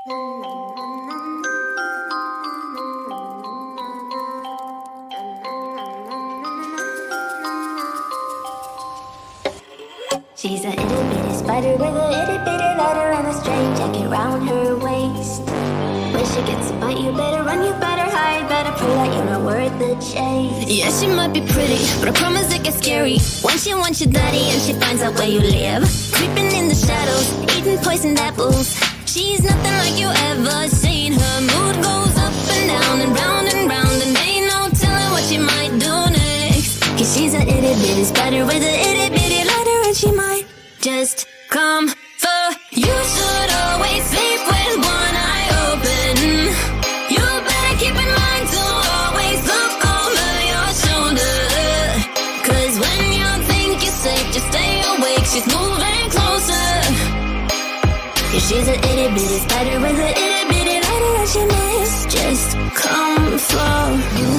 She's a itty bitty spider with a itty bitty letter and a straight jacket round her waist. When she gets a bite, you better run, you better hide, better pray that you're not worth the chase. Yeah, she might be pretty, but I promise it gets scary when she wants your daddy and she finds out where you live. Creeping in the shadows, eating poisoned apples. She's nothing like you ever seen. Her mood goes up and down and round, and ain't no telling what she might do next. Cause she's a itty bitty spider with a itty bitty ladder, and she might just come for you. Should always sleep with one eye open. You better keep in mind to always look over your shoulder. Cause when you think you're safe, just stay awake. She's moving closer. Cause she's a itty bitty spider with a itty bitty ladder, and she might just come for you.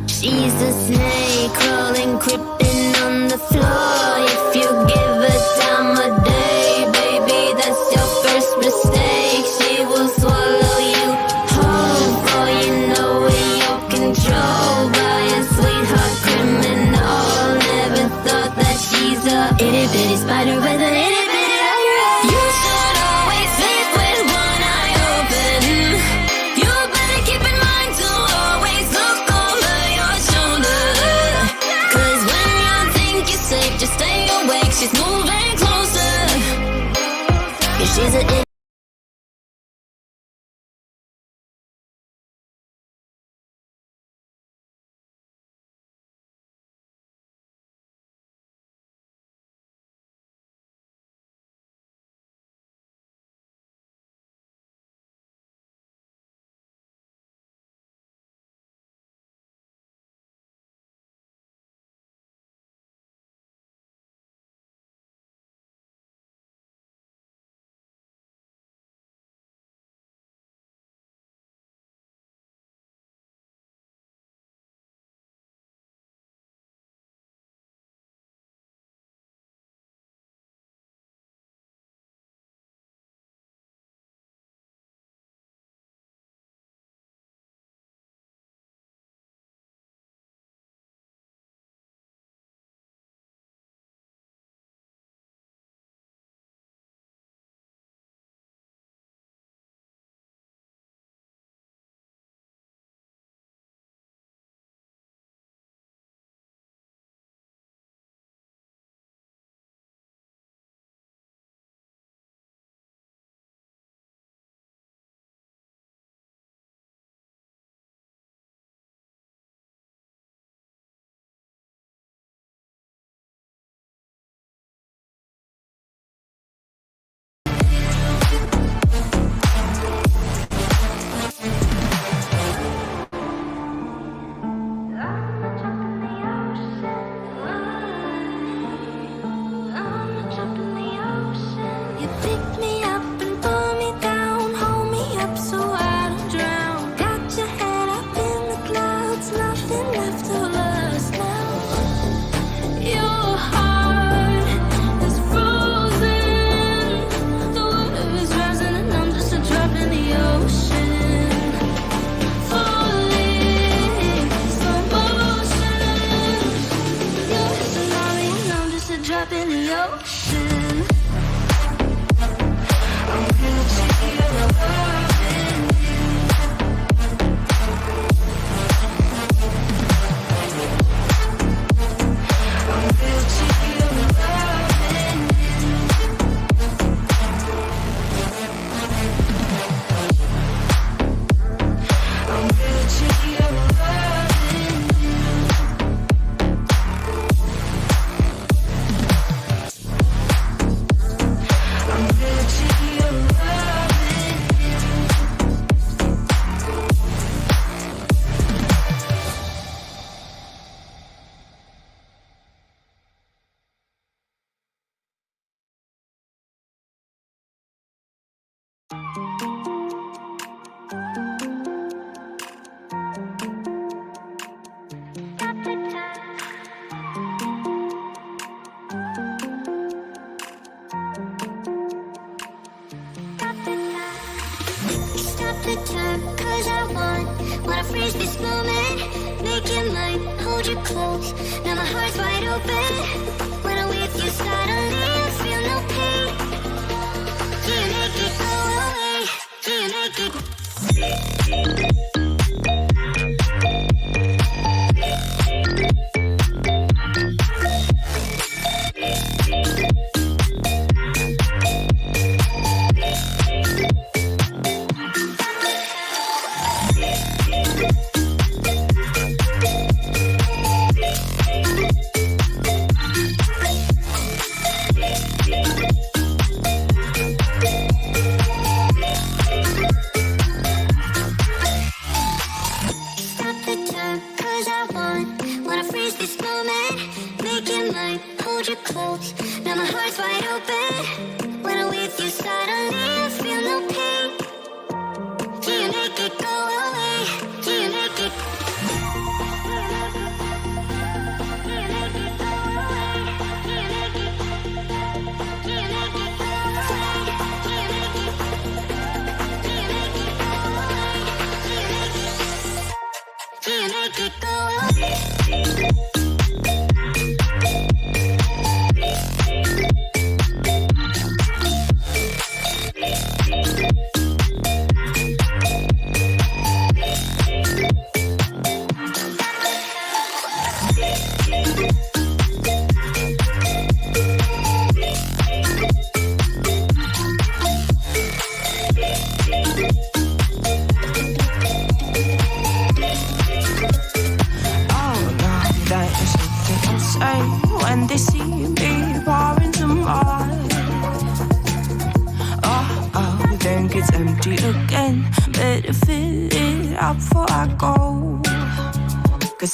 She's a snake crawling, creeping on the floor. If you give her time of day, baby, that's your first mistake. She will swallow you whole, for you know in your control by a sweetheart criminal. Never thought that she's a itty bitty spider with an itty bitty ladder. You should always sleep with one eye open. You better keep in mind to always look over your shoulder. Cause when the time, cause I wanna freeze this moment. Make it mine, hold you close. Now my heart's wide open. When I'm with you, suddenly I feel no pain. Do you make it go away? Do you make it?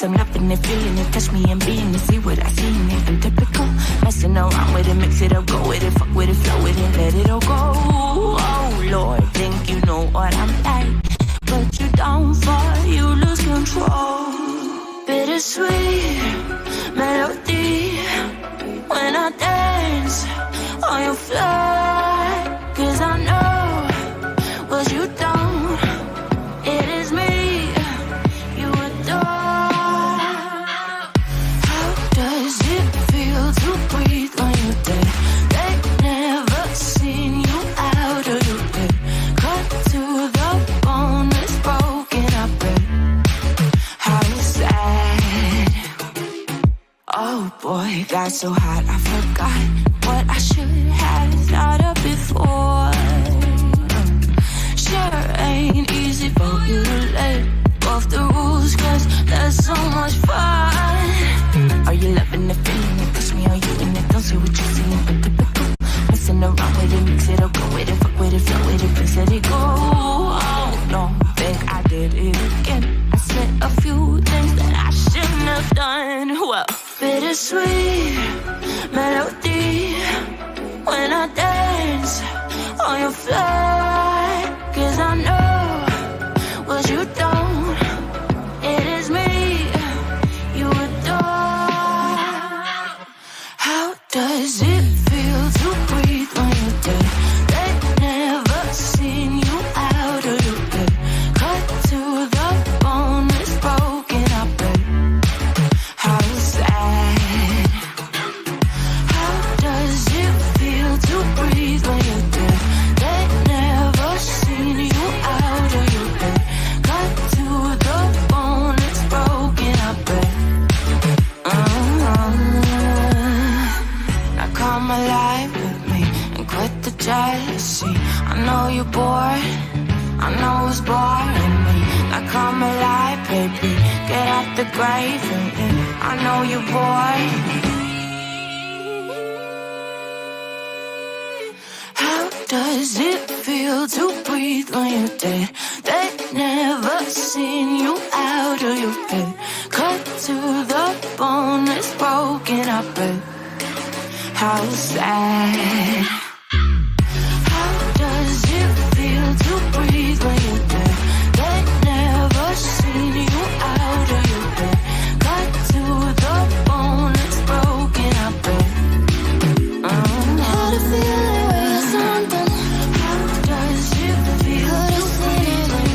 I'm loving it, feeling it, touch me and being it, see what I see in it, I'm typical, messing around with it, mix it up, go with it, fuck with it, flow with it, let it all go, oh Lord, think you know what I'm like, but you don't fall, you lose control, bittersweet melody, when I dance on your fly, cause I know what you don't, it is me. Boy, got so hot, I forgot what I should have thought of before. Sure ain't easy for you to let off the rules, cause there's so much fun. Are you loving the feeling it? Push me, are you in it? Don't see what you're seeing, but typical. Messing around with it, mix it up, go with it, fuck with it, flow with it, please let it go. Oh, no, think I did it again. I said a few things that I shouldn't have done. Well, bittersweet melody when I dance on your fly, cause I know what you don't, it is me you adore. How does it feel to breathe when you're dead? They've never seen you out of your bed, cut to the bone, it's broken up, babe. How sad. How does it feel to breathe when you're dead? They've never seen you out of your bed, cut to the bone, it's broken up, babe. Now come alive with me and quit the jealousy. I know you're bored, I know it's boring me. Now come alive, baby, get out the grave and I know you're bored. How does it feel to breathe when you're dead? They've never seen you out of your bed, cut to the bone, it's broken up, babe. How sad. How does it feel to breathe when you're dead? They've never seen you out of your bed, cut to the bone, it's broken up, babe. How to feel it when you're something? How does it feel to breathe when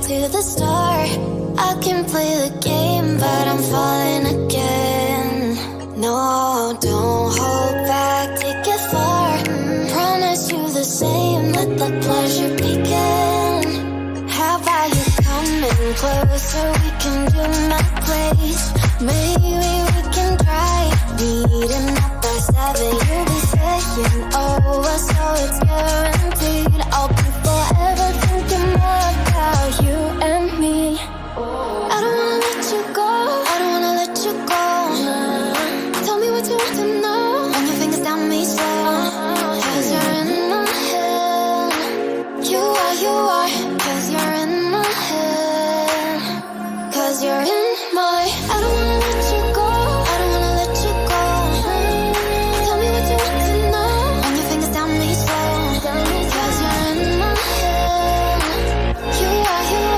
to the start. I can play the game, but I'm falling again. No, don't hold back, take it far. Promise you the same, let the pleasure begin. How about you coming closer, we can do my place. Maybe we can try meeting up by 7. You'll be saying over, so it's guaranteed. I'll be forever thinking more about you and me. I don't wanna let you go, I don't wanna let you go. Tell me what you want to know. Run your fingers down me slow, 'cause you're in my head. You are, 'cause you're in my head. 'Cause you're in my. I don't wanna let you go, I don't wanna let you go. Tell me what you want to know. Run your fingers down me slow, 'cause you're in my head. You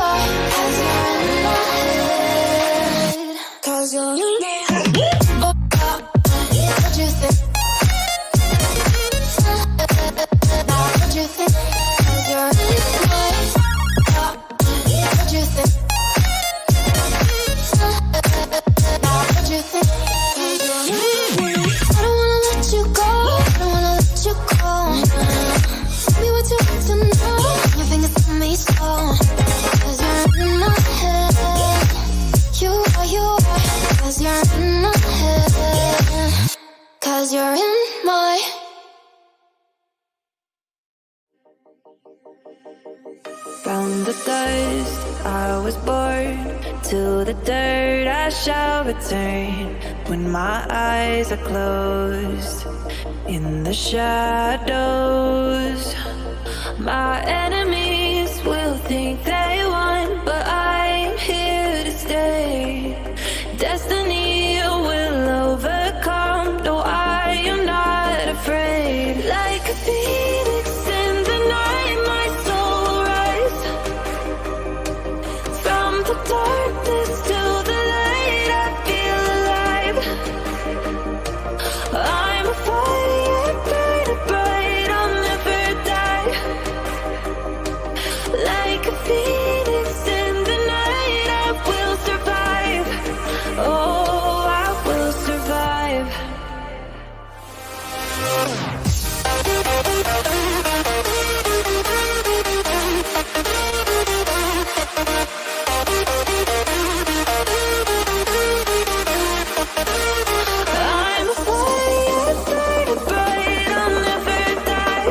are, 'cause you're in my head. 'Cause you're in my head. What you think? Now what you think? 'Cause you're in my head. What you think? Now what you think? 'Cause you're in my head. I don't wanna let you go, I don't wanna let you go. Tell me what you want to know. Your fingers on me slow, 'cause you're in my head. You are, 'cause you're in my head. 'Cause you're in my. From the dust I was born, to the dirt I shall return. When my eyes are closed, in the shadows, my enemies will think they won, but I'm here to stay. Destiny will overcome, no, I am not afraid. Like a phoenix in the night, my soul will rise. From the darkness to the light, I feel alive. I'm a fire, burning bright, I'll never die. Like a phoenix in the night, I will survive. Oh, I will survive. I'm a fire, burning bright, I'll never die.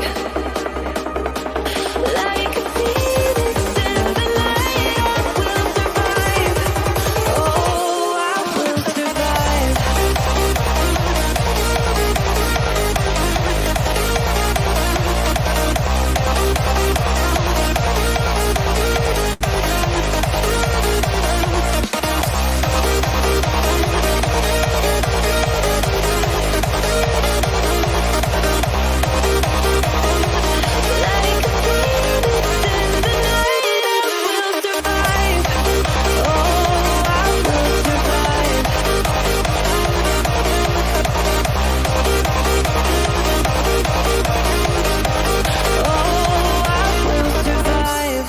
Like a phoenix in the night, I will survive. Oh, I will survive. Like a phoenix in the night, I will survive. Oh, I will survive. Oh, I will survive.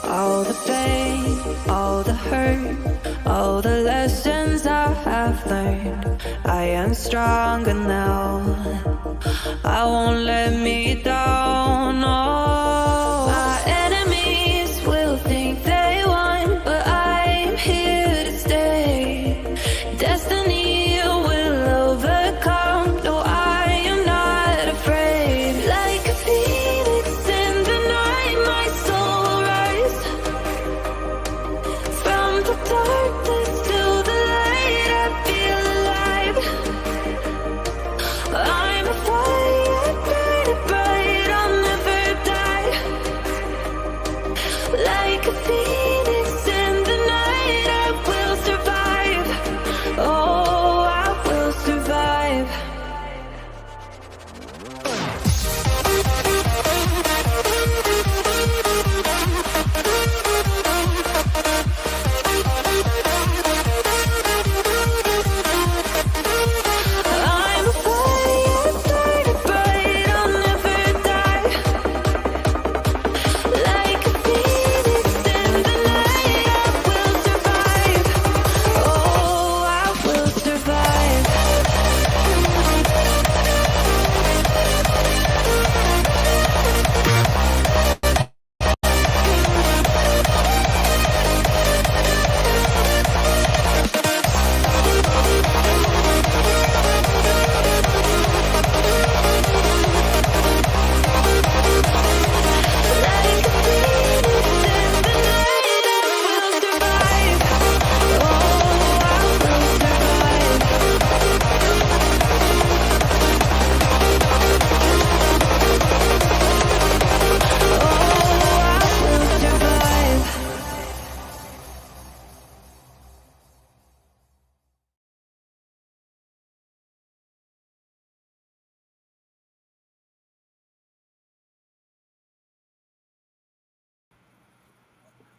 All the pain, all the hurt, all the lessons I have learned. I am stronger now, I won't let me down. Oh, my enemies will think they won, but I'm here to stay. Destiny will overcome, no, I am not afraid. Like a phoenix in the night, my soul will rise. From the darkness to the light, I feel alive. I'm a fire, burning bright, I'll never die. Like a phoenix in the night, I will survive. Oh, I will survive. I'm a fire, burning bright, I'll never die. Like a phoenix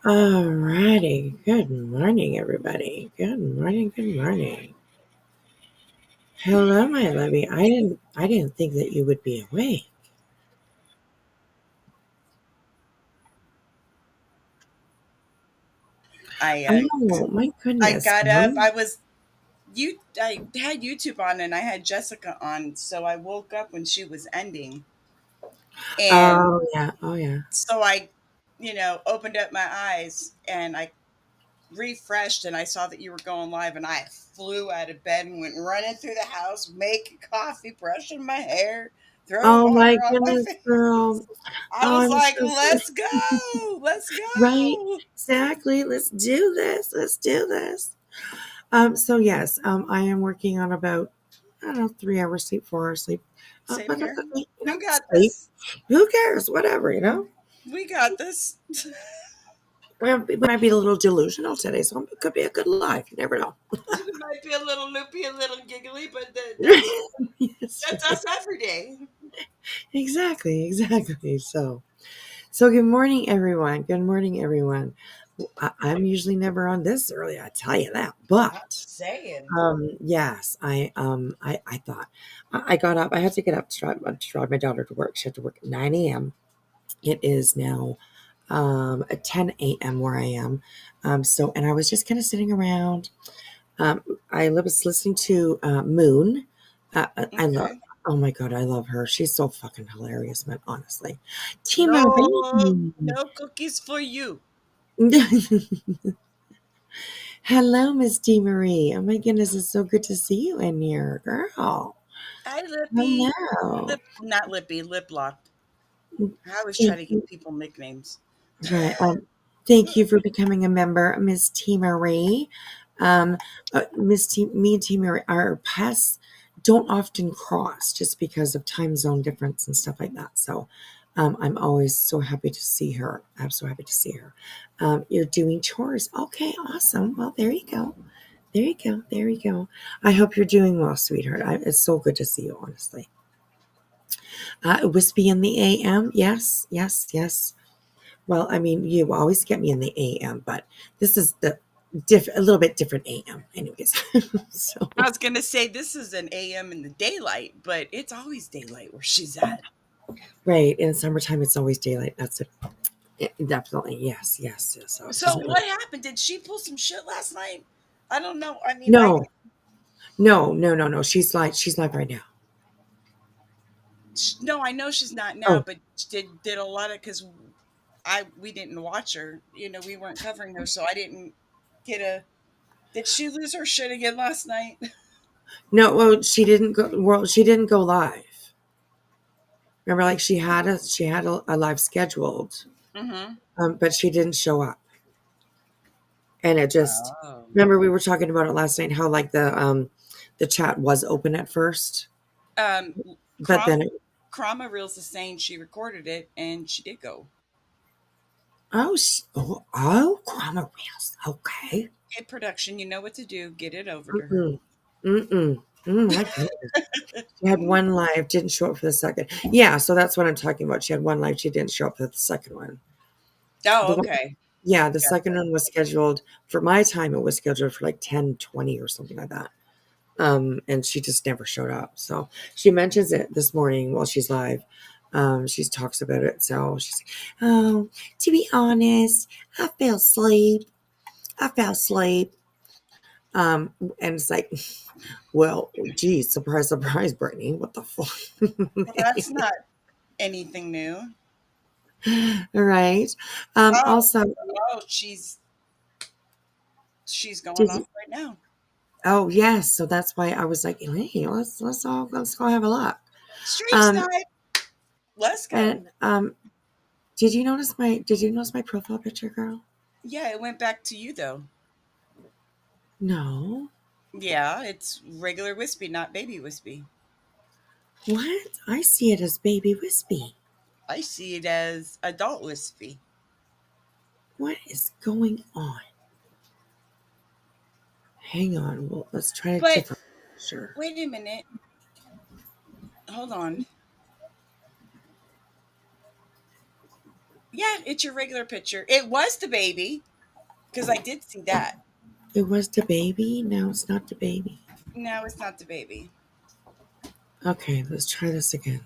Alrighty. Good morning, everybody. Good morning. Good morning. Hello, my lovey. I didn't think that you would be awake. I Oh, my I goodness. got up. Mom. I had YouTube on and I had Jessica on, so I woke up when she was ending. And Oh yeah. Oh yeah. so I, opened up my eyes and I refreshed and I saw that you were going live and I flew out of bed and went running through the house, making coffee, brushing my hair, throwing Oh my water on my goodness, girl. face. I Oh, was I'm like, so sorry. let's go. Let's Right. go. Exactly. Let's do this. Let's do this. So yes, I am working on about, I don't know, 3 hours sleep, 4 hours sleep. Same But that's here. okay, We got sleep. this. Who cares? Whatever. We got this. We might be a little delusional today, so it could be a good life. You never know. It might be a little loopy, a little giggly, but Yes, that's right. us every day. Exactly. So good morning, everyone. Good morning, everyone. I'm usually never on this early, I tell you that. I'm But saying. yes, I thought I got up. I had to get up to drive my daughter to work. She had to work at 9 a.m. It is now at 10 a.m. where I am. And I was just kind of sitting around. I was listening to Moon. I love. Okay. Oh my god, I love her. She's so fucking hilarious, man. Honestly, Tima No, Marie. no cookies for you. Hello, Miss T. Marie. Oh my goodness, it's so good to see you in here, girl. Hi, Lippy. Hello. Not Lippy, lip locked. I always try Thank to you. give people nicknames. Right. Thank you for becoming a member, Miss T. Marie. Um, me and T. Marie, our paths don't often cross just because of time zone difference and stuff like that. So, I'm always so happy to see her. I'm so happy to see her. You're doing chores. Okay, awesome. Well, there you go. There you go. There you go. I hope you're doing well, sweetheart. It's so good to see you, honestly. Wispy in the AM. Yes, yes, yes. Well, I mean, you always get me in the AM, but this is a little bit different AM, anyways. So I was going to say this is an AM in the daylight, but it's always daylight where she's at. right in summertime, it's always daylight. That's it. Definitely, yes, yes, yes. So it So doesn't what really. happened? Did she pull some shit last night? I don't know. I mean, No, no, no, no, no. She's live right now. no, I know she's not now, Oh but did a lot of because we didn't watch her. We weren't covering her, so I didn't get a. Did she lose her shit again last night? no, well, she didn't go. Well, she didn't go live. Remember, like she had a live scheduled, Mm-hmm. but she didn't show up. And it just Oh. remember we were talking about it last night how like the chat was open at first, Um, but Crama, then Crama reels is saying she recorded it and she did go. Crama Reels. Okay. Hit production, you know what to do. Get it over to her. Mm-mm. Mm-mm. My goodness. She had one live, didn't show up for the second. Yeah, so that's what I'm talking about. She had one live, she didn't show up for the second one. Oh, The one okay. yeah, the second Gotcha. one was scheduled for my time, it was scheduled for like 10:20 or something like that. And she just never showed up. So she mentions it this morning while she's live. She talks about it. So she's like, "Oh, to be honest, I fell asleep. I fell asleep." And it's like, well, geez, surprise, surprise, Brittany. What the fuck? Well, that's not anything new. All right. Oh, Also, oh, she's going did off you, right now. oh yes, so that's why I was like, hey, let's go have a look. Stream Um, snipe. Let's go. and did you notice my profile picture, girl? Yeah, it went back to you though. No. Yeah, it's regular Wispy, not baby Wispy. What? I see it as baby Wispy. I see it as adult Wispy. What is going on? Hang on. Well, let's try a But different picture. wait a minute. Hold on. Yeah, it's your regular picture. It was the baby because I did see that. It was the baby. Now it's not the baby. No, it's not the baby. Okay, let's try this again.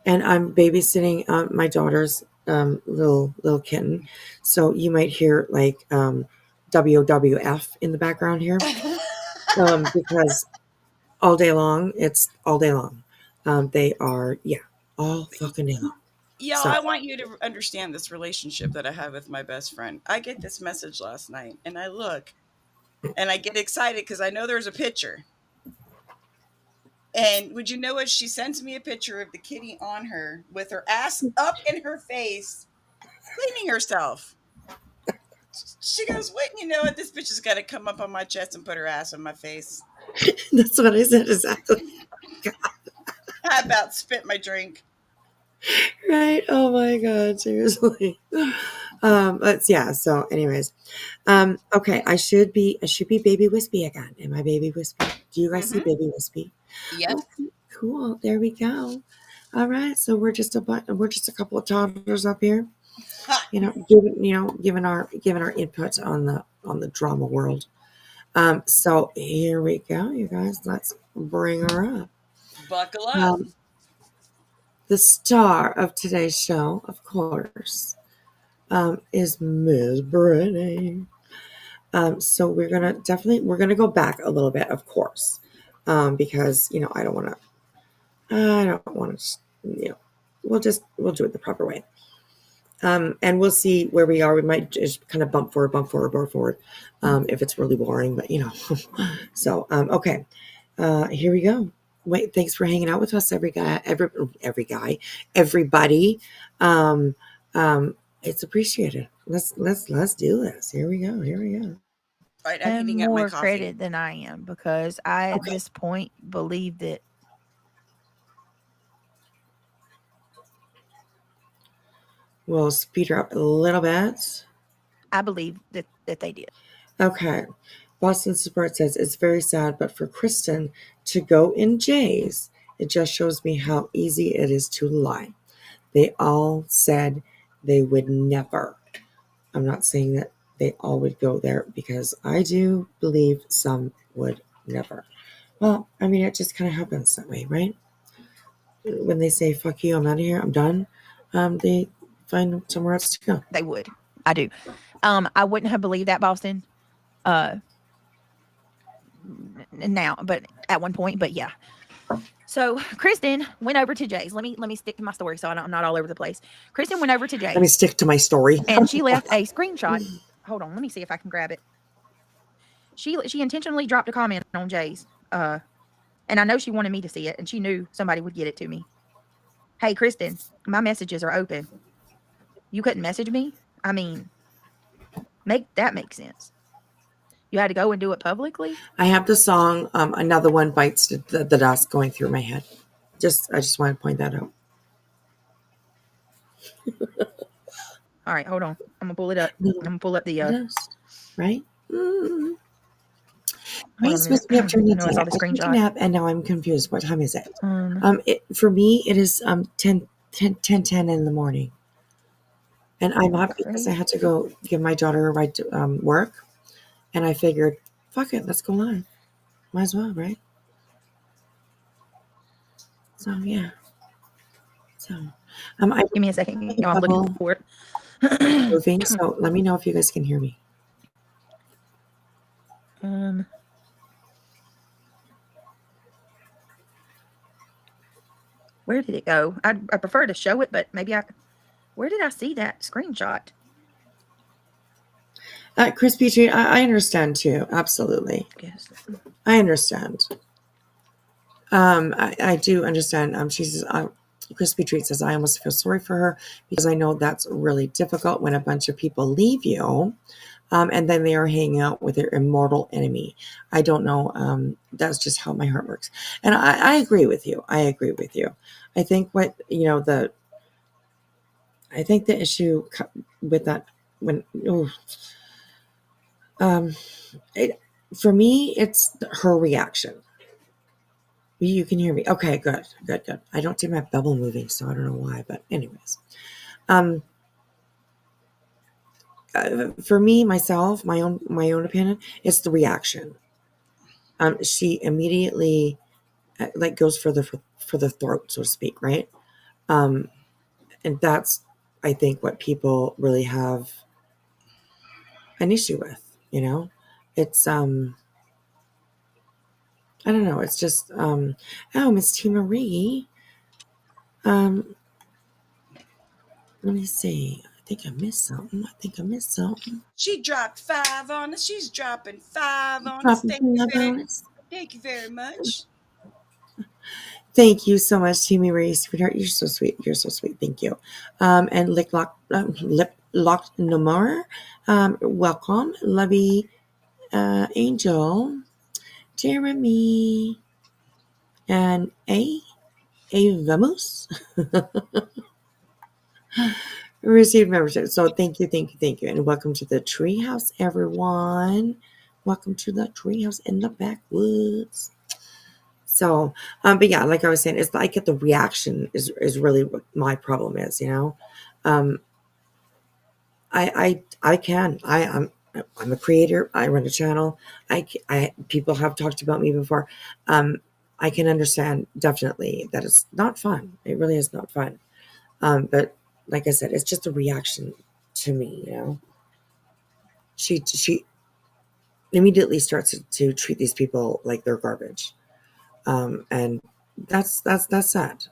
And I'm babysitting my daughter's little kitten, so you might hear like WWF in the background here, because all day long it's all day long. They are all fucking day long. Y'all, So I want you to understand this relationship that I have with my best friend. I get this message last night and I look and I get excited because I know there's a picture. And would you know what? She sends me a picture of the kitty on her with her ass up in her face, cleaning herself. She goes, "Wouldn't you know it? This bitch is got to come up on my chest and put her ass on my face." that's what I said exactly. I about spit my drink. Right? Oh my god, seriously. But yeah. So, anyways, okay. I should be Baby Whispy again. Am I Baby Whispy? Do you guys see Mm-hmm. Baby Whispy? Yes. Okay, cool. There we go. All right. So we're just a couple of toddlers up here. Ha. Giving our input on the drama world. So here we go, you guys. Let's bring her up. Buckle up. Um, the star of today's show, of course, is Miss Brittany. So we're gonna go back a little bit, of course, because I don't want to, we'll do it the proper way. And we'll see where we are. We might just kind of bump forward, if it's really boring, but So, okay, here we go. Wait, thanks for hanging out with us, everybody. It's appreciated. Let's do this. Here we go. All right, I'm And heating up my more coffee. credit than I am because I, at Okay. this point, believe that We'll speed her up a little bit. I believe that they did. Okay. Boston Support says it's very sad, but for Kristen to go in J's, it just shows me how easy it is to lie. They all said they would never. I'm not saying that they all would go there because I do believe some would never. Well, I mean, it just kind of happens that way, right? When they say, fuck you, I'm out of here, I'm done, they find somewhere else to go. They would. I do. I wouldn't have believed that, Boston. Now, but at one point, but yeah. So Kristen went over to Jay's. Let me stick to my story so I'm not all over the place. Kristen went over to Jay's. Let me stick to my story. And she left a screenshot. Hold on, let me see if I can grab it. She intentionally dropped a comment on Jay's. And I know she wanted me to see it, and she knew somebody would get it to me. Hey, Kristen, my messages are open. You couldn't message me? I mean, make sense. You had to go and do it publicly? I have the song, Another One Bites the Dust going through my head. I just want to point that out. All right, hold on. I'm going to pull it up. I'm going to pull up the... Dust, right? Mm-hmm. Hold on Right, a supposed to be up during the minute. I day. saw I the took a screenshot. nap and now I'm confused. What time is it? Um, For me, it is 10 in the morning. And I'm up because I had to go give my daughter a ride to work. And I figured, fuck it, let's go live. Might as well, right? So, yeah. So, I give me a second. You know, I'm looking for it. moving, so let me know if you guys can hear me. Where did it go? I prefer to show it, but maybe where did I see that screenshot? Crispy Treat, I understand too. Absolutely. Yes. I understand. I do understand. She says, Crispy Treat says, I almost feel sorry for her because I know that's really difficult when a bunch of people leave you. And then they are hanging out with their immortal enemy. I don't know. That's just how my heart works. And I agree with you. I think the issue with that for me, it's her reaction. You can hear me. Okay, good. I don't see my bubble moving, so I don't know why. But anyways, Um, for me, myself, my own opinion, it's the reaction. She immediately like goes for the throat, so to speak, right? Um, and that's, I think, what people really have an issue with. It's I don't know. It's just oh, Miss T Marie. Um, let me see. I think I missed something. She dropped 5 on us. She's dropping 5 on us. Dropping love on us. Thank you very much. Thank you so much, Timmy Marie, sweetheart. You're so sweet. You're so sweet. Thank you. And Lip Locked Namar. Welcome, Lovey Angel, Jeremy, and Vamos. Received membership. So thank you, and welcome to the treehouse, everyone. Welcome to the treehouse in the backwoods. So, but yeah, like I was saying, it's like the reaction is really what my problem is. Um, I'm a creator. I run a channel. People have talked about me before. I can understand definitely that it's not fun. It really is not fun. But like I said, it's just a reaction to me. She immediately starts to treat these people like they're garbage, and that's sad.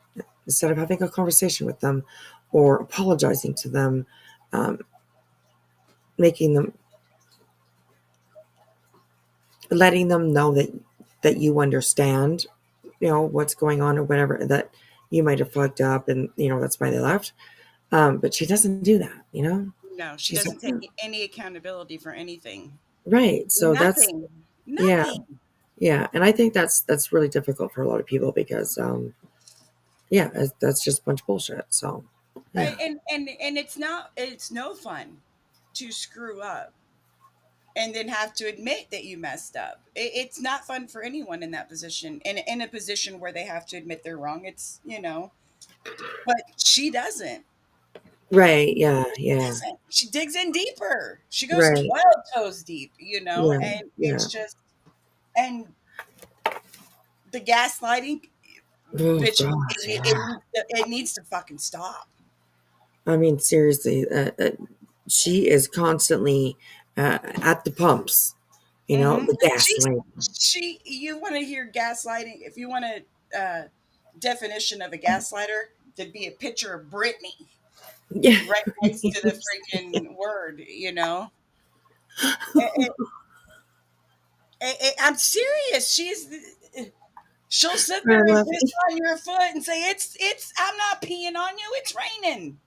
Instead of having a conversation with them or apologizing to them, um, making them letting them know that you understand, what's going on or whatever, that you might have fucked up, and that's why they left. But she doesn't do that. No, she She's doesn't like, take any accountability for anything. right. So that's, Nothing. yeah, Nothing. yeah, and I think that's really difficult for a lot of people because yeah, that's just a bunch of bullshit. So yeah, And it's no fun to screw up and then have to admit that you messed up. It's not fun for anyone in that position. In a position where they have to admit they're wrong, but she doesn't. right, yeah, She yeah, doesn't. She digs in deeper. She goes right, 12 toes deep, yeah, and yeah. it's just, and the gaslighting, Oh bitch, God, yeah. it needs to fucking stop. I mean, seriously, she is constantly at the pumps. Hmm. The gasoline. You want to hear gaslighting? If you want a definition of a gaslighter, to be a picture of Britney Yeah. right next to the freaking word. It, I'm serious. She'll sit I there and love piss it. on your foot and say, it's, I'm not peeing on you, it's raining.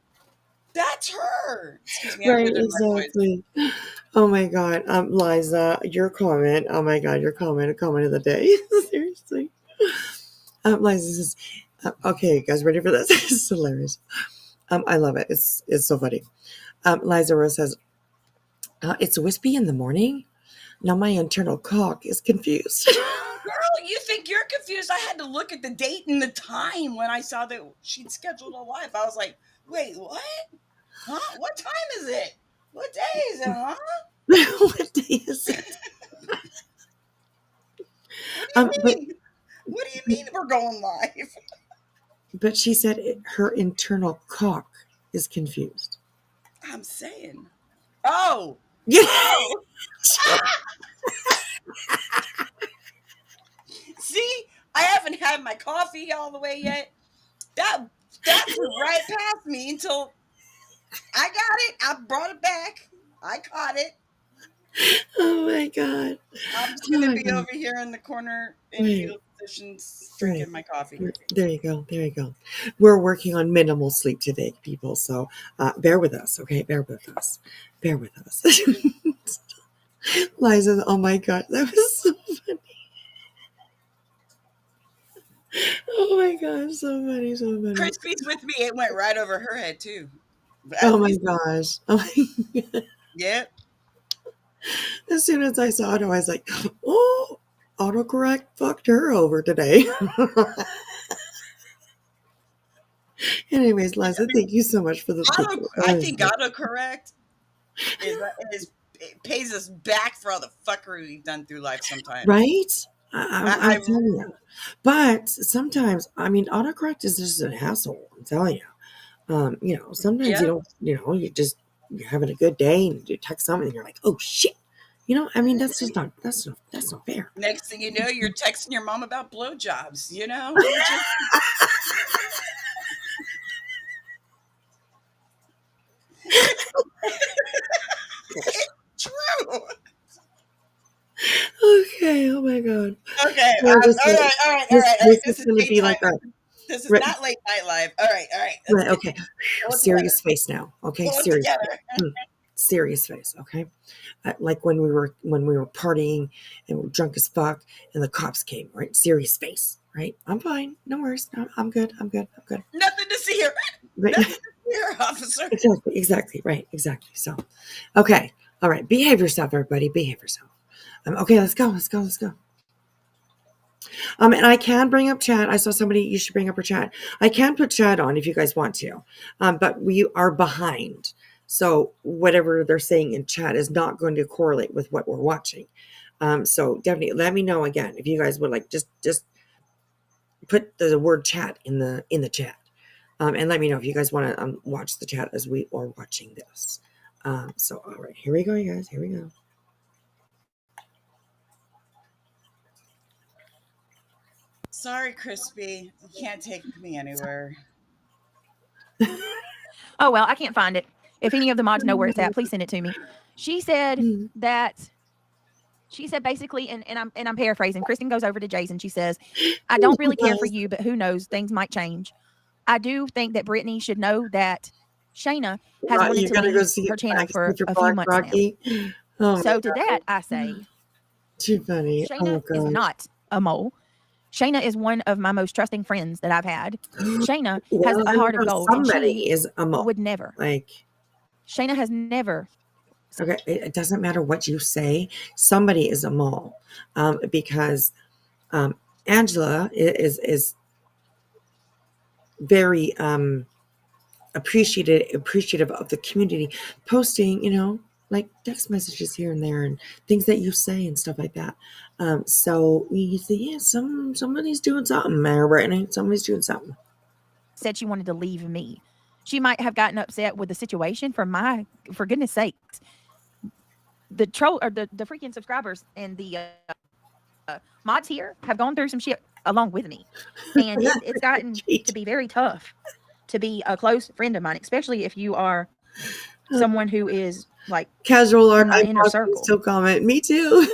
That's her. Excuse me, I'm Right, losing my voice. exactly. Oh my God, Liza, your comment. Oh my God, your comment of the day. Seriously, Liza says, "Okay, you guys, ready for this? This is hilarious. I love it. It's so funny." Liza Rose says, "It's wispy in the morning. Now my internal cock is confused." Girl, you think you're confused? I had to look at the date and the time when I saw that she'd scheduled a live. I was like, wait, what? Huh? What time is it? What day is it, huh? What day is it? What do Um, you but mean? What do you mean we're going live? but she said her internal cock is confused. I'm saying. Oh, Yeah. oh. See, I haven't had my coffee all the way yet. That that flew right past me until I got it. I brought it back. I caught it. Oh my God. I'm just Oh gonna my be God. over here in the corner in Right. fetal positions Right. drinking my coffee. There you go. There you go. We're working on minimal sleep today, people. So bear with us, okay? Bear with us. Bear with us. Liza, oh my God, that was so funny. Oh my God, so funny, so funny. Crispy's with me. It went right over her head too. Oh At my least, gosh. Oh my God. yep. As soon as I saw it, I was like, oh, autocorrect fucked her over today. Anyways, Liza, thank you so much for the I think autocorrect it pays us back for all the fuckery we've done through life sometimes. right. I'm I telling you. But sometimes, I mean, autocorrect is just a hassle. I'm telling you. Sometimes Yeah. you're having a good day and you text someone and you're like, oh shit. I mean, that's not fair. Next thing you know, you're texting your mom about blowjobs. You just it's true. Okay. Oh my god. Okay. Well, All this right. this This is is going to be like daytime. a This is right, not late night live. All right. Let's right, okay. pull it together. Serious face now. Okay, Pull it serious. together. Serious face. Okay, like when we were partying and we're drunk as fuck and the cops came. Right, serious face. Right, I'm fine. No worries. I'm good. I'm good. Nothing to see here. Right. Nothing to see here, officer. Exactly. Right. Exactly. So, okay. All right. Behave yourself, everybody. Behave yourself. Okay. Let's go. And I can bring up chat. I saw somebody. You should bring up her chat. I can put chat on if you guys want to, but we are behind. So whatever they're saying in chat is not going to correlate with what we're watching. So definitely let me know again if you guys would like just put the word chat in the chat, and let me know if you guys want to watch the chat as we are watching this. So all right, here we go, you guys. Here we go. Sorry, Crispy. You can't take me anywhere. Oh, well, I can't find it. If any of the mods know where it's at, please send it to me. She said basically, and I'm paraphrasing. Kristen goes over to Jason. She says, I don't really care for you, but who knows? Things might change. I do think that Britney should know that Shaina has wanted to leave her channel for a few months Rocky. now. So to that, I say, too funny. Shaina is not a mole. Shaina is one of my most trusting friends that I've had. Shaina has a heart of gold. Somebody is a mole. Would never. Shaina has never. Okay, it doesn't matter what you say. Somebody is a mole, because Angela is very appreciative of the community, posting like text messages here and there and things that you say and stuff like that. So you say, yeah, somebody's doing something there, Brittany. Somebody's doing something. Said she wanted to leave me. She might have gotten upset with the situation. For goodness sakes, the troll or the freaking subscribers and the mods here have gone through some shit along with me, and it's gotten to be very tough to be a close friend of mine, especially if you are someone who is like casual art. My inner circle. Still comment. Me too.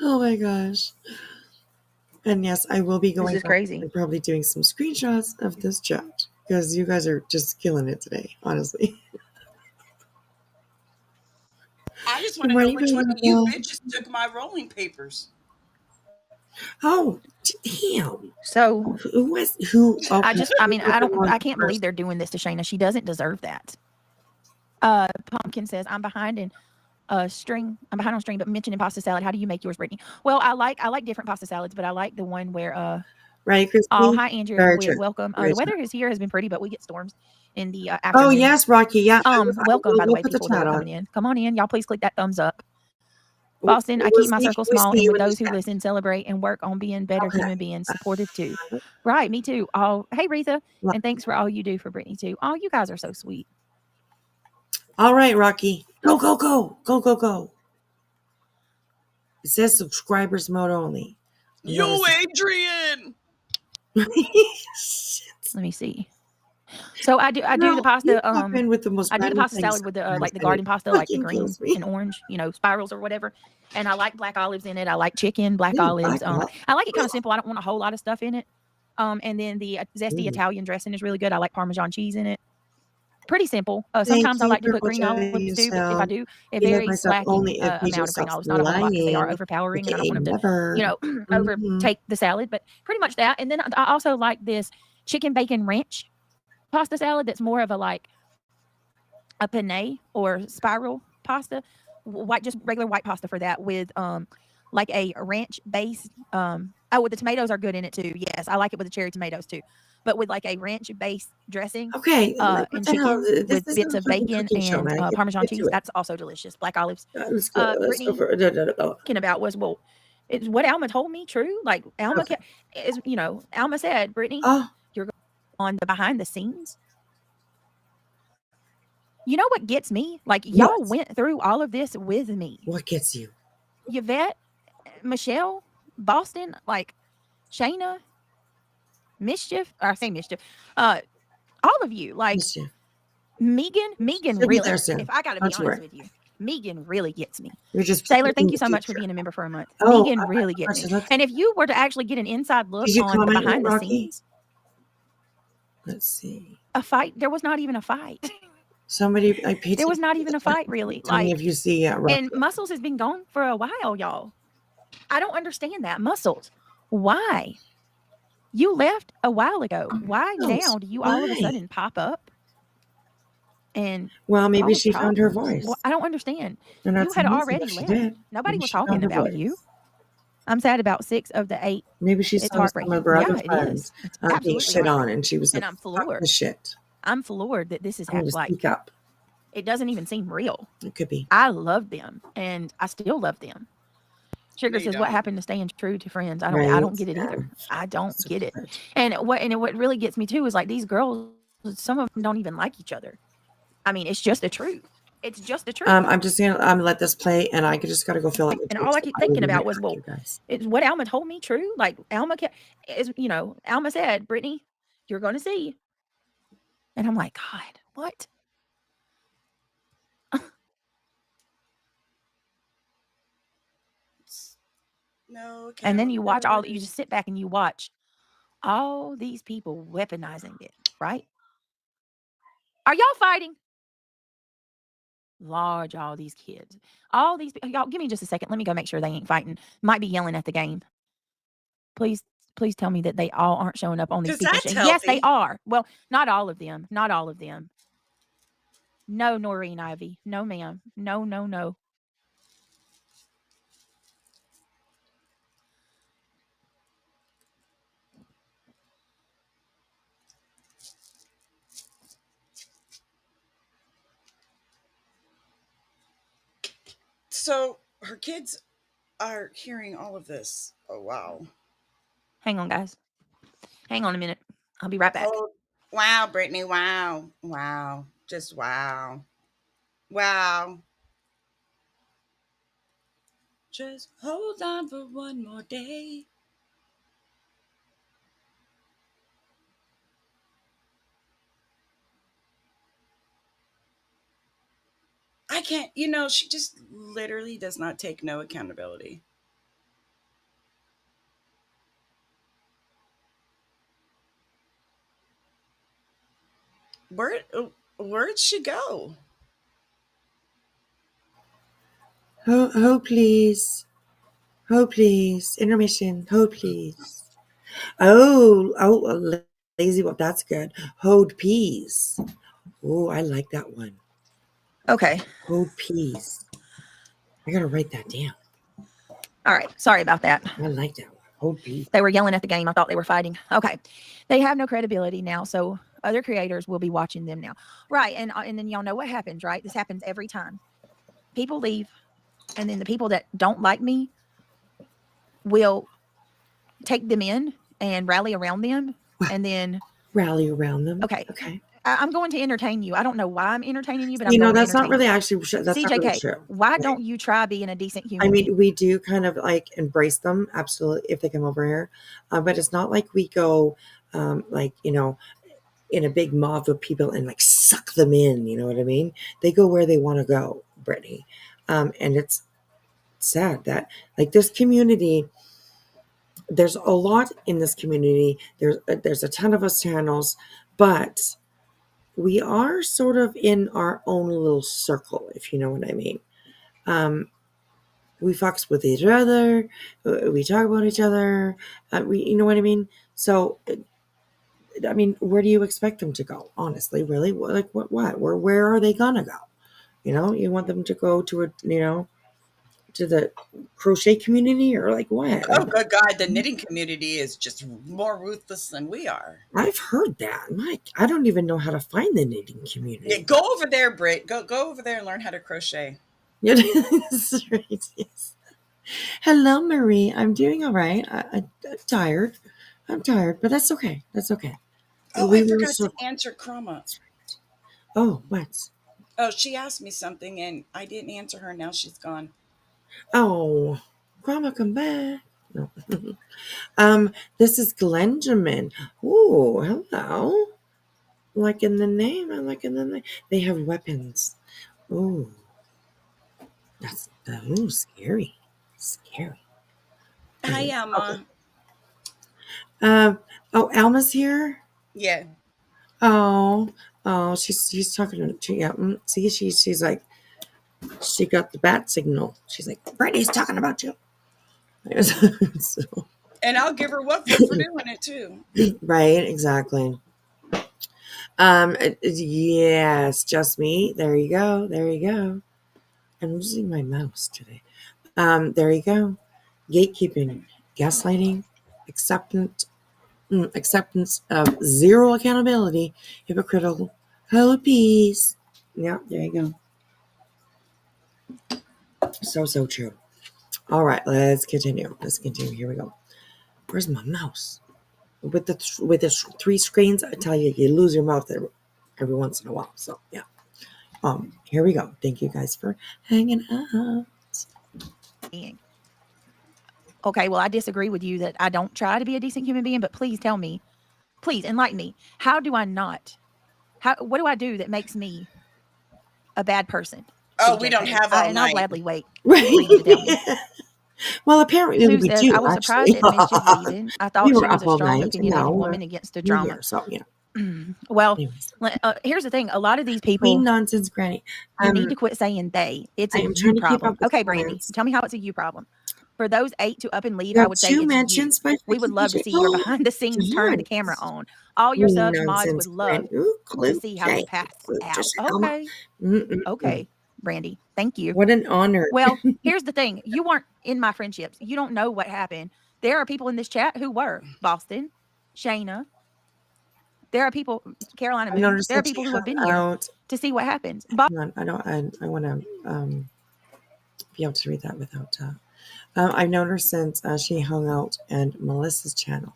Oh my gosh. And yes, I will be going. This is crazy. And probably doing some screenshots of this chat because you guys are just killing it today, honestly. I just want to know which one of you bitches took my rolling papers. Oh, damn. So who? Okay. I can't believe they're doing this to Shaina. She doesn't deserve that. Pumpkin says, I'm behind on string, but mentioning pasta salad. How do you make yours, Brittany? Well, I like different pasta salads, but I like the one where right, Christine? Oh, hi, Andrew. Welcome. The weather here has been pretty, but we get storms in the afternoon. Oh yes, Rocky. Yeah. Welcome, by the way, people that are coming in. Come on in. Y'all please click that thumbs up. Boston, I keep my circle small, and with those who listen, celebrate, and work on being better human beings, supportive too. Right, me too. Hey, Retha, and thanks for all you do for Brittany too. Oh, you guys are so sweet. All right, Rocky. Go. It says subscribers mode only. Yo, Adrian. Let me see. So I do the pasta. I do the pasta salad with the the garden pasta, like the green and orange, spirals or whatever. And I like black olives in it. I like chicken, black olives. I like it kind of simple. I don't want a whole lot of stuff in it. And then the zesty Italian dressing is really good. I like Parmesan cheese in it. Pretty simple. Sometimes I like to put green olives too, but if I do, it varies lacking amount of green olives. Not a whole lot because they are overpowering, and I don't want them to overtake the salad. But pretty much that. And then I also like this chicken bacon ranch pasta salad that's more of a penne or spiral pasta, just regular white pasta for that with like a ranch based. Oh, the tomatoes are good in it too. Yes, I like it with the cherry tomatoes too. But with like a ranch based dressing, Okay, like, what and the hell? chicken This with bits isn't a of fucking bacon cooking show, and man. Parmesan Get to cheese, it. that's also delicious. Black olives. Let's go. Let's go Brittany for it. talking about was, well, it's what Alma told me true. Like Alma Okay. is, Alma said, Brittany, Oh, you're on the behind the scenes. You know what gets me? Like y'all what? went through all of this with me. What gets you? Yvette, Michelle, Boston, like Shaina, Mischief, or I say Mischief, all of you, like Mischief. Megan She'll be really, there soon. if I got to be Don't you honest worry. with you, Megan really gets me. You're just Sailor, predicting thank you the so much for future. being a member for a month. Oh, Megan really gets me. let's. And if you were to actually get an inside look Did you on the comment yet, behind the Rocky? scenes, Let's see. a fight, there was not even a fight. Somebody, I paid. There was not even a fight, really. Tell me Like, if you see Rocky. and Muscles has been gone for a while, y'all. I don't understand that. Muscles, why? You left a while ago. Why now do you all of a Why? sudden pop up and Well, maybe cause she found her problems? voice. Well, I don't understand. And You that's had amazing already if she left. did. Nobody Maybe was she found talking her about voice. you. I'm sad about 6 of the 8. Maybe she It's saw some of heartbreaking. her other Yeah, it friends is. It's being absolutely shit on, heartbreaking. and she was And like, I'm "Fuck floored. this shit. I'm floored that this is I'm going to like, speak up." it doesn't even seem real. It could be. I love them and I still love them. Sugar No, you says, "What don't. happened to staying true to friends?" I don't Right? get it Yeah. either. I don't So get it. good. And what really gets me too is like these girls, some of them don't even like each other. I mean, it's just the truth. It's just the truth. I'm just gonna let this play, and I just gotta go fill up. And all I keep thinking about was, well, you guys. it's what Alma told me true. Like Alma is, Alma said, Brittany, you're going to see. And I'm like, God, what? No. And then you watch you just sit back and you watch all these people weaponizing it, right? Are y'all fighting? Large, all these kids, all these, y'all, give me just a second. Let me go make sure they ain't fighting. Might be yelling at the game. Please tell me that they all aren't showing up on these Because people. that's Yes, they healthy. are. Well, not all of them. Not all of them. No, Noreen Ivy. No, ma'am. No, no, no. So her kids are hearing all of this. Oh, wow. Hang on, guys. Hang on a minute. I'll be right back. Oh, wow, Brittany. Wow. Wow. Just wow. Wow. Just hold on for one more day. I can't, she just literally does not take no accountability. Where where'd she go? Hold, please. Hold, please. Intermission. Hold, please. Oh, lazy wolf. That's good. Hold, peas. Oh, I like that one. Okay. Hold, peas. I gotta write that down. All right. Sorry about that. I like that one. Hold, peas. They were yelling at the game. I thought they were fighting. Okay. They have no credibility now, so other creators will be watching them now. Right. And then y'all know what happens, right? This happens every time. People leave, and then the people that don't like me will take them in and rally around them, and then Rally around them. Okay. Okay. I'm going to entertain you. I don't know why I'm entertaining you, but I'm going that's to not entertain really you. actually. That's not really CJK, true. why Right. don't you try being a decent human I mean, being? we do kind of like embrace them, absolutely, if they come over here. But it's not like we go, in a big mob of people and like suck them in. You know what I mean? They go where they want to go, Brittany. And it's sad that like this community, there's a lot in this community. There's a ton of us channels, but we are sort of in our own little circle, if you know what I mean. We fucks with each other. We talk about each other. You know what I mean? So, I mean, where do you expect them to go? Honestly, really? Like, what? Where are they gonna go? You want them to go to to the crochet community or like what? Oh, good God, the knitting community is just more ruthless than we are. I've heard that. Mike, I don't even know how to find the knitting Yeah, community. go over there, Britt. Go over there and learn how to crochet. Yeah, that's right, yes. Hello, Marie. I'm doing all right. I'm tired. I'm tired, but that's okay. That's okay. Oh, I We were forgot to so. answer Crama. Oh, what? Oh, she asked me something and I didn't answer her. Now she's gone. Oh, Grandma, come back. No. This is Glenjamin. Ooh, hello. Like in the name, I like in the name. They have weapons. Ooh, that's ooh, scary. Scary. Hi, Okay. Emma. Oh, Alma's here. Yeah. Oh, oh, she's talking to yeah. See, she's like she got the bat signal. She's like, Brittany's talking about you. So, And I'll give her what for doing it too. right, exactly. Yes, just me. There you go. There you go. I'm losing my mouse today. There you go. Gatekeeping, gaslighting, acceptance, acceptance of zero accountability, hypocritical, hello peace. Yeah, there you go. So true. All right, let's continue. Let's continue. Here we go. Where's my mouse? With the three screens, I tell you, you lose your mouse every once in a while. So yeah. Here we go. Thank you guys for hanging out. Okay, well, I disagree with you that I don't try to be a decent human being, but please tell me, please enlighten me. How do I not? What do I do that makes me a bad person? Oh, we don't have all And I'll night. gladly wait Right. for you to tell me. Well, apparently Sue we says, do, I was surprised actually. at Mischief leaving. I We thought were she was up a all strong, night. opinionated No, woman against the we're drama. here. So, yeah. Well, Anyways, here's the thing. A lot of these Queen people, Nonsense Granny. you need to quit saying they. It's I a am you trying to keep problem. up with Okay, Brandy, comments. tell me how it's a you problem. For those 8 to up and leave, We I have would say 2 it's you. mentions by We would Vicky love to BJ. see your Oh, behind the scenes turning the camera yes. on. All your Queen subs mods Nonsense would love Granny. Ooh, to Clue see how you J. pass Clue out. just Alma. Okay. Mm-mm-mm. Okay, Brandy. Thank you. What an honor. Well, here's the thing. You weren't in my friendships. You don't know what happened. There are people in this chat who were. Boston, Shaina. There are people, Carolina I Moon. noticed There are that she people who have been hung here out. to see what happens. Hang on, I want to be able to read that without. I've known her since she hung out and Melissa's channel.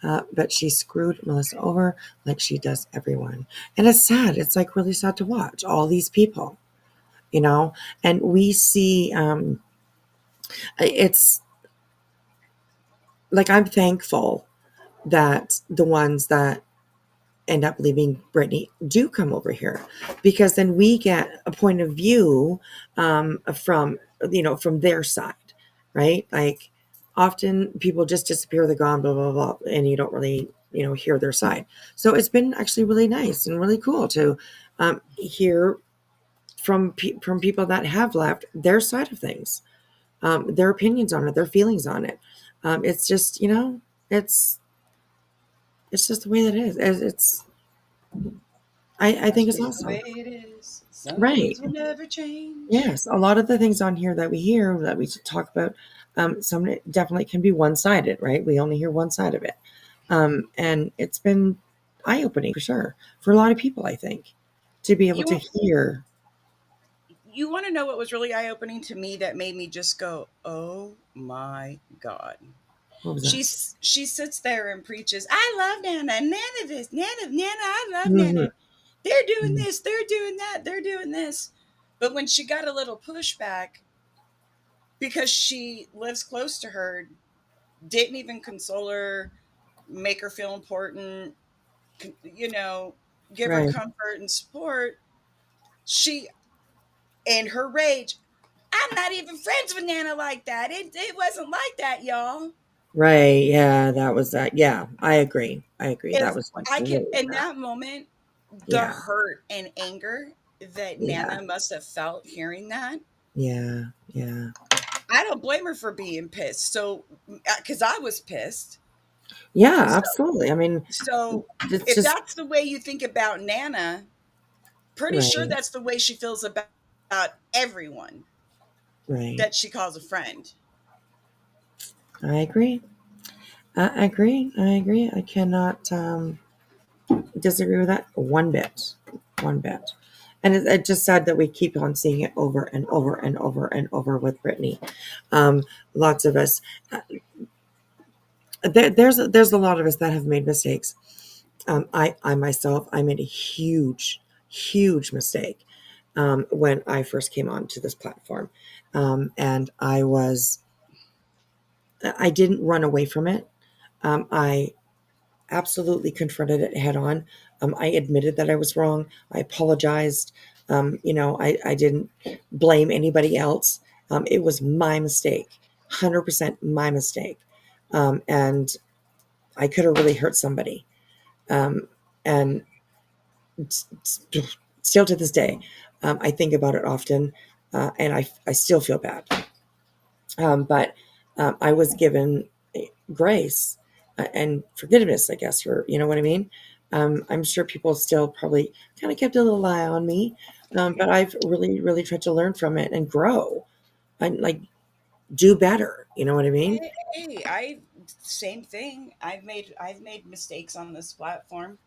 But she screwed Melissa over like she does everyone. And it's sad. It's like really sad to watch all these people, you know? And we see, it's like I'm thankful that the ones that end up leaving Brittany do come over here because then we get a point of view from, from their side, right? Like often people just disappear, they're gone, blah, blah, blah, and you don't really, hear their side. So it's been actually really nice and really cool to hear from people that have left their side of things, their opinions on it, their feelings on it. It's just, it's, it's just the way that it is. I That's think it's just the awesome. way it is. Some Right. things will never change. Yes. A lot of the things on here that we hear, that we talk about, some definitely can be one sided, right? We only hear one side of it. And it's been eye opening for sure for a lot of people, I think, to be able to You hear. you want to know what was really eye opening to me that made me just go, "Oh my God." What was that? She sits there and preaches, "I love Nana, Nana this, Nana, I love Mhm. Nana. They're doing this, they're doing that, they're doing this." But when she got a little pushback because she lives close to her, didn't even console her, make her feel important, you know, give her Right. comfort and support, she, in her rage, "I'm not even friends with Nana like that. It wasn't like that, y'all." Right. Yeah. That was that. Yeah. I agree. That If was like I can, really in bad. that moment, the Yeah. hurt and anger that Yeah. Nana must have felt hearing that, Yeah. Yeah. I don't blame her for being pissed. So, because I was pissed. Yeah. So, Absolutely. I mean, so it's if just that's the way you think about Nana, pretty sure right. that's the way she feels about everyone. Right. that she calls a friend. I agree. I agree. I agree. I cannot disagree with that one bit. One bit. And it's just sad that we keep on seeing it over and over and over and over with Britney. Lots of us. There's a lot of us that have made mistakes. I myself, I made a huge mistake when I first came onto this platform, and I didn't run away from it. I absolutely confronted it head on. I admitted that I was wrong. I apologized. I didn't blame anybody else. It was my mistake, 100% my mistake, and I could have really hurt somebody. And still to this day, I think about it often, and I still feel bad. But I was given grace and forgiveness, I guess, for, you know what I mean? I'm sure people still probably kind of kept a little eye on me, but I've really tried to learn from it and grow and like do better. You know what I mean? I same thing. I've made mistakes on this platform.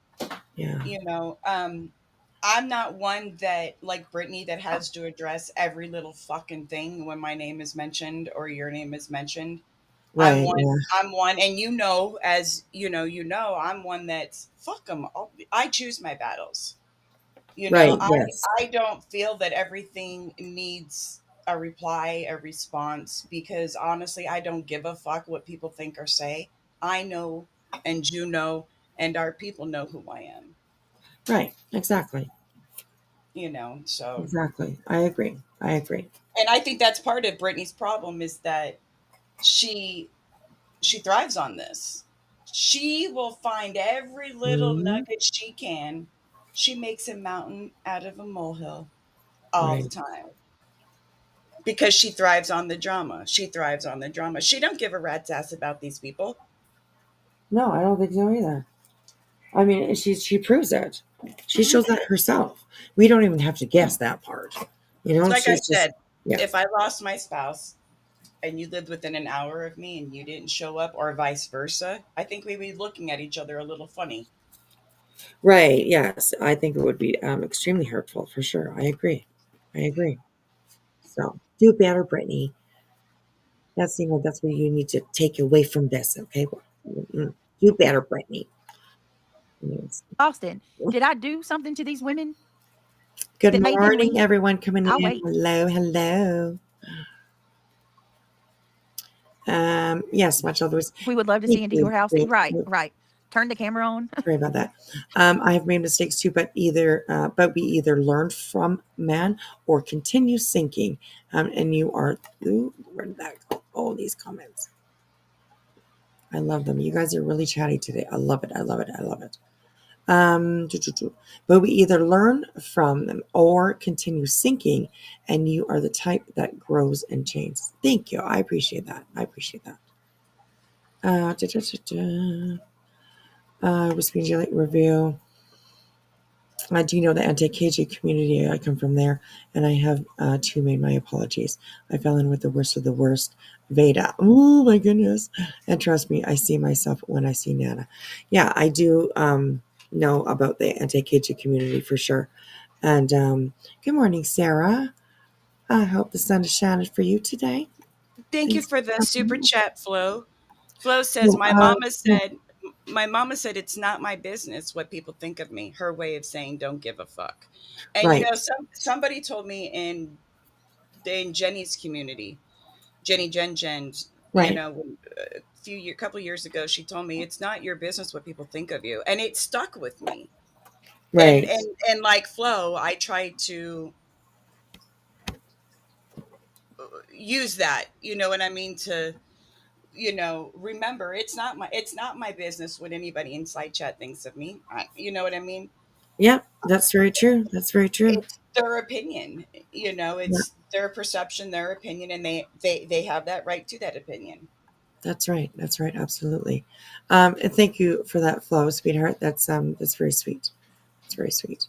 Yeah. You know, I'm not one that like Brittany that has to address every little fucking thing when my name is mentioned or your name is mentioned. I'm Right. one. Yeah. I'm one, and as I'm one that's fuck them. I choose my battles. Right. Yes. I don't feel that everything needs a reply, a response, because honestly, I don't give a fuck what people think or say. I know, and you know, and our people know who I am. Right. Exactly. So, Exactly. I agree. I agree. and I think that's part of Brittany's problem is that she she thrives on this. She will find every little Mhm. nugget she can. She makes a mountain out of a molehill all the Right. time because she thrives on the drama. She thrives on the drama. She don't give a rat's ass about these people. No, I don't think so either. I mean, she proves it. She Mhm. shows that herself. We don't even have to guess that part. You know, Like I she's just said, yeah. if I lost my spouse and you lived within an hour of me and you didn't show up, or vice versa, I think we'd be looking at each other a little funny. Right. Yes, I think it would be extremely hurtful for sure. I agree. I agree. So do better, Brittany. That's what you need to take away from this. Okay. Do better, Brittany. Yes. Austin, did I do something to these women Good that made them morning, leave? everyone coming I'll in. wait. Hello, hello. Yes, much others. We would love to see Thank into your you. house. Thank Right, you. right. Turn the camera on. Sorry about that. I have made mistakes too, but we either learn from man or continue sinking. And you are, ooh, where did that go? Oh, these comments. I love them. You guys are really chatty today. I love it. I love it. I love it. But we either learn from them or continue sinking, and you are the type that grows and changes. Thank you. I appreciate that. I appreciate that. Uh, da, da, da, da. Whispy Jelly review. Do you know the anti-KJ community? I come from there, and I have too made my apologies. I fell in with the worst of the worst. Veda. Oh my goodness! And trust me, I see myself when I see Nana. Yeah, I do know about the anti-KJ community for sure. And good morning, Sarah. I hope the sun is shining for you today. Thank you Thanks for for the super coming. chat, Flo. Flo says, No, my mama said it's not my business what people think of me. Her way of saying don't give a fuck. And right, somebody told me in Jenny's community, Jen's, right, couple years ago, she told me it's not your business what people think of you, and it stuck with me. And right. and like Flo, I tried to use that. You know what I mean? To remember, it's not my business what anybody inside chat thinks of me. You know what I mean? Yep, that's very true. That's very true. It's their opinion. Yeah, It's their perception, their opinion, and they have that right to that opinion. that's right. That's right. Absolutely. And thank you for that flow, sweetheart. That's very sweet. It's very sweet.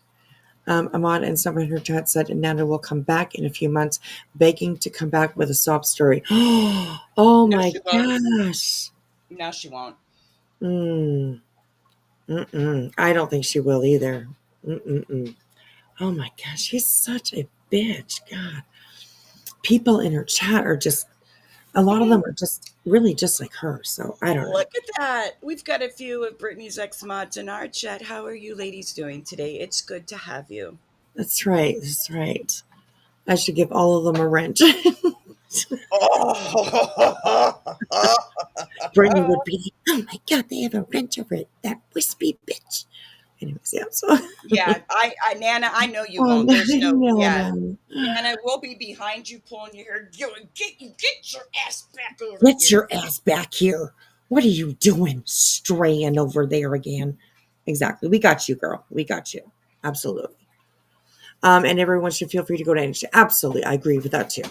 Ahmad and someone in her chat said Nana will come back in a few months, begging to come back with a sob story. Oh No, my she won't. gosh. No, she won't. Mm, mm-mm. I don't think she will either. Mm-mm-mm. Oh my gosh, she's such a bitch. God. People in her chat are just, a lot of them are just really just like her. So I don't know. Look at that. We've got a few of Brittany's ex mods in our chat. How are you ladies doing today? It's good to have you. That's right. That's right. I should give all of them a wrench. Oh, Brittany would be, oh my God, they have a wrench over it. That wispy bitch. Anyways, yeah. So, yeah. Nana, I know you oh, won't. There's no, no, yeah. no. Nana, we'll be behind you pulling your hair. Get your ass back over Get here. your ass back here. What are you doing straying over there again? Exactly. We got you, girl. We got you. Absolutely. And everyone should feel free to go to any. Absolutely. I agree with that too.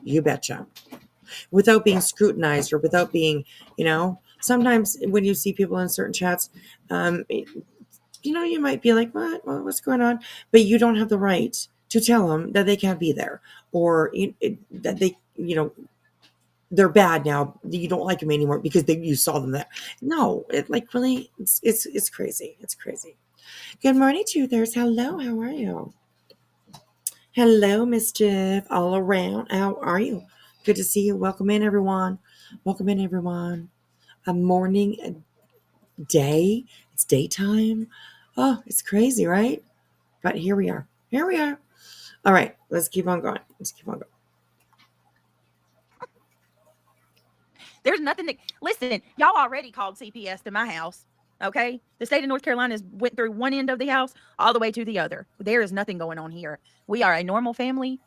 You betcha. Without being scrutinized or without being, sometimes when you see people in certain chats, you might be like, what's going on? But you don't have the right to tell them that they can't be there or that they, they're bad now. You don't like them anymore because you saw them there. No, it like really, it's crazy. It's crazy. Good morning, Truthers. Hello, how are you? Hello, Mischief, all around. How are you? Good to see you. Welcome in, everyone. Welcome in, everyone. A morning, a day. It's daytime. Oh, it's crazy, right? But here we are. Here we are. All right, let's keep on going. Let's keep on going. There's nothing that, listen, y'all already called CPS to my house. Okay. The state of North Carolina went through one end of the house all the way to the other. There is nothing going on here. We are a normal family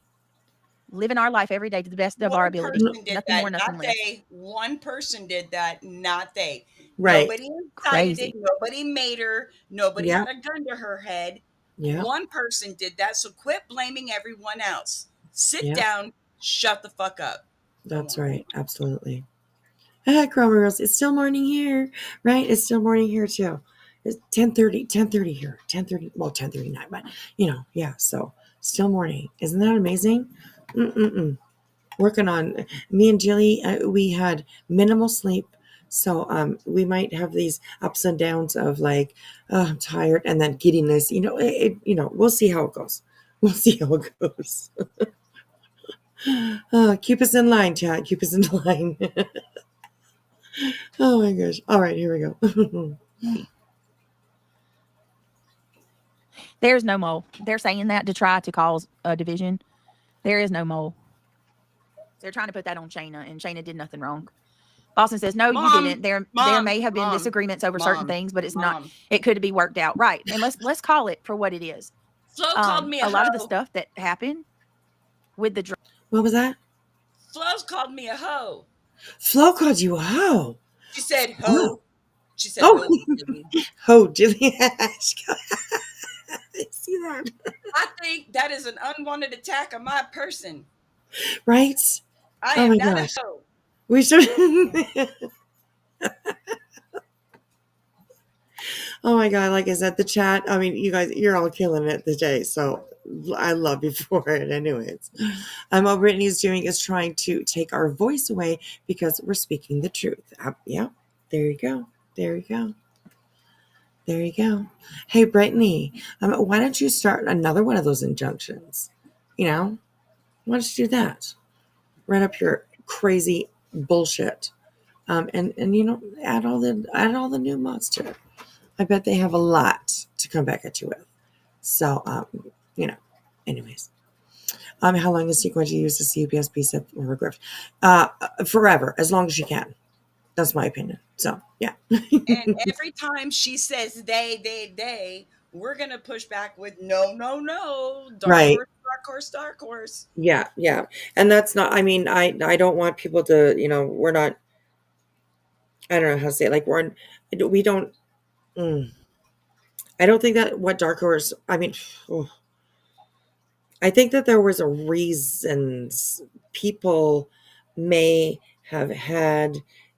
living our life every day to the best of our One ability. person did Nothing that, more, nothing not less. they. One person did that, not they. Right. Nobody incited it. Crazy. Nobody made her. Nobody Yeah. had a gun to her head. Yeah. One person did that. So quit blaming everyone else. Sit Yeah. down. Shut the fuck up. That's right. Absolutely. Crama girls, it's still morning here, right? It's still morning here too. It's 10:30 here. 10:30, well, 10:39, but yeah. So still morning. Isn't that amazing? Mm-mm-mm. Working on me and Jilly. We had minimal sleep, so we might have these ups and downs of like, oh, I'm tired, and then giddiness. We'll see how it goes. We'll see how it goes. Keep us in line, chat. Keep us in line. Oh my gosh. All right, here we go. There's no mole. They're saying that to try to cause a division. There is no mole. They're trying to put that on Shaina, and Shaina did nothing wrong. Boston says, no, you didn't. There may have been disagreements over certain things, but it's not. It could be worked out. Right. And let's call it for what it is. Flo called me a lot of the hoe. stuff that happened with the What was that? Flo's called me a hoe. Flo called you a hoe. She said hoe. Oh. She said hoe. Ho, Jilly. I see that. I think that is an unwanted attack on my person. Right? I Oh am my not gosh. a hoe. We should. Oh my God. Like I said, the chat, I mean, you guys, you're all killing it today. So I love you for it. Anyways, all Brittany's doing is trying to take our voice away because we're speaking the truth. Yeah. There you go. There you go. There you go. Hey, Brittany, why don't you start another one of those injunctions? Why don't you do that? Write up your crazy bullshit, and add all the new mods to it. I bet they have a lot to come back at you with. So, anyways. How long is she going to use the CPS preset or grift? Forever, as long as she can. That's my opinion. So, yeah. And every time she says they, we're gonna push back with no. Right. Dark horse. Yeah. And that's not, I mean, I don't want people to, we're not, I don't know how to say it. Like we don't, I don't think that what Dark Horse, I mean, I think that there was a reasons people may have had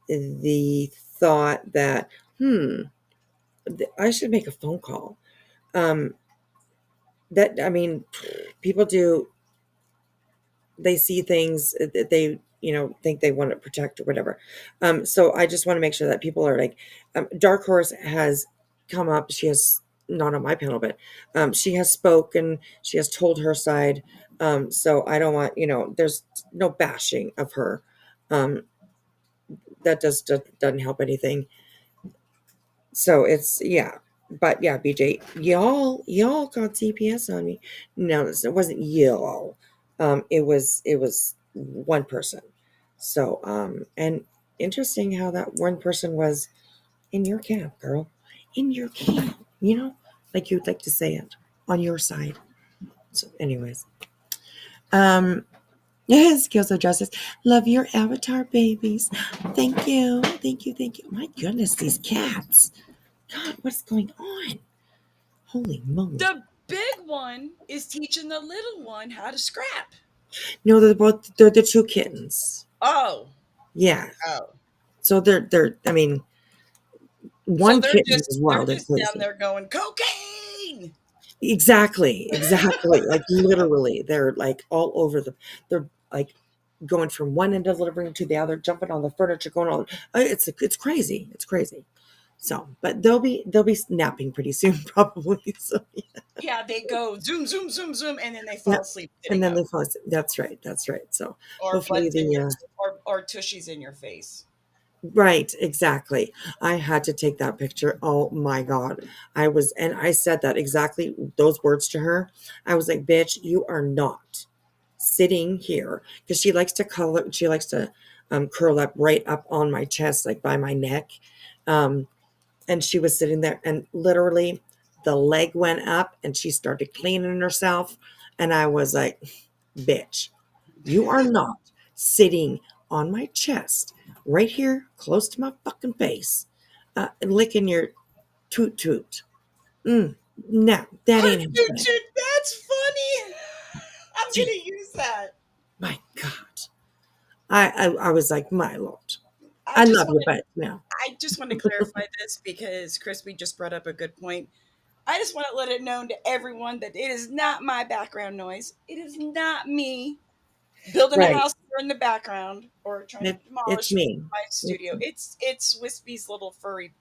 the thought that, I should make a phone call. that I mean, people do, they see things that they, think they want to protect or whatever. So I just want to make sure that people are like, Dark Horse has come up. She has, not on my panel, but she has spoken. She has told her side. So I don't want, there's no bashing of her. Um, that doesn't help anything. So it's, yeah. But yeah, BJ, y'all got CPS on me. No, it wasn't y'all. It was one person. So and interesting how that one person was in your camp, girl. In your camp, like you'd like to say it, on your side. So anyways. Um Yes, Skills of Justice. Love your avatar babies. Thank you. Thank you. Thank you. My goodness, these cats. God, what's going on? Holy moly. The big one is teaching the little one how to scrap. No, they're the two kittens. Oh. Yeah. Oh. So they're I mean, So one they're kitten is just wild and down crazy. there going cocaine. Exactly. Like literally, they're like all over they're like going from one end of the living room to the other, jumping on the furniture, going on. It's crazy. It's crazy. So, but they'll be napping pretty soon, probably. So Yeah, they go zoom, zoom, zoom, zoom, and then they yeah, fall asleep and sitting then up. they fall asleep. That's right. That's right. So Or hopefully butts in your the or tushies in your face. right, exactly. I had to take that picture. Oh my God. And I said that exactly those words to her. I was like, bitch, you are not sitting here, because she likes to curl up right up on my chest, like by my neck. Um, and she was sitting there, and literally the leg went up and she started cleaning herself. And I was like, bitch, you are not sitting on my chest right here close to my fucking face, and licking your toot toot. No, that ain't happening. That's funny. I'm Gee, gonna use that. my God. I was like, my Lord. I I just love want you, to but no. I just want to clarify this because Crispy just brought up a good point. I just want to let it known to everyone that it is not my background noise. It is not me building a Right. house here in the background or trying to It's demolish me. my studio. It's Wispy's little furry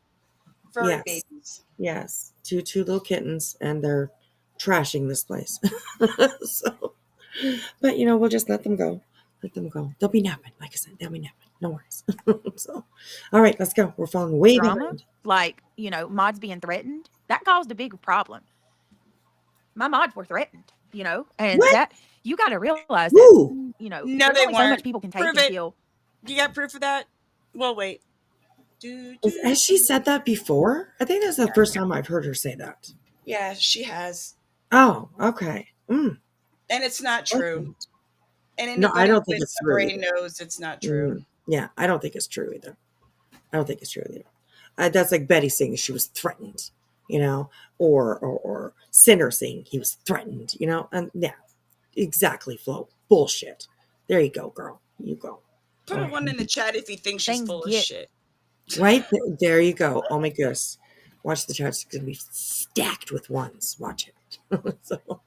Yes. babies. Yes. Two little kittens, and they're trashing this place. So, but we'll just let them go. Let them go. They'll be napping. Like I said, they'll be napping. No worries. So, all right, let's go. We're falling way Drama, behind. like, mods being threatened, that caused a big problem. My mods were threatened, and What? that you got to realize that, Who? No, there's they only so much weren't. people can take Prove it. until You got proof of that? Well, wait. Has she said that before? I think that's the Yeah, first time I've heard her say that. yeah, she has, Oh, okay. and it's not true. Okay. And No, I anybody don't think with it's a true brain either. knows it's not true. Yeah, I don't think it's true either. I don't think it's true either. That's like Betty saying she was threatened, you know, or Sinner saying he was threatened, and yeah, exactly, Flo. Bullshit. There you go, girl. You go. Put All a right. one in the chat if you think she's things full of get shit. Right there you go. Oh my goodness. Watch the chat. It's going to be stacked with ones. Watch it. So,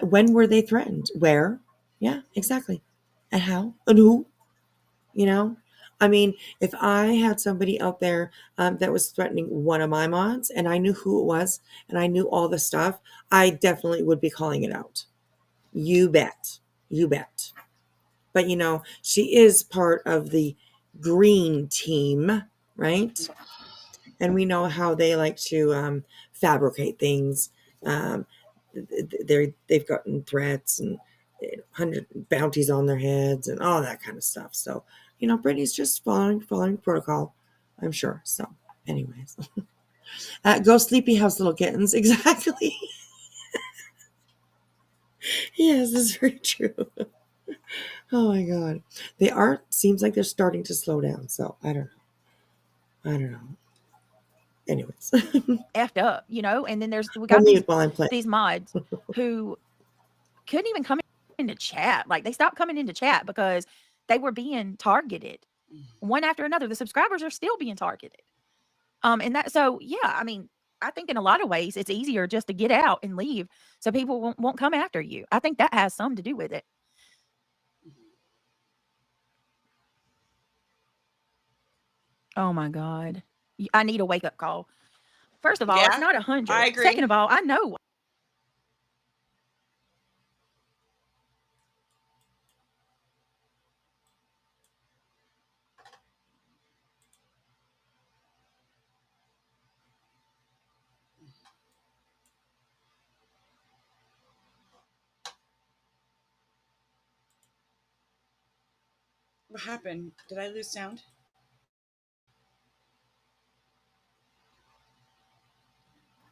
when were they threatened? Where? Yeah, exactly. And how? And who? You know, I mean, if I had somebody out there that was threatening one of my mods, and I knew who it was, and I knew all the stuff, I definitely would be calling it out. You bet. You bet. But she is part of the green team, right? And we know how they like to fabricate things. Um, they've gotten threats and 100 bounties on their heads and all that kind of stuff. So Brittany's just following protocol, I'm sure. So, anyways, go sleepy house, little kittens. Exactly. Yes, this is very true. Oh my god, they are. Seems like they're starting to slow down. So I don't know. I don't know. Anyways, effed up, and then we I'll got mute while I'm playing. these mods who couldn't even come into chat. Like they stopped coming into chat because they were being targeted one after another. The subscribers are still being targeted. And that, so yeah, I mean, I think in a lot of ways it's easier just to get out and leave so people won't come after you. I think that has some to do with it. Oh my God. I need a wake up call. First of all, it's Yeah, not I 100. Second agree. of all, I know. What happened? Did I lose sound?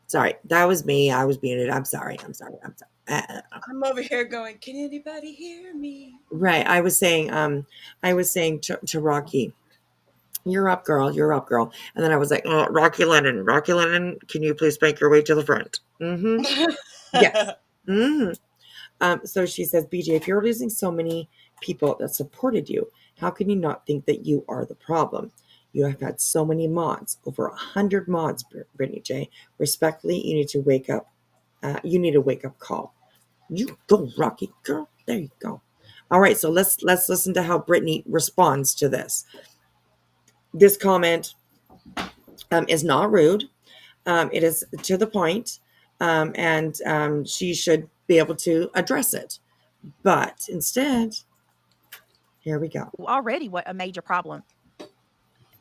Sorry, that was me. I was muted. I'm sorry. I'm sorry. I'm sorry. I'm over here going, can anybody hear me? Right. I was saying to Rocky, "You're up, girl. You're up, girl." And then I was like, "Oh, Rocky Lennon, can you please make your way to the front?" Mm-hmm. Yes. Mm-hmm. So she says, "BJ, if you're losing so many people that supported you, how can you not think that you are the problem? You have had so many mods, over 100 mods, Britney J. Respectfully, you need to wake up. You need a wake up call. You go, Rocky girl. There you go. All right, so let's listen to how Britney responds to this. This comment is not rude. It is to the point, and she should be able to address it. But instead, here we go. Already what a major problem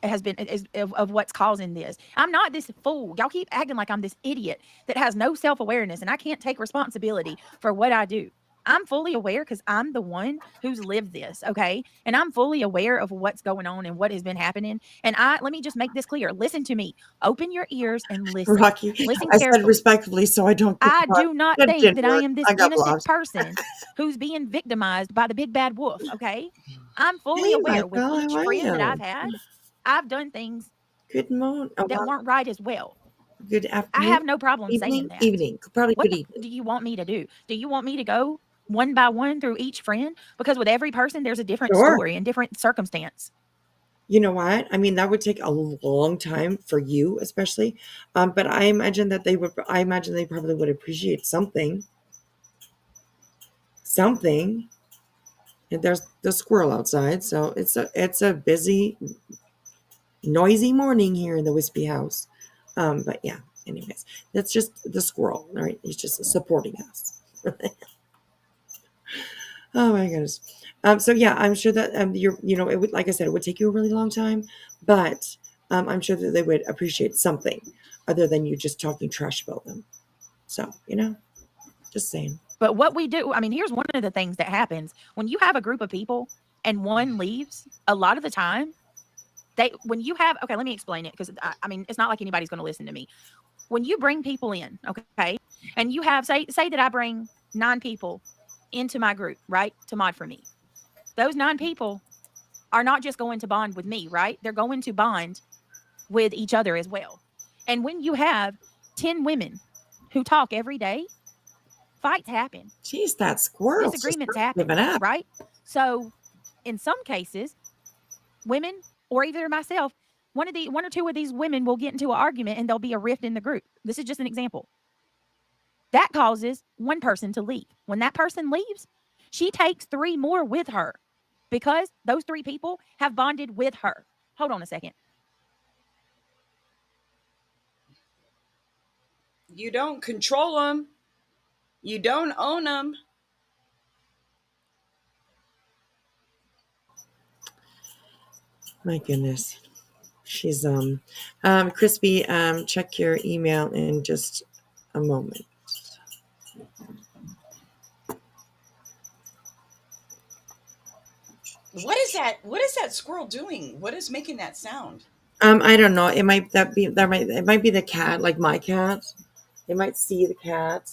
has been is of what's causing this. I'm not this fool. Y'all keep acting like I'm this idiot that has no self-awareness and I can't take responsibility for what I do. I'm fully aware because I'm the one who's lived this, okay? And I'm fully aware of what's going on and what has been happening. And let me just make this clear. Listen to me. Open your ears and listen. Rocky, Listen I said carefully. respectfully, so I don't. I do not That think didn't that I work. am this I got innocent lost. person who's being victimized by the big bad wolf, okay? I'm fully Hey, aware with Michael, each how are friend that you? I've had, I've done things Good morning. Oh, that well, weren't right as well. good I afternoon. have no problem saying that. Evening. Probably What good evening. do you want me to do? Do you want me to go one by one through each friend? Because with every person, there's a different Sure. story and different circumstance. You know what? I mean, that would take a long time for you, especially. But I imagine that they would. I imagine they probably would appreciate something. Something. And there's the squirrel outside, so it's a busy, noisy morning here in the Whispy house. But yeah. Anyways, that's just the squirrel, right? He's just supporting us. Oh my goodness. So yeah, I'm sure that it would, like I said, it would take you a really long time, but I'm sure that they would appreciate something other than you just talking trash about them. So, just saying. But what we do, I mean, here's one of the things that happens when you have a group of people and one leaves. A lot of the time, when you have, okay, let me explain it because I mean, it's not like anybody's going to listen to me. When you bring people in, okay, and you have say that I bring 9 people into my group, right, to mod for me. Those 9 people are not just going to bond with me, right? They're going to bond with each other as well. And when you have 10 women who talk every day, fights happen. Jeez, that squirrel's just Disagreements not happen, giving up. right? So in some cases, women or either myself, one or two of these women will get into an argument and there'll be a rift in the group. This is just an example. That causes one person to leave. When that person leaves, she takes 3 more with her because those 3 people have bonded with her. Hold on a second. You don't control them. You don't own them. My goodness. She's Crispy, check your email in just a moment. What is that squirrel doing? What is making that sound? I don't know. It might be the cat, like my cat. It might see the cat.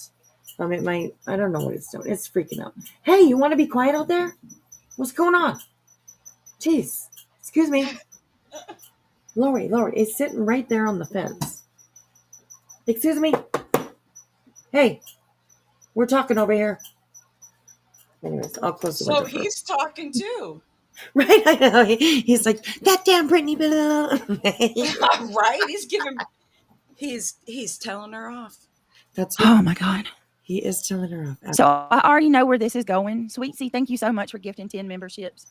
It might, I don't know what it's doing. It's freaking out. Hey, you want to be quiet out there? What's going on? Jeez. Excuse me. Lori, it's sitting right there on the fence. Excuse me. Hey, we're talking over here. Anyways, I'll close the window. So he's talking too. Right, I know. He's like, that damn Britney. Right? He's giving He's telling her off. That's what Oh my God. he is telling her off. So I already know where this is going. Sweet C, thank you so much for gifting 10 memberships.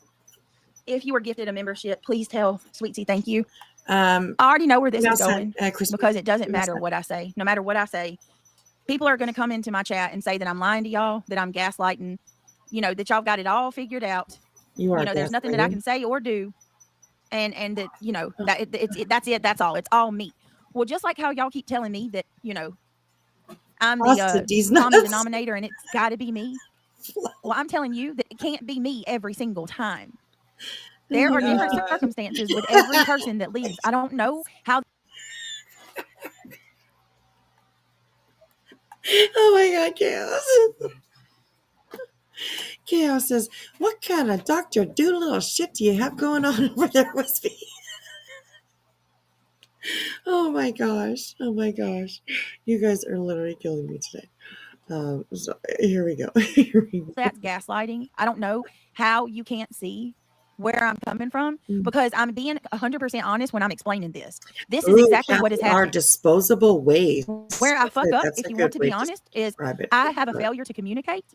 If you were gifted a membership, please tell Sweet C thank you. I already know where this is going because it doesn't matter what I say. No matter what I say, people are going to come into my chat and say that I'm lying to y'all, that I'm gaslighting, that y'all got it all figured out. You are. There's nothing that I can say or do. And that, that's it. That's all. It's all me. Well, just like how y'all keep telling me that, I'm the common denominator and it's got to be me. Well, I'm telling you that it can't be me every single time. There are different circumstances with every person that leaves. I don't know how. Oh my God, Chaos. Chaos says, what kind of Dr. Doolittle shit do you have going on over there, Whispy? Oh my gosh. Oh my gosh. You guys are literally killing me today. So here we go. That's gaslighting. I don't know how you can't see where I'm coming from because I'm being 100% honest when I'm explaining this. This is exactly what is happening. Our disposable waste. Where I fuck up, if you want to be honest, is I have a failure to communicate.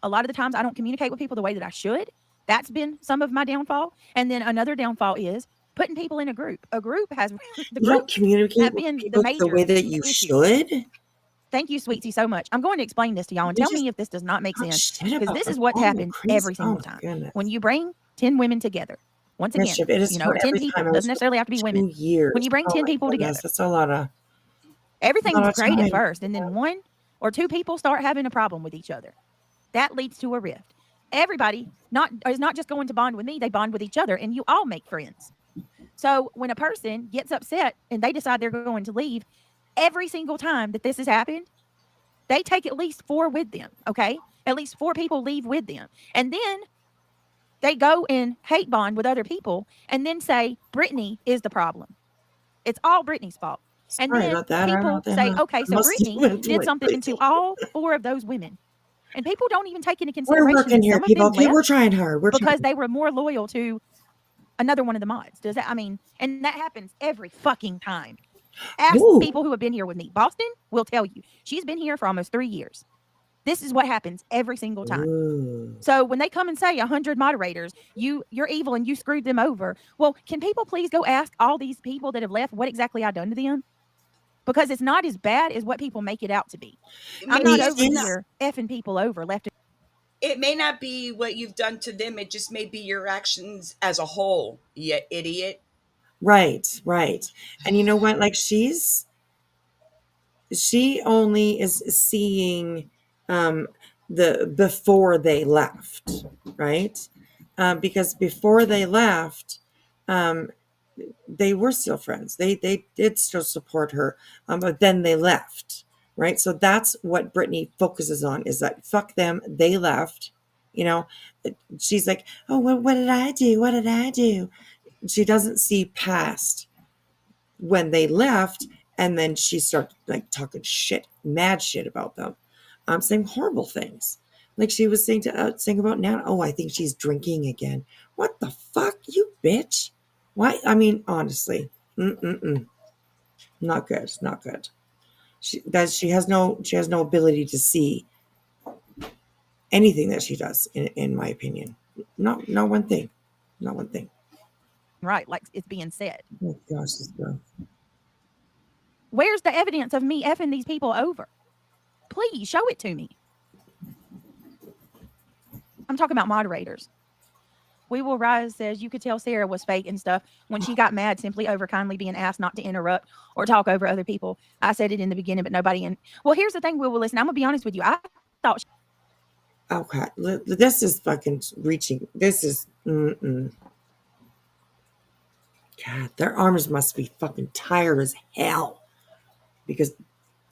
A lot of the times I don't communicate with people the way that I should. That's been some of my downfall. And then another downfall is putting people in a group. A group has the group you don't communicate with people the way that you should. Thank you, Sweetie, so much. I'm going to explain this to y'all and tell me if this does not make sense. Because this is what happens every single time. Goodness. When you bring 10 women together, once again, it is 10 people. Doesn't necessarily have to be women. When you bring 10 people together, that's a lot of. Everything's great at first. And then 1 or 2 people start having a problem with each other. That leads to a rift. Everybody is not just going to bond with me. They bond with each other and you all make friends. So when a person gets upset and they decide they're going to leave, every single time that this has happened, they take at least 4 with them, okay? At least 4 people leave with them. And then they go and hate bond with other people and then say, Britney is the problem. It's all Britney's fault. And then people say, okay, so Britney did something to all 4 of those women. And people don't even take into consideration. We're working here, people. Okay, we're trying hard. Because they were more loyal to another one of the mods. Does that, and that happens every fucking time. Ask people who have been here with me. Boston will tell you. She's been here for almost 3 years. This is what happens every single time. Ooh. So when they come and say 100 moderators, you're evil and you screwed them over. Well, can people please go ask all these people that have left what exactly I done to them? Because it's not as bad as what people make it out to be. I'm not over here effing people over left. It may not be what you've done to them. It just may be your actions as a whole, you idiot. Right. And you know what? Like she only is seeing the before they left, right? Because before they left, they were still friends. They did still support her, but then they left, right? So that's what Britney focuses on, is that fuck them, they left. She's like, oh, what did I do? What did I do? She doesn't see past when they left, and then she started like talking shit, mad shit about them, saying horrible things. Like she was saying about Nana. Oh, I think she's drinking again. What the fuck, you bitch? Why? I mean, honestly, not good. Not good. She has no ability to see anything that she does. In my opinion, not one thing. Not one thing. Right, like it's being said. Oh gosh, this girl. Where's the evidence of me effing these people over? Please show it to me. I'm talking about moderators. We Will Rise says you could tell Sarah was fake and stuff when she got mad simply over kindly being asked not to interrupt or talk over other people. I said it in the beginning, but nobody. Well, here's the thing, Will. Listen, I'm gonna be honest with you. I thought. Okay, this is fucking reaching. This is. God, their arms must be fucking tired as hell. Because,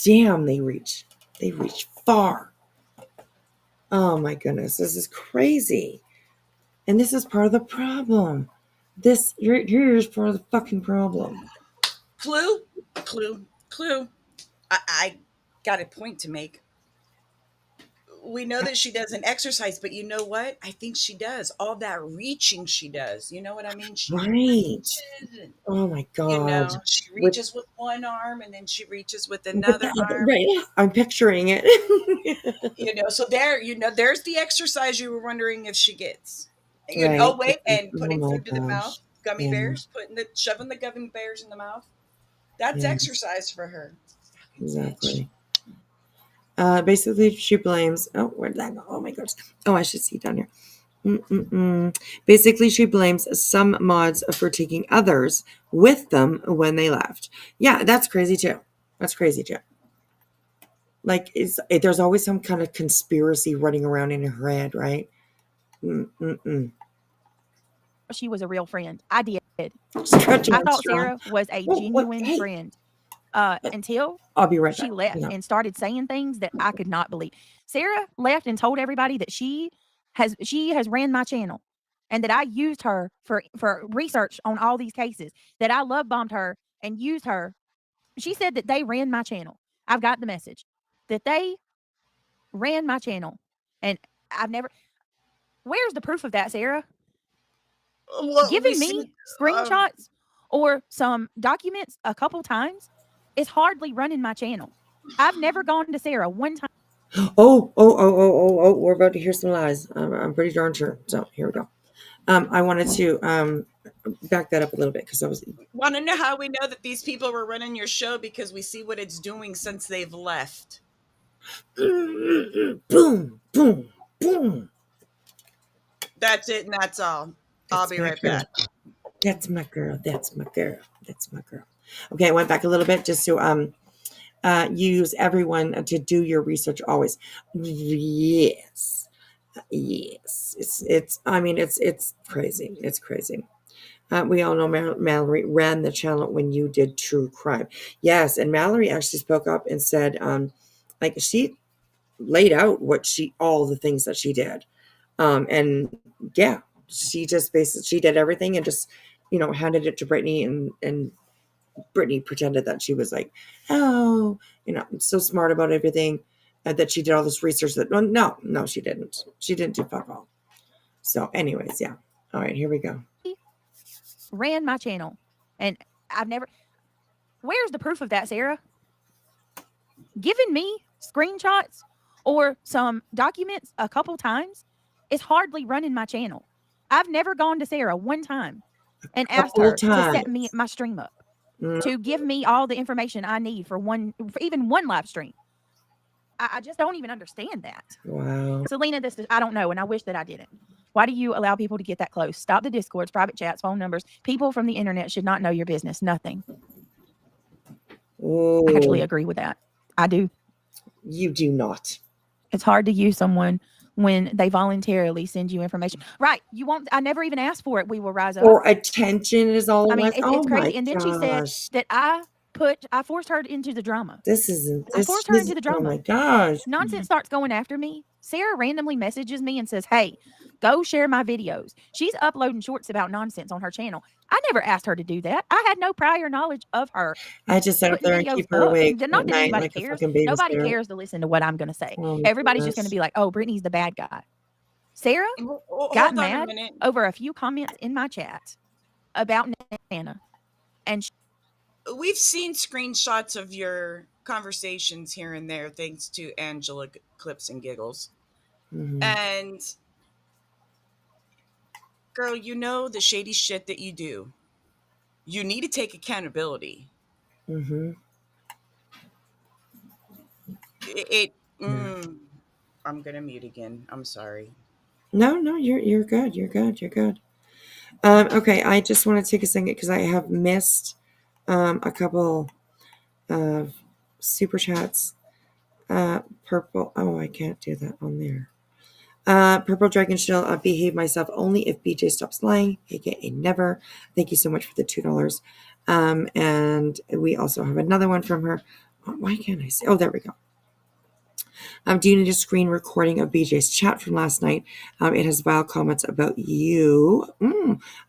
damn, they reach far. Oh my goodness, this is crazy. And this is part of the problem. You're part of the fucking problem. Clue. I got a point to make. we know that she doesn't exercise, but you know what? I think she does. All that reaching she does. You know what I mean? She Right. reaches and Oh my God. she With reaches with one arm and then she reaches with with another the other, arm. right. I'm picturing it. So there, there's the exercise you were wondering if she gets. Right. Oh wait, and Oh putting my food to the mouth, gosh. gummy Yeah, bears, shoving the gummy bears in the mouth. That's yes, exercise for her. Fucking bitch. exactly. Basically, she blames. Oh, where did that go? Oh my gosh. Oh, I should see down here. Mm-mm-mm. Basically, she blames some mods for taking others with them when they left. Yeah, that's crazy too. That's crazy too. Like, there's always some kind of conspiracy running around in her head, right? Mm-mm-mm. She was a real friend. I did. Stretch I thought Armstrong. Sarah was a What? genuine Hey, friend until I'll be right she back. left Yeah. and started saying things that I could not believe. Sarah left and told everybody that she has ran my channel and that I used her for research on all these cases, that I love bombed her and used her. She said that they ran my channel. I've got the message that they ran my channel. And I've never, where's the proof of that, Sarah? Well, we Giving see. me screenshots or some documents a couple times is hardly running my channel. I've never gone to Sarah one time. Oh, we're about to hear some lies. I'm pretty darn sure. So here we go. I wanted to back that up a little bit because I was Want to know how we know that these people were running your show? Because we see what it's doing since they've left. boom, boom, boom. That's it, and that's all. I'll That's be my right girl. back. That's my girl. That's my girl. That's my girl. Okay, I went back a little bit just to use everyone to do your research always. Yes. Yes. It's I mean it's crazy. It's crazy. We all know Mallory ran the channel when you did true crime. Yes, and Mallory actually spoke up and said, like she laid out all the things that she did, and yeah, she just basically she did everything and just handed it to Brittany, and Brittany pretended that she was like, oh, so smart about everything, that she did all this research. That no, she didn't. She didn't do fuck all. So, anyways, yeah. All right, here we go. Ran my channel. And I've never, where's the proof of that, Sarah? Giving me screenshots or some documents a couple times is hardly running my channel. I've never gone to Sarah one time and asked Couple her to set times. my stream up, Mm, to give me all the information I need for even one live stream. I just don't even understand that. wow. Selena, I don't know, and I wish that I didn't. Why do you allow people to get that close? Stop the discords, private chats, phone numbers. People from the internet should not know your business. Nothing. I actually Oh, agree with that. I do. you do not. It's hard to use someone when they voluntarily send you information. Right. You won't. I never even asked for it. We will rise up. Or attention is all I it mean, was. it's Oh my crazy. And then she said gosh. that I forced her into the drama. This isn't I this forced her into is the oh my drama. gosh. Nonsense starts going after me. Sarah randomly messages me and says, hey, go share my videos. She's uploading shorts about nonsense on her channel. I never asked her to do that. I had no prior knowledge of her I just sat up putting there and videos keep her up. awake Not at that night anybody like a cares. fucking Nobody babysitter. cares to listen to what I'm going to say. Oh my Everybody's just going to goodness. be like, oh, Brittany's the bad guy. Sarah got Hold on a mad minute. over a few comments in my chat about Nana. And We've seen screenshots of your conversations here and there, thanks to Angela Clips and Giggles. Mhm. And girl, you know the shady shit that you do. You need to take accountability. Mhm. Yeah. I'm gonna mute again. I'm sorry. No, you're good. You're good. You're good. Okay, I just want to take a second because I have missed a couple of super chats. Purple. Oh, I can't do that on there. Purple Dragon Shield. I'll behave myself only if BJ stops lying, aka never. Thank you so much for the $2. And we also have another one from her. Why can't I see? Oh, there we go. Do you need a screen recording of BJ's chat from last night? It has vile comments about you.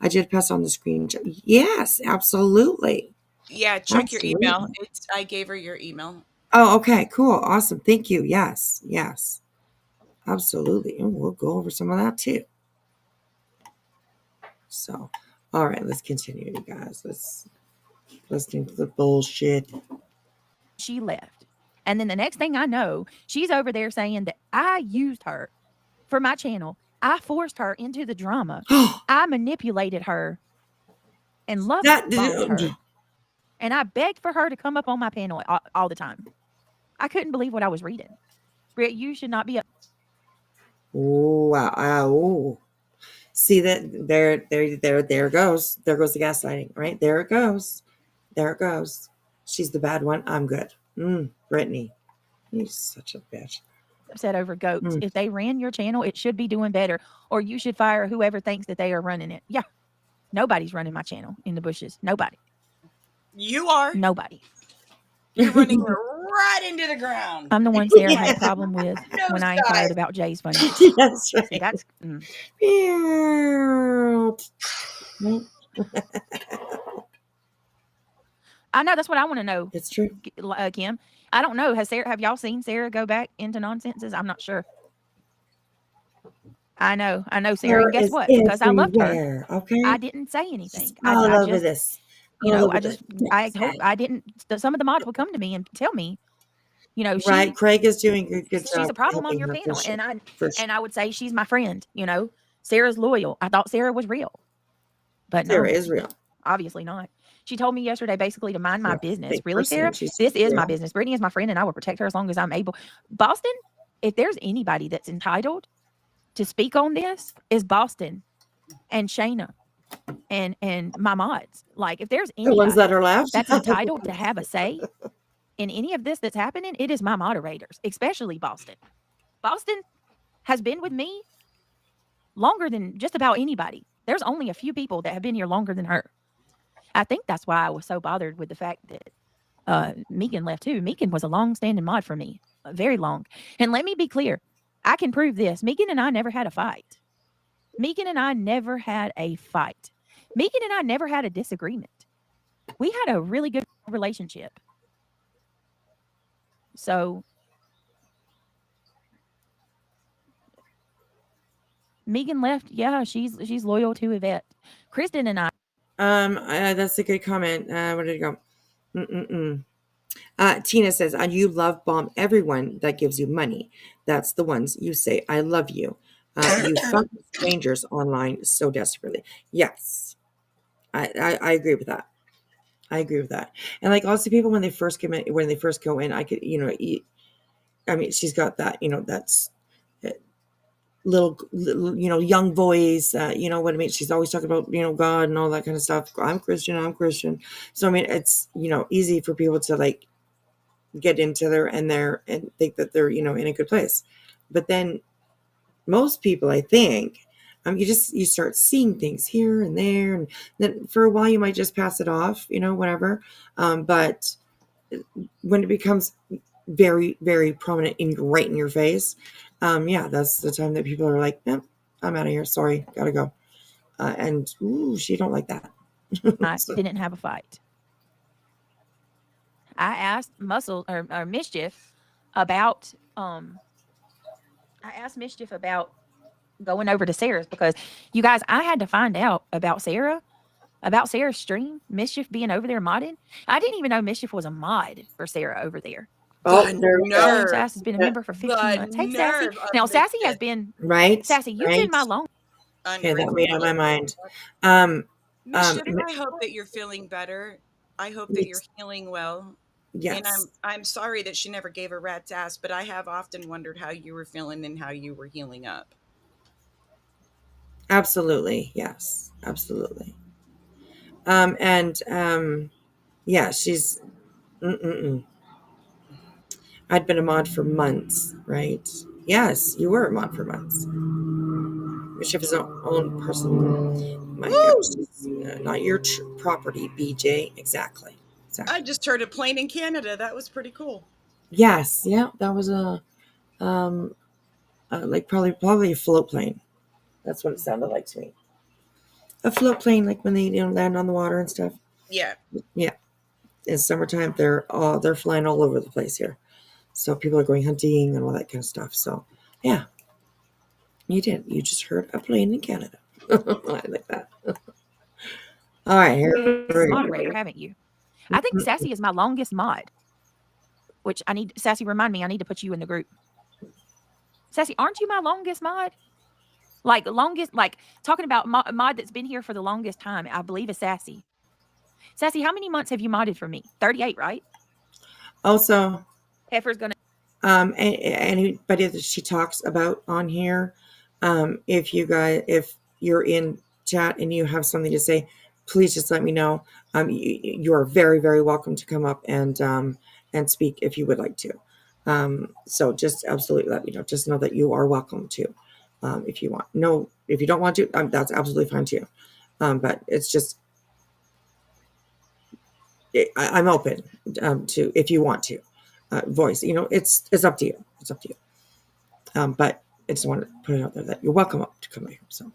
I did pass on the screen. Yes, absolutely. Yeah, check your email. Absolutely. I gave her your email. Oh, okay, cool. Awesome. Thank you. Yes. Absolutely. And we'll go over some of that too. So, all right, let's continue, you guys. Let's listening to the bullshit. She left. And then the next thing I know, she's over there saying that I used her for my channel. I forced her into the drama. I manipulated her and love bombed her. And I begged for her to come up on my panel all the time. I couldn't believe what I was reading. Britt, you should not be a Wow. Oh. See that there goes. There goes the gaslighting, right? There it goes. There it goes. She's the bad one. I'm good. Britney. You're such a bitch. upset over goats. If they ran your channel, it should be doing better. Or you should fire whoever thinks that they are running it. Yeah. Nobody's running my channel in the bushes. Nobody. You are. Nobody. You're running her right into the ground. I'm the one Sarah had a problem with when I inquired about Jay's funny. That's right. See, that's I know, that's what I want to know. It's true. Kim. I don't know. Have y'all seen Sarah go back into nonsenses? I'm not sure. I know, Sarah. And guess what? Because I loved her. Okay. I didn't say anything. All I over just, this. I hope I didn't. Some of the mods would come to me and tell me, right. Craig is doing a good job. She's a problem on your panel, and I would say she's my friend. Sarah's loyal. I thought Sarah was real, but Sarah no, is real. Obviously not. She told me yesterday basically to mind my business. Really, person. Sarah? This is my business. Brittany is my friend, and I will protect her as long as I'm able. Boston, if there's anybody that's entitled to speak on this, is Boston and Shaina and my mods. Like, if there's the ones that are left that's entitled to have a say in any of this that's happening, it is my moderators, especially Boston. Boston has been with me longer than just about anybody. There's only a few people that have been here longer than her. I think that's why I was so bothered with the fact that Megan left too. Megan was a long-standing mod for me, very long. And let me be clear, I can prove this. Megan and I never had a fight. Megan and I never had a fight. Megan and I never had a disagreement. We had a really good relationship. So Megan left. Yeah, she's loyal to Yvette. Kristen and I. That's a good comment. Where did it go? Tina says, you love bomb everyone that gives you money. That's the ones you say, I love you. You fuck strangers online so desperately. Yes. I agree with that. I agree with that. And like also people when they first go in, I could, I mean, she's got that, that's little, young voice, you know what I mean? She's always talking about, God and all that kind of stuff. I'm Christian. So, I mean, it's, easy for people to like get into and think that they're, in a good place. But then most people, I think, you start seeing things here and there, and then for a while you might just pass it off, whatever. But when it becomes very, very prominent right in your face, that's the time that people are like, I'm out of here. Sorry, gotta go. And she don't like that. I didn't have a fight. I asked Mischief about going over to Sarah's because you guys, I had to find out about Sarah's stream, Mischief being over there modding. I didn't even know Mischief was a mod for Sarah over there. Oh, Sass has been a member for 15 months. Hey, Sassy. Now, Sassy has been right. Sassy, you've been my long. Okay, that made up my mind. Mischief, I hope that you're feeling better. I hope that you're healing well. Yes. And I'm sorry that she never gave a rat's ass, but I have often wondered how you were feeling and how you were healing up. Absolutely. Yes, absolutely. Yeah, she's, I'd been a mod for months, right? Yes, you were a mod for months. Mischief is her own person. My gosh, not your property, BJ. Exactly. I just heard a plane in Canada. That was pretty cool. Yes, yeah, that was like probably a float plane. That's what it sounded like to me. A float plane, like when they land on the water and stuff. Yeah. Yeah. In summertime, they're flying all over the place here. So people are going hunting and all that kind of stuff. So yeah, You did. You just heard a plane in Canada. I like that. All right, here we go. Moderator, haven't you? I think Sassy is my longest mod. Which I need, Sassy, remind me, I need to put you in the group. Sassy, aren't you my longest mod? Like longest, like talking about mod that's been here for the longest time, I believe is Sassy. Sassy, how many months have you modded for me? 38, right? Also, Heifer's gonna. anybody that she talks about on here, if you're in chat and you have something to say, please just let me know. You are very, very welcome to come up and speak if you would like to. So just absolutely let me know. Just know that you are welcome to, if you want. No, if you don't want to, that's absolutely fine too. But it's just, I'm open to, if you want to voice. It's up to you. It's up to you. But I just want to put it out there that you're welcome up to come here. So,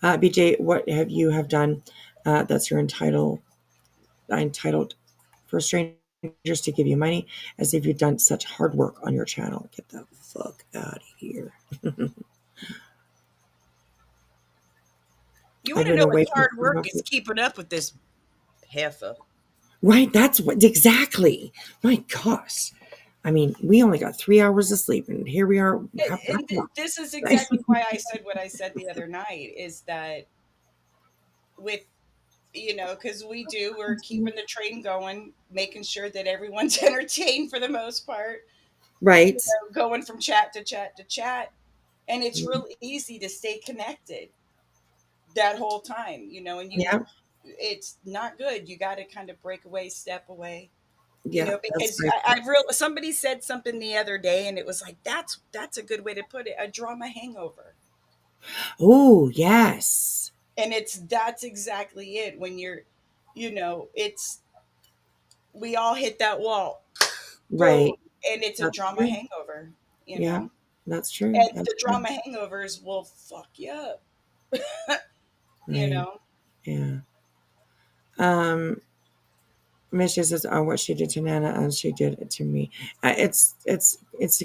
BJ, what have done that's your entitled for strangers to give you money, as if you've done such hard work on your channel? Get the fuck out of here. You want to know what hard work is? Keeping up with this heifer. Right, that's what exactly. My gosh. I mean, we only got 3 hours of sleep, and here we are. And this is exactly why I said what I said the other night, is that with, because we're keeping the train going, making sure that everyone's entertained for the most part. Right. Going from chat to chat to chat. And it's really easy to stay connected that whole time, and it's not good. You got to kind of break away, step away. Yeah, because somebody said something the other day, and it was like, that's a good way to put it, a drama hangover. Oh, yes. And that's exactly it. When you're, we all hit that wall. Right. Boom, and it's a drama hangover, Yeah, that's true. And the drama hangovers will fuck you up. Yeah. Misha says, "Oh, what she did to Nana, and she did it to me." It's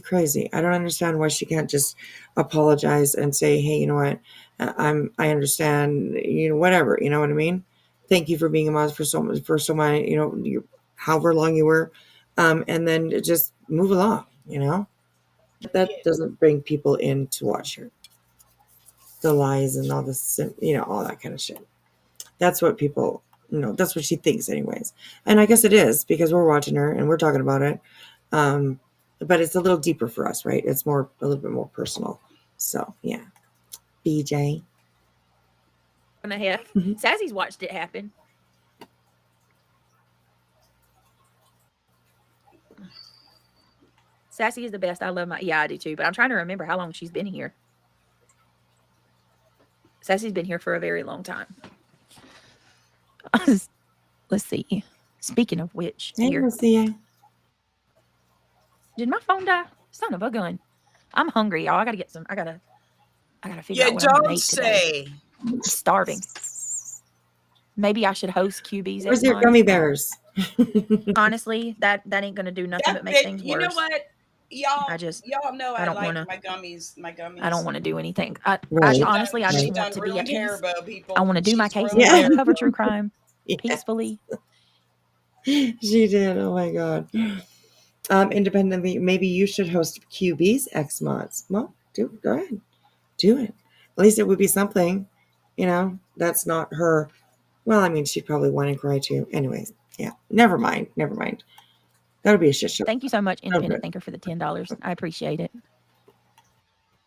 crazy. I don't understand why she can't just apologize and say, "Hey, you know what? I understand. Whatever. You know what I mean? Thank you for being a mom for so many, however long you were, and then just move along. That doesn't bring people in to watch her. The lies and all this, all that kind of shit. That's what people." That's what she thinks anyways. And I guess it is, because we're watching her and we're talking about it. But it's a little deeper for us, right? It's a little bit more personal. So, yeah. BJ. Sassy's watched it happen. Sassy is the best. I love I do too. But I'm trying to remember how long she's been here. Sassy's been here for a very long time. Let's see. Speaking of which, here. Did my phone die? Son of a gun. I'm hungry, y'all. I gotta get some. I gotta figure out what I'm gonna make today. I'm starving. Maybe I should host QB's. Where's your gummy bears? Honestly, that ain't gonna do nothing but make things worse. You know what? Y'all know I like my gummies. I don't want to do anything. Honestly, I just want to be at peace. I want to do my case and cover true crime peacefully. She did. Oh my god. Independently, maybe you should host QB's X mods. Well, go ahead, do it. At least it would be something, That's not her. Well, I mean, she'd probably whine and cry too. Anyways, yeah. Never mind. That would be a shit show. Thank you so much, Independent Thinker, for the $10. I appreciate it.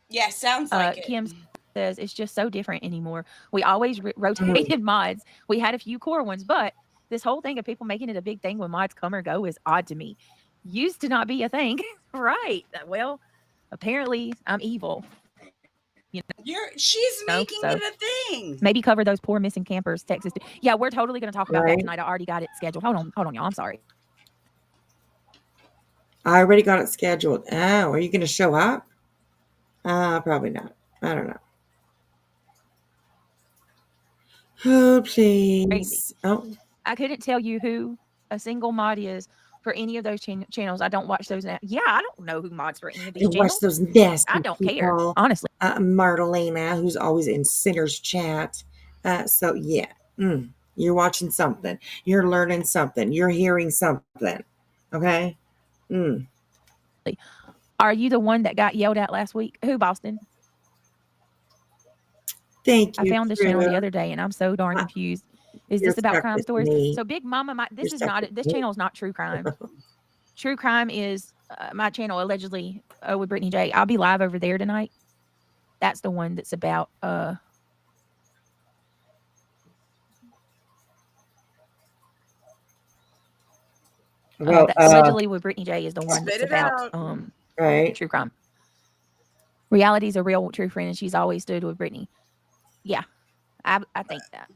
Yeah, sounds like it. Kim says it's just so different anymore. We always rotated mods. We had a few core ones, but this whole thing of people making it a big thing when mods come or go is odd to me. Used to not be a thing. Right. Well, apparently I'm evil. She's making it a thing. Maybe cover those poor missing campers, Texas. Yeah, we're totally going to talk about that tonight. I already got it scheduled. Hold on, y'all. I'm sorry. I already got it scheduled. Oh, are you going to show up? Probably not. I don't know. Oh, please. Crazy. Oh. I couldn't tell you who a single mod is for any of those channels. I don't watch those now. Yeah, I don't know who mods for any of these You watch channels. those nasty I don't care, people. honestly. Martelena, who's always in Sinner's chat. So yeah, you're watching something. You're learning something. You're hearing something. Okay. Are you the one that got yelled at last week? Who, Boston? Thank I you, found this channel the Drew. other day and I'm so darn confused. Is You're this about stuck crime with stories? me. So Big Mama, You're stuck with this me. channel is not true crime. True crime is my channel allegedly with Britney J. I'll be live over there tonight. That's the one that's about Well, that's allegedly with Britney J is the one that's Spit it about out. right. true crime. Reality's a real true friend and she's always stood with Britney. Yeah. I think that.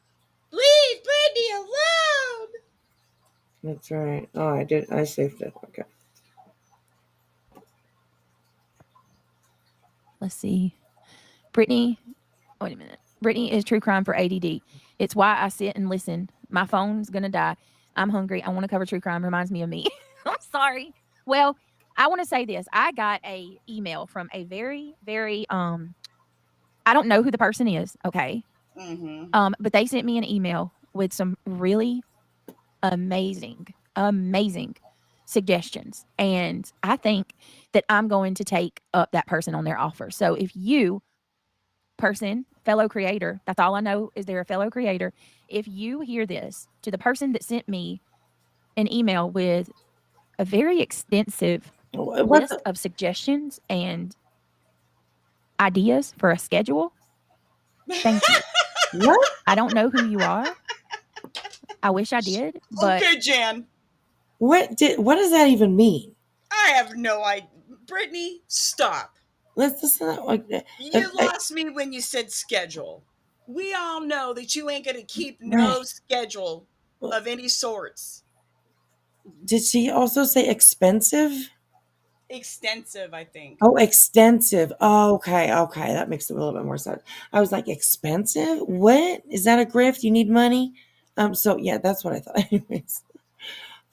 Leave Brandy alone. That's right. Oh, I did. I saved it. Okay. Let's see. Britney, wait a minute. Britney is true crime for ADD. It's why I sit and listen. My phone's gonna die. I'm hungry. I want to cover true crime. Reminds me of me. I'm sorry. Well, I want to say this. I got a email from a very, very I don't know who the person is, okay? But they sent me an email with some really amazing suggestions. And I think that I'm going to take up that person on their offer. So if you, person, fellow creator, that's all I know is they're a fellow creator. If you hear this, to the person that sent me an email with a very extensive list of suggestions and ideas for a schedule, thank you. What? I don't know who you are. I wish I did, but Okay, Jan. What does that even mean? I have no idea. Brittany, stop. Let's not like that. You lost me when you said schedule. We all know that you ain't going to keep no Right. schedule of any sorts. Did she also say expensive? Extensive, I think. Oh, extensive. Oh, okay. That makes a little bit more sense. I was like, expensive? What? Is that a grift? You need money? So yeah, that's what I thought. Anyways.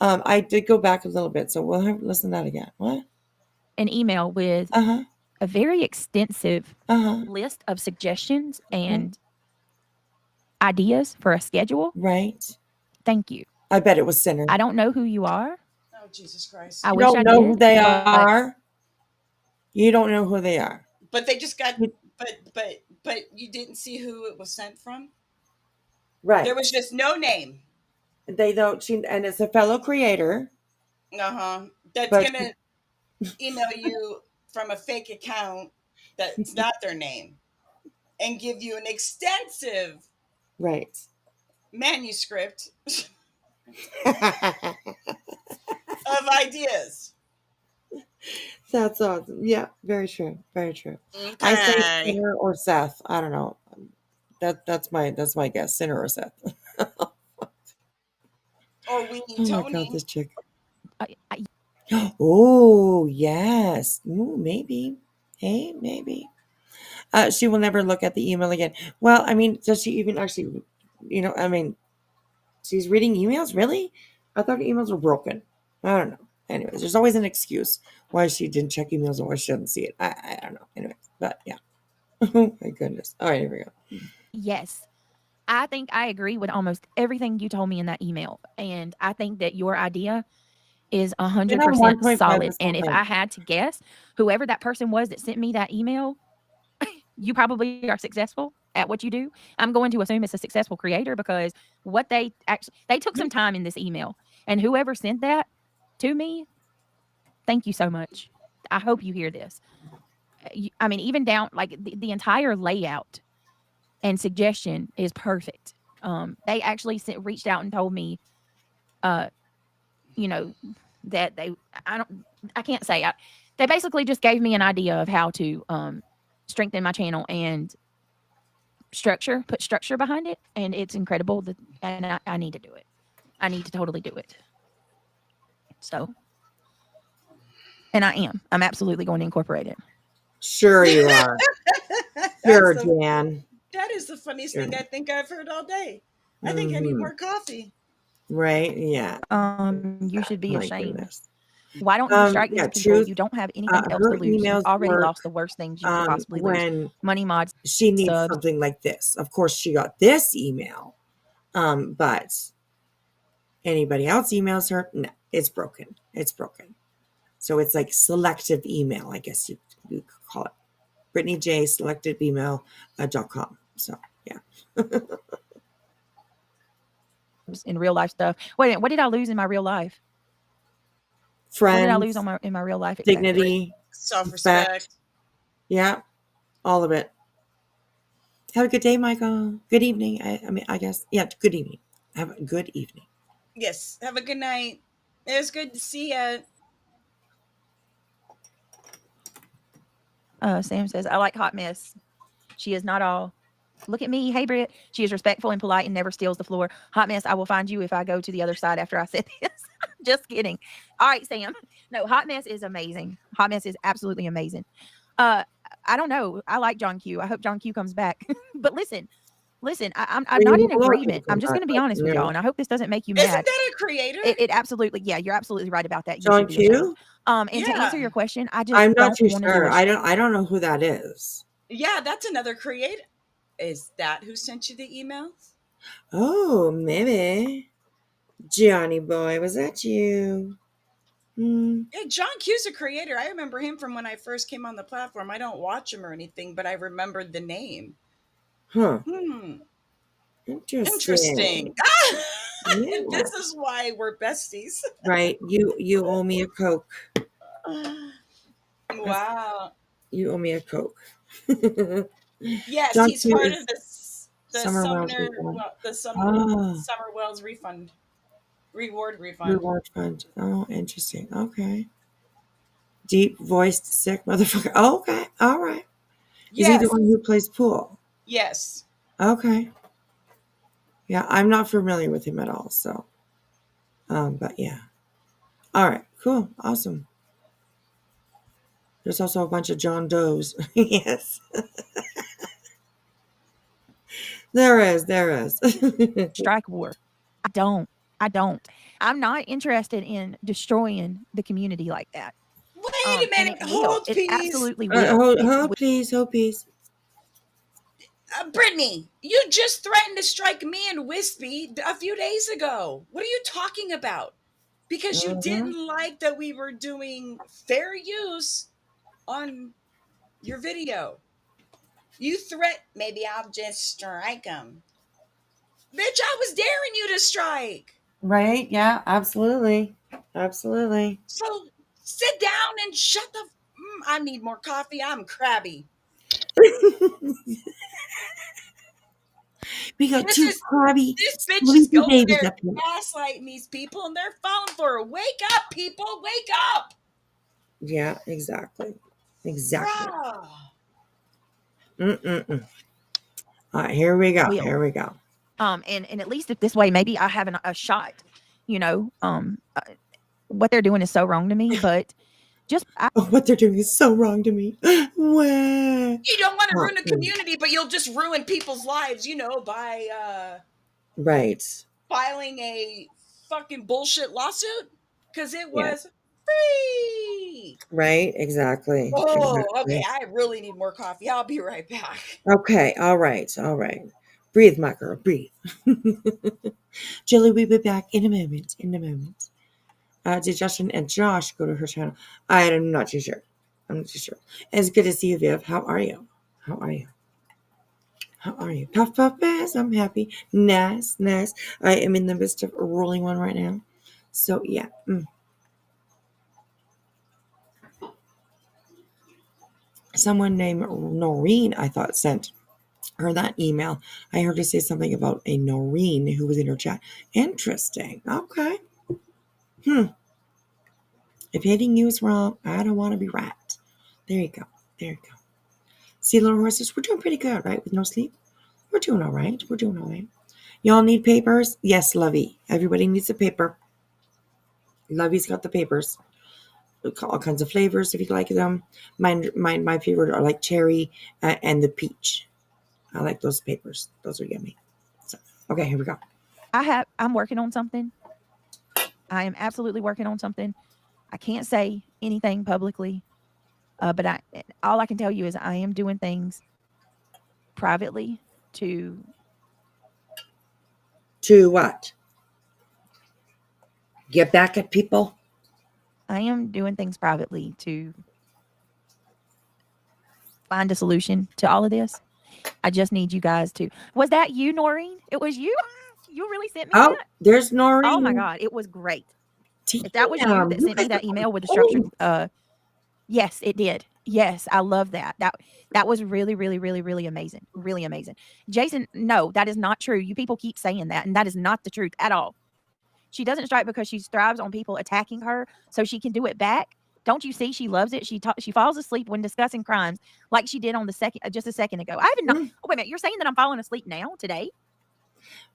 I did go back a little bit, so we'll listen to that again. What? an email with Uh-huh. a very extensive Uh-huh. list of suggestions and ideas for a schedule. Right. Thank you. I bet it was Sinner. I don't know who you are. Oh, Jesus Christ. I You wish don't I know did, who they but are. You don't know who they are. But they just got, but you didn't see who it was sent from? Right. There was just no name. They don't. And it's a fellow creator. That's But- going to email you from a fake account that's not their name and give you an extensive Right. manuscript of ideas. That's awesome. Yeah, very true. Very true. Okay. I say Sinner or Seth. I don't know. That's my guess. Sinner or Seth. Or we need Oh Tony. my god, this chick. I- Oh yes. Ooh, maybe. Hey, maybe. She will never look at the email again. Well, I mean, does she even actually? I mean, she's reading emails. Really? I thought emails were broken. I don't know. Anyways, there's always an excuse why she didn't check emails or why she doesn't see it. I don't know. Anyways, but yeah. Oh my goodness. All right, here we go. yes, I think I agree with almost everything you told me in that email, and I think that your idea is 100% 1.5 solid. this And whole if time. I had to guess, whoever that person was that sent me that email, you probably are successful at what you do. I'm going to assume it's a successful creator because what they took some time in this email, and whoever sent that to me, thank you so much. I hope you hear this. I mean, even down like the entire layout and suggestion is perfect. They actually reached out and told me, that I can't say. They basically just gave me an idea of how to strengthen my channel and put structure behind it, and it's incredible. And I need to do it. I need to totally do it. So, and I'm absolutely going to incorporate it. Sure you are. Sure, Jan. That is the funniest thing I think I've heard all day. I think I need more coffee. Right? Yeah. You should be My ashamed. goodness. Why don't you strike these Yeah, people? truth. You don't have anything else to Her lose. You've emails already work lost the worst things you could possibly lose. when Money, mods, she needs subs. something like this. Of course, she got this email, but anybody else emails her, no, it's broken. It's broken. So it's like selective email, I guess you could call it. Britney J selective email.com. So yeah. In real life stuff. Wait a minute, what did I lose in my real life? What did I lose Friends, in my real life exactly? dignity, Self-respect. respect. Yeah, all of it. Have a good day, Michael. Good evening. I mean, I guess. Yeah, good evening. Have a good evening. Yes. Have a good night. It was good to see you. Sam says, I like Hot Mess. She is not all. Look at me. Hey, Britt. She is respectful and polite and never steals the floor. Hot Mess, I will find you if I go to the other side after I said this. Just kidding. All right, Sam. No, Hot Mess is amazing. Hot Mess is absolutely amazing. I don't know. I like John Q. I hope John Q comes back. But listen, I'm not in agreement. I'm just going to be honest with y'all, and I hope this doesn't make you Isn't mad. that a creator? It absolutely, yeah, you're absolutely right about that. You John should be ashamed. Q? And to Yeah. answer your question, I just I'm not don't too want to do sure. a I don't know who that is. Yeah, that's another creator. Is that who sent you the emails? Oh, maybe. Johnny boy, was that you? Yeah, John Q's a creator. I remember him from when I first came on the platform. I don't watch him or anything, but I remembered the name. Huh. Interesting. Yeah. This is why we're besties. Right. You owe me a Coke. Wow. You owe me a Coke. Yes, John he's Q part is of the Summer Wells Sumner, refund. the Oh, Summer Wells reward refund. reward fund. Oh, interesting. Okay. Deep voiced sick motherfucker. Oh, okay. All right. Is he the Yes, one who plays pool? yes. Okay. Yeah, I'm not familiar with him at all. So, but yeah. All right. Cool. Awesome. There's also a bunch of John Does. Yes. There is. strike war. I don't. I'm not interested in destroying the community like that. Wait a And minute. it will. Hold, It please. absolutely will. Hold, please. Hold, please. Brittany, you just threatened to strike me and Whispy a few days ago. What are you talking about? Because you didn't like that we were doing fair use on your video. You maybe I'll just strike him. Bitch, I was daring you to strike. Right? Yeah, absolutely. Absolutely. So sit down and shut the. I need more coffee. I'm crabby. We got two crabby, This bitch is sleepy over babies there up here. gaslighting these people, and they're falling for her. Wake up, people! Wake up! Yeah, exactly. Exactly. Bruh. Mm-mm-mm. All right, here we go. Will. Here we go. And at least if this way, maybe I have a shot. What they're doing is so wrong to me, but just Oh, what they're doing is so wrong to me. Wah. You don't want to ruin a community, but you'll just ruin people's lives, by Right. filing a fucking bullshit lawsuit because it was free. Right. Exactly. Oh, Exactly. okay. I really need more coffee. I'll be right back. Okay. All right. All right. Breathe, my girl. Breathe. Jilly, we'll be back in a moment. Did Justin and Josh go to her channel? I'm not too sure. It's good to see you, Viv. How are you? Puff, puff, pass. I'm happy. Nice. I am in the midst of rolling one right now. So, yeah. Someone named Noreen, I thought, sent her that email. I heard her say something about a Noreen who was in her chat. Interesting. Okay. If hating you is wrong, I don't want to be right. There you go. See, little horses, we're doing pretty good, right? With no sleep. We're doing all right. Y'all need papers? Yes, Lovey. Everybody needs a paper. Lovey's got the papers. All kinds of flavors if you like them. My favorite are like cherry and the peach. I like those papers. Those are yummy. So, okay, here we go. I'm working on something, I am absolutely working on something. I can't say anything publicly, but all I can tell you is I am doing things privately to what? Get back at people? I am doing things privately to find a solution to all of this. I just need you guys to. Was that you, Noreen? It was you? You really sent me Oh, that? there's Noreen. Oh my God, it was great. If that was you Damn, that you sent me guys that are email with the old. structured, yes, it did. Yes, I love that. That was really, really, really, really amazing. Really amazing. Jason, no, that is not true. You people keep saying that, and that is not the truth at all. She doesn't strike because she thrives on people attacking her, so she can do it back. Don't you see? She loves it. She falls asleep when discussing crimes, like she did on the second just a second ago. I haven't. Oh wait a minute. You're saying that I'm falling asleep now today?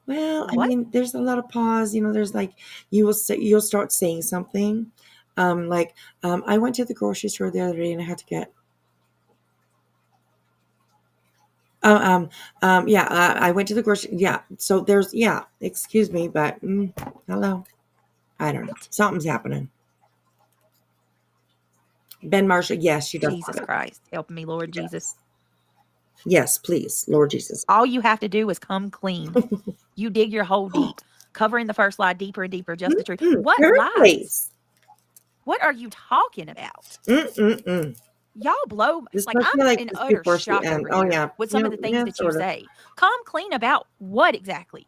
Well, I What? mean, there's a lot of pause. There's like you'll start saying something, I went to the grocery store the other day and I had to get. Yeah, I went to the grocery. Yeah, so there's Excuse me, but hello. I don't know. Something's happening. Ben Marshall. Yes, she does. Jesus Christ, help me, Lord Jesus. Yes, please, Lord Jesus. All you have to do is come clean. You dig your hole deep, covering the first lie deeper and deeper, just the truth. What lies? Please. What are you talking about? Y'all blow. This Like, must I'm be like in this utter before she shock ends. over Oh here yeah, with some of the things that you sort of. say. Come clean about what exactly?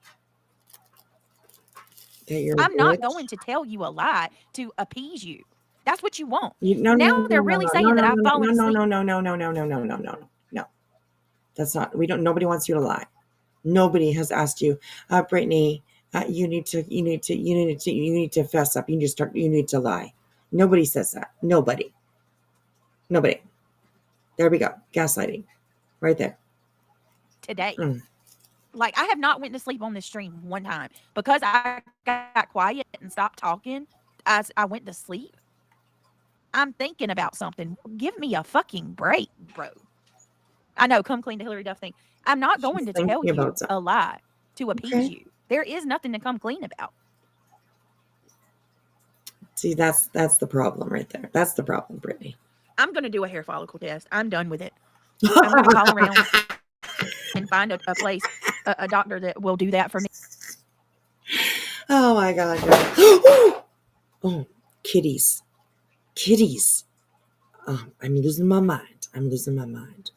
That you're a I'm not bitch. going to tell you a lie to appease you. That's what you want. No, Now they're really saying that I've fallen asleep. No. That's not. We don't. Nobody wants you to lie. Nobody has asked you, Brittany. You need to fess up. You need to lie. Nobody says that. Nobody. There we go. Gaslighting, right there. Today. Like, I have not went to sleep on this stream one time because I got quiet and stopped talking as I went to sleep. I'm thinking about something. Give me a fucking break, bro. I know, come clean the Hillary Duff thing. I'm not going to tell you a lie to appease you. There is nothing to come clean about. See, that's the problem right there. That's the problem, Brittany. I'm going to do a hair follicle test. I'm done with it. I'm going to call around and find a place, a doctor that will do that for me. Oh my God. Oh, kitties. I'm losing my mind.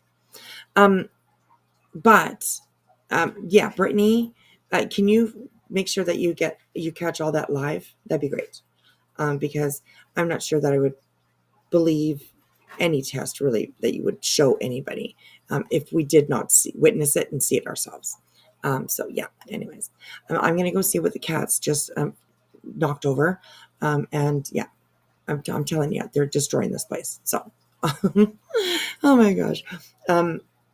Yeah, Brittany, can you make sure that you catch all that live? That'd be great. Because I'm not sure that I would believe any test really that you would show anybody if we did not witness it and see it ourselves. So yeah, anyways, I'm going to go see what the cats just knocked over. And yeah, I'm telling you, they're destroying this place. So, oh my gosh.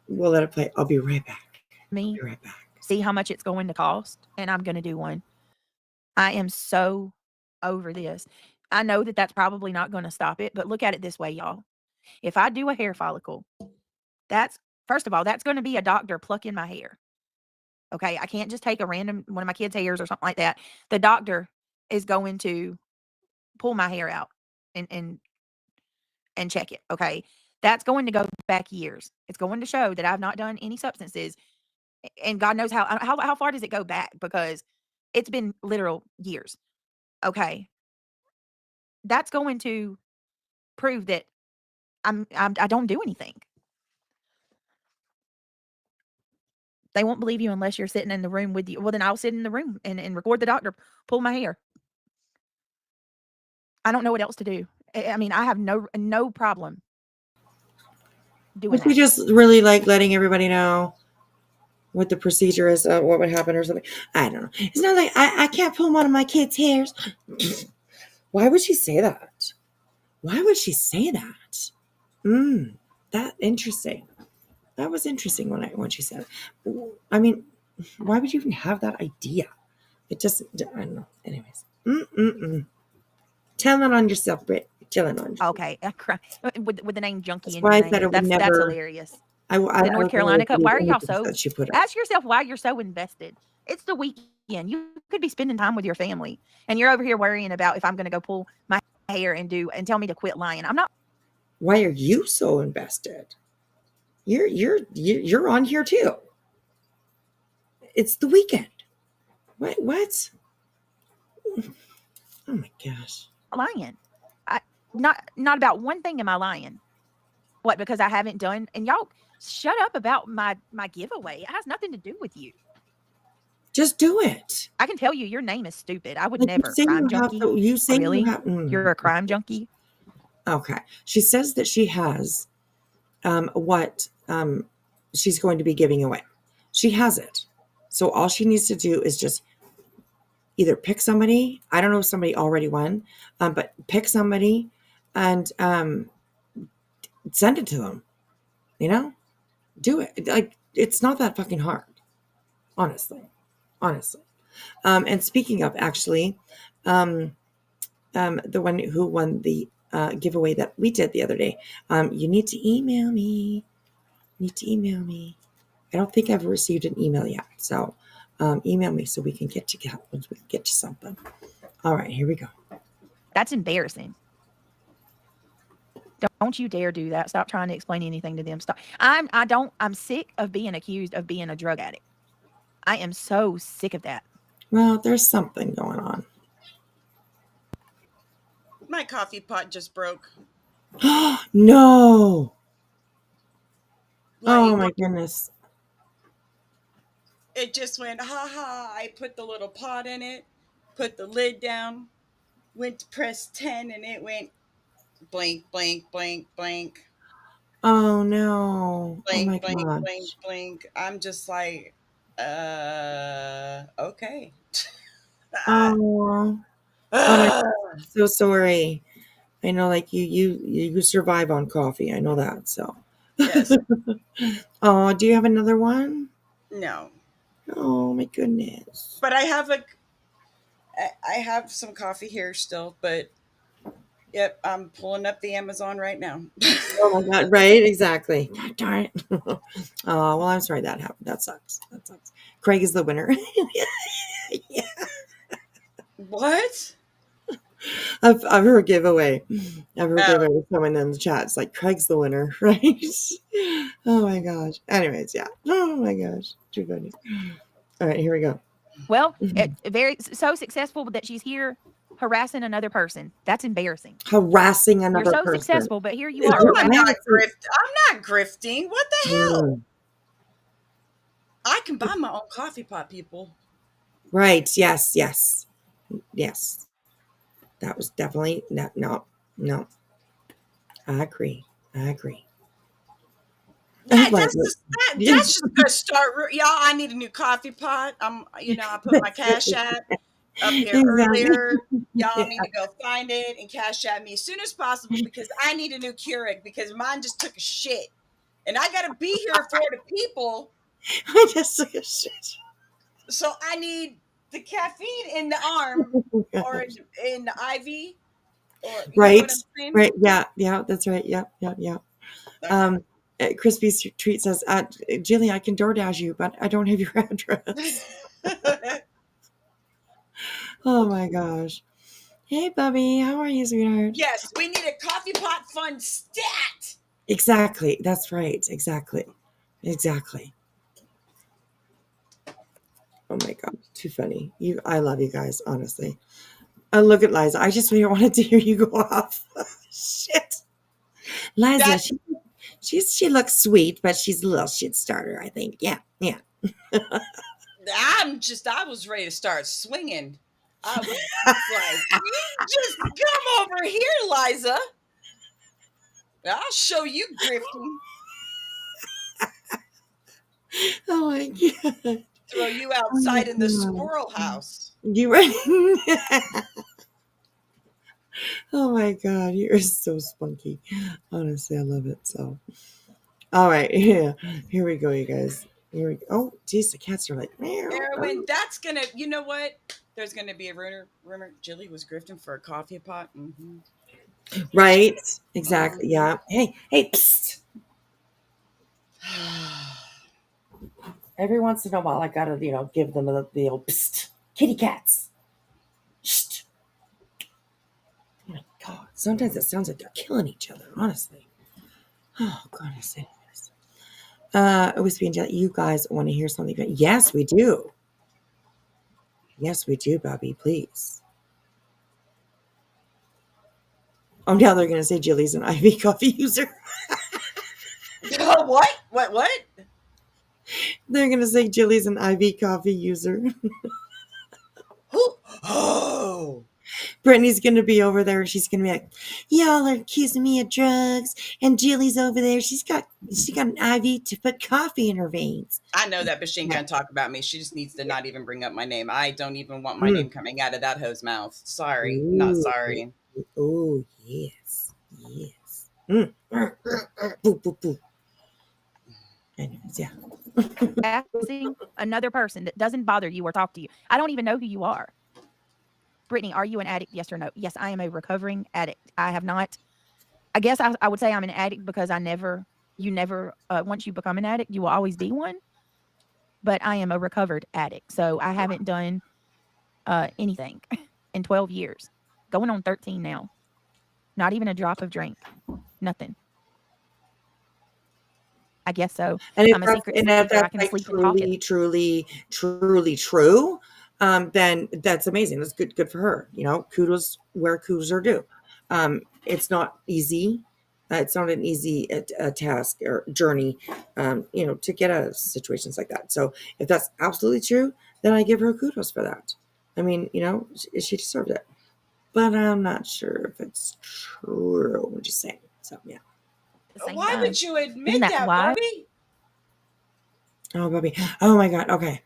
We'll let it play. I'll be right back. Be right back. See how much it's going to cost, and I'm going to do one. I am so over this. I know that that's probably not going to stop it, but look at it this way, y'all. If I do a hair follicle, first of all, that's going to be a doctor plucking my hair. Okay, I can't just take a random one of my kids' hairs or something like that. The doctor is going to pull my hair out and check it. Okay, that's going to go back years. It's going to show that I've not done any substances, and God knows how far does it go back, because it's been literal years. Okay, that's going to prove that I don't do anything. They won't believe you unless you're sitting in the room with you. Well, then I'll sit in the room and record the doctor pull my hair. I don't know what else to do. I mean, I have no problem doing that. We just really like letting everybody know what the procedure is, what would happen or something. I don't know. It's not like I can't pull one of my kids' hairs. Why would she say that? That interesting. That was interesting when she said it. I mean, why would you even have that idea? It just, I don't know. Anyways. Tell it on yourself, Britt. Tell it on yourself. Okay. With the name Junkie That's in why your I said name. it would That's hilarious. The North Carolina Cup. Why are y'all anything so? that she put up. Ask yourself why you're so invested. It's the weekend. You could be spending time with your family, and you're over here worrying about if I'm going to go pull my hair and tell me to quit lying. I'm not. Why are you so invested? You're on here too. It's the weekend. What? Oh my gosh. Lying. Not about one thing am I lying. What? Because I haven't done. And y'all shut up about my giveaway. It has nothing to do with you. Just do it. I can tell you your name is stupid. I would Like, never. Crime junkie. You say Really? you have. You're a crime junkie. Okay. She says that she has what she's going to be giving away. She has it. So all she needs to do is just either pick somebody. I don't know if somebody already won, but pick somebody and send it to them. You know, do it. Like, it's not that fucking hard. Honestly. And speaking of, actually, the one who won the giveaway that we did the other day, you need to email me. I don't think I've received an email yet. So email me so we can get together. Once we get you something. All right, here we go. That's embarrassing. Don't you dare do that. Stop trying to explain anything to them. Stop. I'm sick of being accused of being a drug addict. I am so sick of that. Well, there's something going on. My coffee pot just broke. No. Like, Oh my goodness. it just went, ha ha. I put the little pot in it, put the lid down, went to press 10, and it went blink, blink, blink, blink. Oh no. Blink, oh my blink, gosh. blink, blink. I'm just like, okay. Oh. I'm so sorry. I know, like you survive on coffee. I know that. So. Yes. Oh, do you have another one? No. Oh my goodness. But I have some coffee here still, but yep, I'm pulling up the Amazon right now. Oh my god! Right? Exactly. God darn it. Oh well, I'm sorry that happened. That sucks. Craig is the winner. Yeah. What? Of her giveaway. Of her giveaway with someone in the chat. It's like Craig's the winner, right? Oh my gosh. Anyways, yeah. Oh my gosh. Too funny. All right, here we go. Well, very so successful that she's here harassing another person. That's embarrassing. Harassing another You're so person. successful, but here you No, are. I'm not grifting. What the hell? I can buy my own coffee pot, people. Right. Yes. That was definitely no. I agree. That's just gonna start. Y'all, I need a new coffee pot. I put my Cash App up here earlier. Y'all need to go find it and Cash App me as soon as possible because I need a new Keurig because mine just took a shit, and I gotta be here for the people. I just took a shit. So I need the caffeine in the arm or in the IV. Or, right. Yeah, that's right. Yep. Crispy Treat says, Jilly, I can DoorDash you, but I don't have your address. Oh my gosh. Hey, Bubby, how are you, sweetheart? Yes, we need a coffee pot fund stat. Exactly. That's right. Exactly. Oh my God, too funny. I love you guys, honestly. Look at Liza. I just wanted to hear you go off. Shit. Liza, she looks sweet, but she's a little shit starter, I think. Yeah. I was ready to start swinging. I was like, you just come over here, Liza. I'll show you grifting. Oh my God. Throw you outside in the squirrel house. You right? Oh my God, you're so spunky. Honestly, I love it. So, all right, yeah, here we go, you guys. Here we go. Oh, geez, the cats are like, Erwin, that's gonna. You know what? There's gonna be a rumor. Jilly was grifting for a coffee pot. Mm-hmm. Right? Exactly. Yeah. Hey. Psst. Every once in a while, I gotta, give them the old psst, kitty cats. Shh. Oh my God. Sometimes it sounds like they're killing each other, honestly. Oh, goodness. Anyways. Whispy and Jelly, you guys want to hear something? Yes, we do. Yes, we do, Bobby. Please. Oh, now they're going to say Jilly's an IV coffee user. What? What? They're going to say Jilly's an IV coffee user. Who? Oh. Brittany's going to be over there. She's going to be like, y'all are accusing me of drugs. And Jilly's over there. She got an IV to put coffee in her veins. I know that, but she ain't gonna talk about me. She just needs to not even bring up my name. I don't even want my name coming out of that hoe's mouth. Sorry, not sorry. Oh, yes. Yes. Boo, boo, boo. Anyways, yeah. Asking another person that doesn't bother you or talk to you. I don't even know who you are. Brittany, are you an addict? Yes or no? Yes, I am a recovering addict. I have not. I guess I would say I'm an addict because you never, once you become an addict, you will always be one. But I am a recovered addict. So I haven't done anything in 12 years, going on 13 now. Not even a drop of drink. Nothing. I guess so. And if I'm a that's, secret and sleeper. if that's I can like sleep and pocket. truly true, then that's amazing. That's good for her. Kudos where kudos are due. It's not easy. It's not an easy task or journey, to get out of situations like that. So if that's absolutely true, then I give her kudos for that. I mean, she deserved it. But I'm not sure if it's true. I'm just saying. So yeah. At the same Why time. would you Isn't admit that that, why? Barbie? Oh, Bobby. Oh my God. Okay.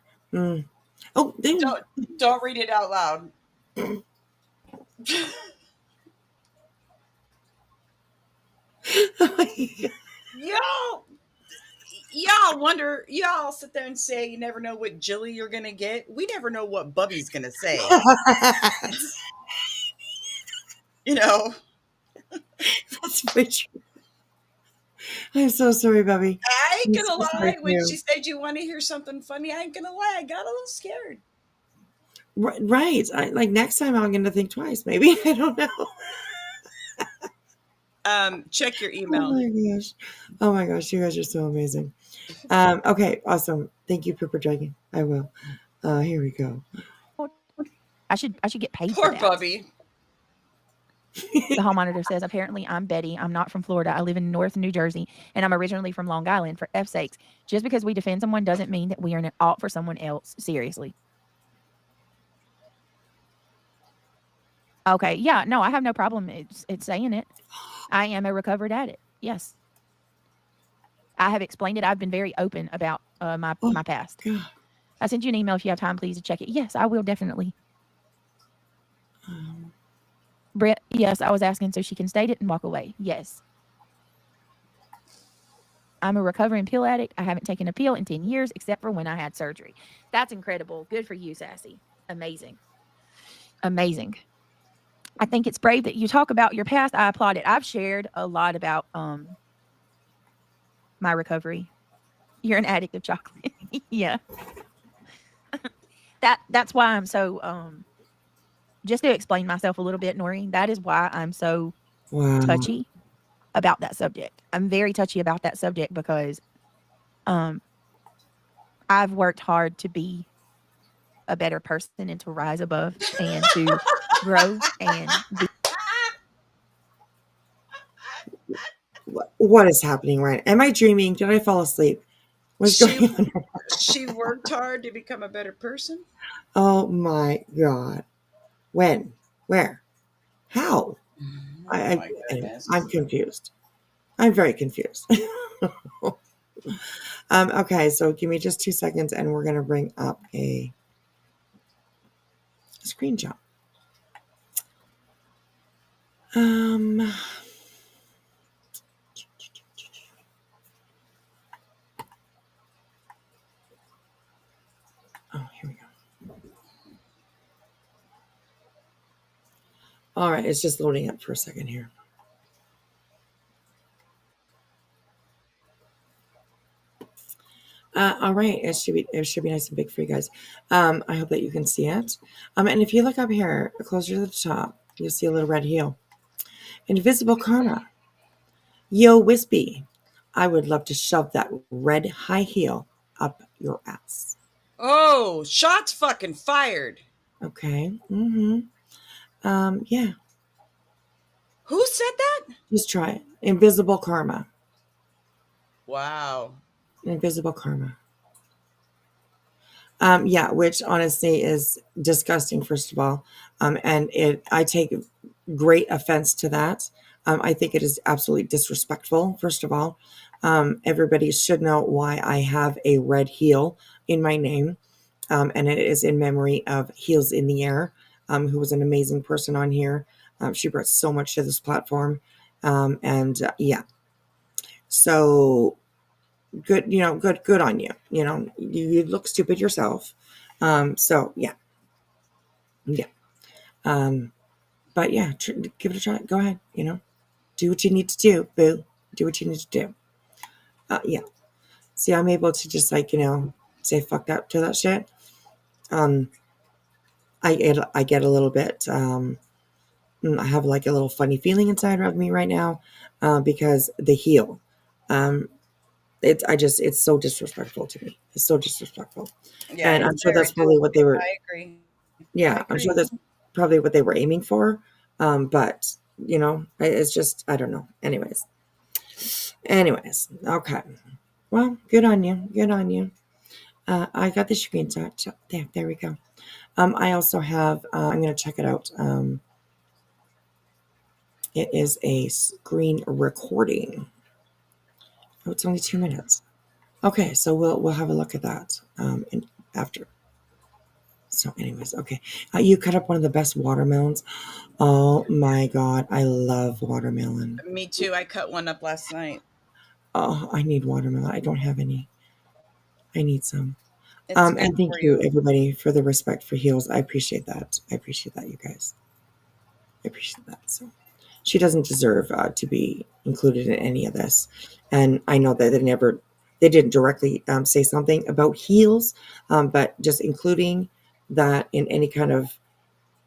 Oh, Don't read it out loud. Y'all sit there and say you never know what Jilly you're gonna get. We never know what Bubby's gonna say. That's very true. I'm so sorry, Bobby. I ain't I'm gonna so sorry lie. for When you. she said you want to hear something funny, I ain't gonna lie. I got a little scared. Right. Like next time I'm going to think twice, maybe. I don't know. Check your Oh email. my gosh. Oh my gosh. You guys are so amazing. Okay. Awesome. Thank you, Pepper Dragon. I will. Here we go. I should get paid for Poor that. Bubby. The hall monitor says, apparently I'm Betty. I'm not from Florida. I live in North New Jersey, and I'm originally from Long Island. For F's sakes, just because we defend someone doesn't mean that we are an alt for someone else. Seriously. Okay. Yeah. No, I have no problem. It's saying it. I am a recovered addict. Yes. I have explained it. I've been very open about my past. God. I sent you an email if you have time, please, to check it. Yes, I will definitely. Brett, yes, I was asking so she can state it and walk away. Yes. I'm a recovering pill addict. I haven't taken a pill in 10 years except for when I had surgery. That's incredible. Good for you, Sassy. Amazing. Amazing. I think it's brave that you talk about your past. I applaud it. I've shared a lot about my recovery. You're an addict of chocolate. Yeah. That's why I'm so just to explain myself a little bit, Noreen, that is why I'm so Wow. touchy about that subject. I'm very touchy about that subject because I've worked hard to be a better person and to rise above and to grow and be. What is happening right? Am I dreaming? Did I fall asleep? What's She going on? she worked hard to become a better person. Oh my God. When? Where? How? Oh my Anyway, goodness. I'm confused. I'm very confused. Okay, so give me just 2 seconds and we're going to bring up a screenshot. Um, oh, here we go. All right, it's just loading up for a second here. All right, it should be nice and big for you guys. I hope that you can see it. And if you look up here, closer to the top, you'll see a little red heel. Invisible Karma. Yo, Whispy. I would love to shove that red high heel up your ass. Oh, shots fucking fired. Okay. Mm-hmm. Yeah. Who said that? Just try it. Invisible Karma. Wow. Invisible Karma. Yeah, which honestly is disgusting, first of all. And I take great offense to that. I think it is absolutely disrespectful, first of all. Everybody should know why I have a red heel in my name. And it is in memory of Heels in the Air, who was an amazing person on here. She brought so much to this platform. Yeah. So good, good on you. You look stupid yourself. So yeah. Yeah. Um, but yeah, give it a try. Go ahead. Do what you need to do, boo. Do what you need to do. Yeah. See, I'm able to just say fuck that to that shit. Um, I get a little bit. I have like a little funny feeling inside of me right now, because the heel. Um, it's so disrespectful to me. It's so disrespectful, Yeah, and I'm it's sure very that's probably what they were. I agree. I Yeah, I'm sure agree. that's probably what they were aiming for. But it's just I don't know. Anyways, okay. Well, good on you. Good on you. I got the screenshot. So there we go. I also have. I'm gonna check it out. It is a screen recording. Oh, it's only 2 minutes. Okay, so we'll have a look at that after. So, anyways, okay. You cut up one of the best watermelons. Oh my god, I love watermelon. Me too. I cut one up last night. Oh, I need watermelon. I don't have any. I need some. It's good And thank for you, you. everybody, for the respect for heels. I appreciate that. I appreciate that, you guys. I appreciate that. So, she doesn't deserve to be included in any of this. And I know that they didn't directly say something about heels, but just including that in any kind of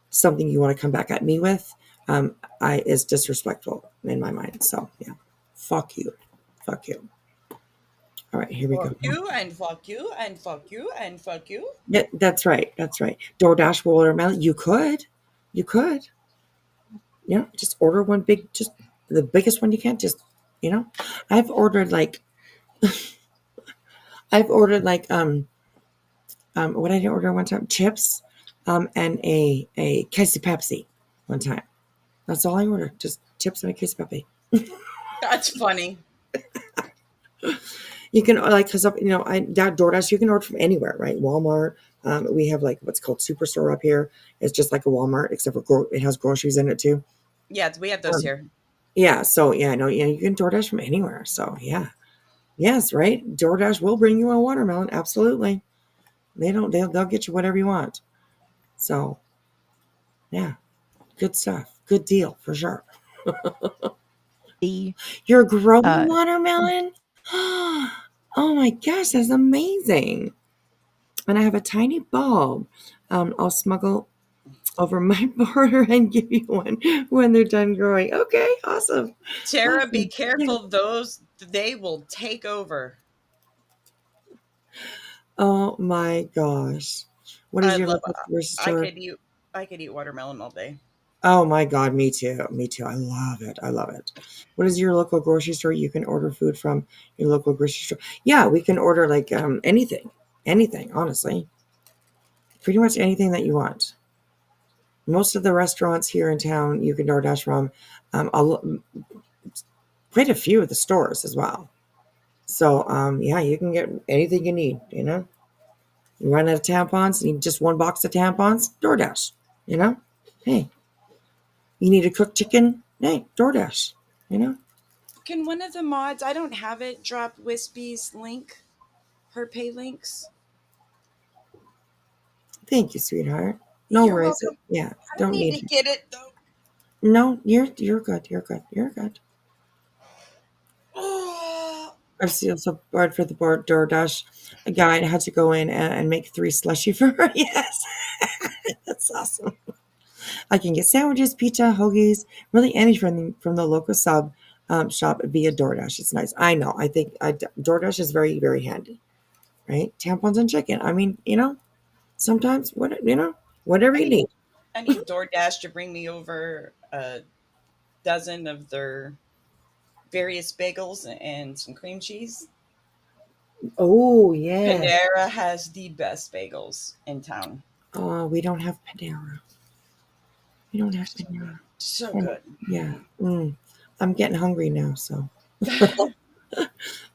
something you want to come back at me with, is disrespectful in my mind. So yeah, fuck you, fuck you. All right, here we go. Fuck you and fuck you and fuck you and fuck you. Yeah, that's right. That's right. DoorDash watermelon. You could. Just order one big, just the biggest one you can. I've ordered like, what I did order one time, chips, and a case of Pepsi one time. That's all I ordered, just chips and a case of Pepsi. That's funny. You can because that DoorDash you can order from anywhere, right? Walmart. We have like what's called Superstore up here. It's just like a Walmart, except for it has groceries in it too. Yeah, we have those Um, here. yeah. So yeah, no, yeah, you can DoorDash from anywhere. So yeah, yes, right. DoorDash will bring you a watermelon. Absolutely. They'll get you whatever you want. So yeah, good stuff. Good deal for sure. The You're growing uh, watermelon. Oh my gosh, that's amazing. And I have a tiny bulb. I'll smuggle over my border and give you one when they're done growing. Okay, awesome. Tara, be Awesome. Yeah. careful. They will take over. Oh my gosh. What I is your love. local grocery I store? could eat. I could eat watermelon all day. Oh my God, me too. Me too. I love it. I love it. What is your local grocery store? You can order food from your local grocery store. Yeah, we can order like anything. Anything, honestly. Pretty much anything that you want. Most of the restaurants here in town you can DoorDash from. Quite a few of the stores as well. So yeah, you can get anything you need. You run out of tampons, you need just one box of tampons, DoorDash. Hey, you need a cooked chicken, hey, DoorDash. You know. Can one of the mods? I don't have it. Drop Wispy's link. Her pay links. Thank you, sweetheart. No You're worries. welcome. Yeah, I don't need need to you. get it though. No, you're good. You're good. You're good. Oh, I've seen so bored for the board DoorDash. a guy had to go in and make 3 slushy for her. Yes, that's awesome. I can get sandwiches, pizza, hoagies, really anything from the local sub shop via DoorDash. It's nice. I know. I think DoorDash is very, very handy, right? Tampons and chicken. I mean, sometimes whatever I you need need. I need DoorDash to bring me over a dozen of their various bagels and some cream cheese. Oh yeah. Panera has the best bagels in town. Oh, we don't have Panera. We don't They're have so good. Panera. So And, good. yeah. I'm getting hungry now. So,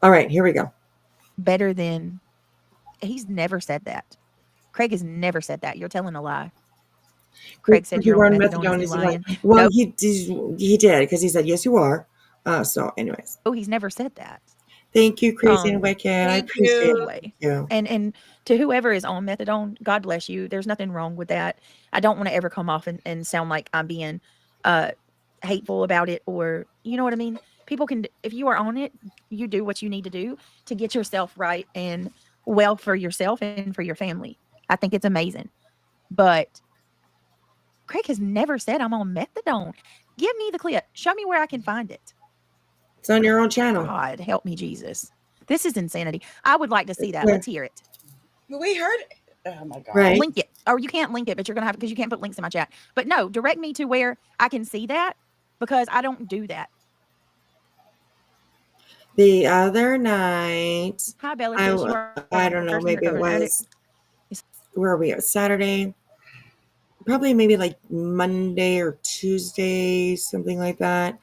all right, here we go. Better than he's never said that. Craig has never said that. You're telling a lie. Craig said You you're were on on methadone. Is methadone. he Is he like? lying? Well, No, he did because he said yes, you are. So, anyways, he's never said that. thank you, Crazy and Wicked. I Thank appreciate you. Anyway, you. and to whoever is on methadone, God bless you. There's nothing wrong with that. I don't want to ever come off and sound like I'm being uh hateful about it, or you know what I mean. People can, if you are on it, you do what you need to do to get yourself right and well for yourself and for your family. I think it's amazing. But Craig has never said I'm on methadone. Give me the clip. Show me where I can find it. It's on your own channel. God, help me, Jesus. This is insanity. I would like to see that. Yeah. Let's hear it. We heard. Oh my god. Right. Link it. Or you can't link it, but you're going to have, because you can't put links in my chat. But no, direct me to where I can see that, because I don't do that. The other night, Hi, Bella Fish. You are I the don't know, first maybe it recovering addict. was, where are we at? Saturday? Probably maybe like Monday or Tuesday, something like that.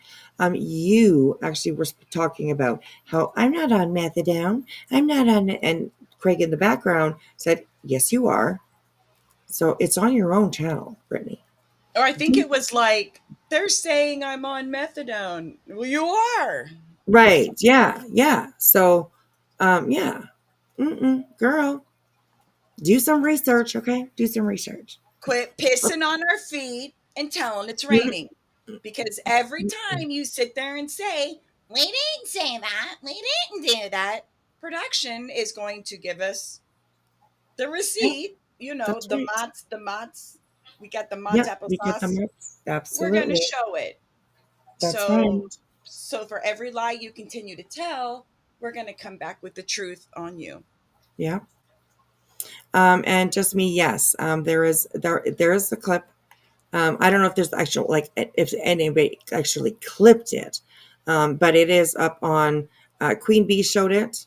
You actually were talking about how I'm not on methadone. I'm not on, and Craig in the background said, yes, you are. So it's on your own channel, Brittany. Or I think it was like, they're saying I'm on methadone. Well, you are. Right. Yeah. Yeah. So, yeah. Girl, do some research, okay? Do some research. Quit pissing on our feet and telling it's raining. Because every time you sit there and say, we didn't say that, we didn't do that, production is going to give us the receipt. That's The right. Mott's. We got the Mott's Yeah, we get applesauce. them up. We're going to Absolutely. show it. That's right. So for every lie you continue to tell, we're going to come back with the truth on you. Yeah. And just me, yes. There is the clip. I don't know if there's actual, like, if anybody actually clipped it, but it is up on Queen Bee showed it.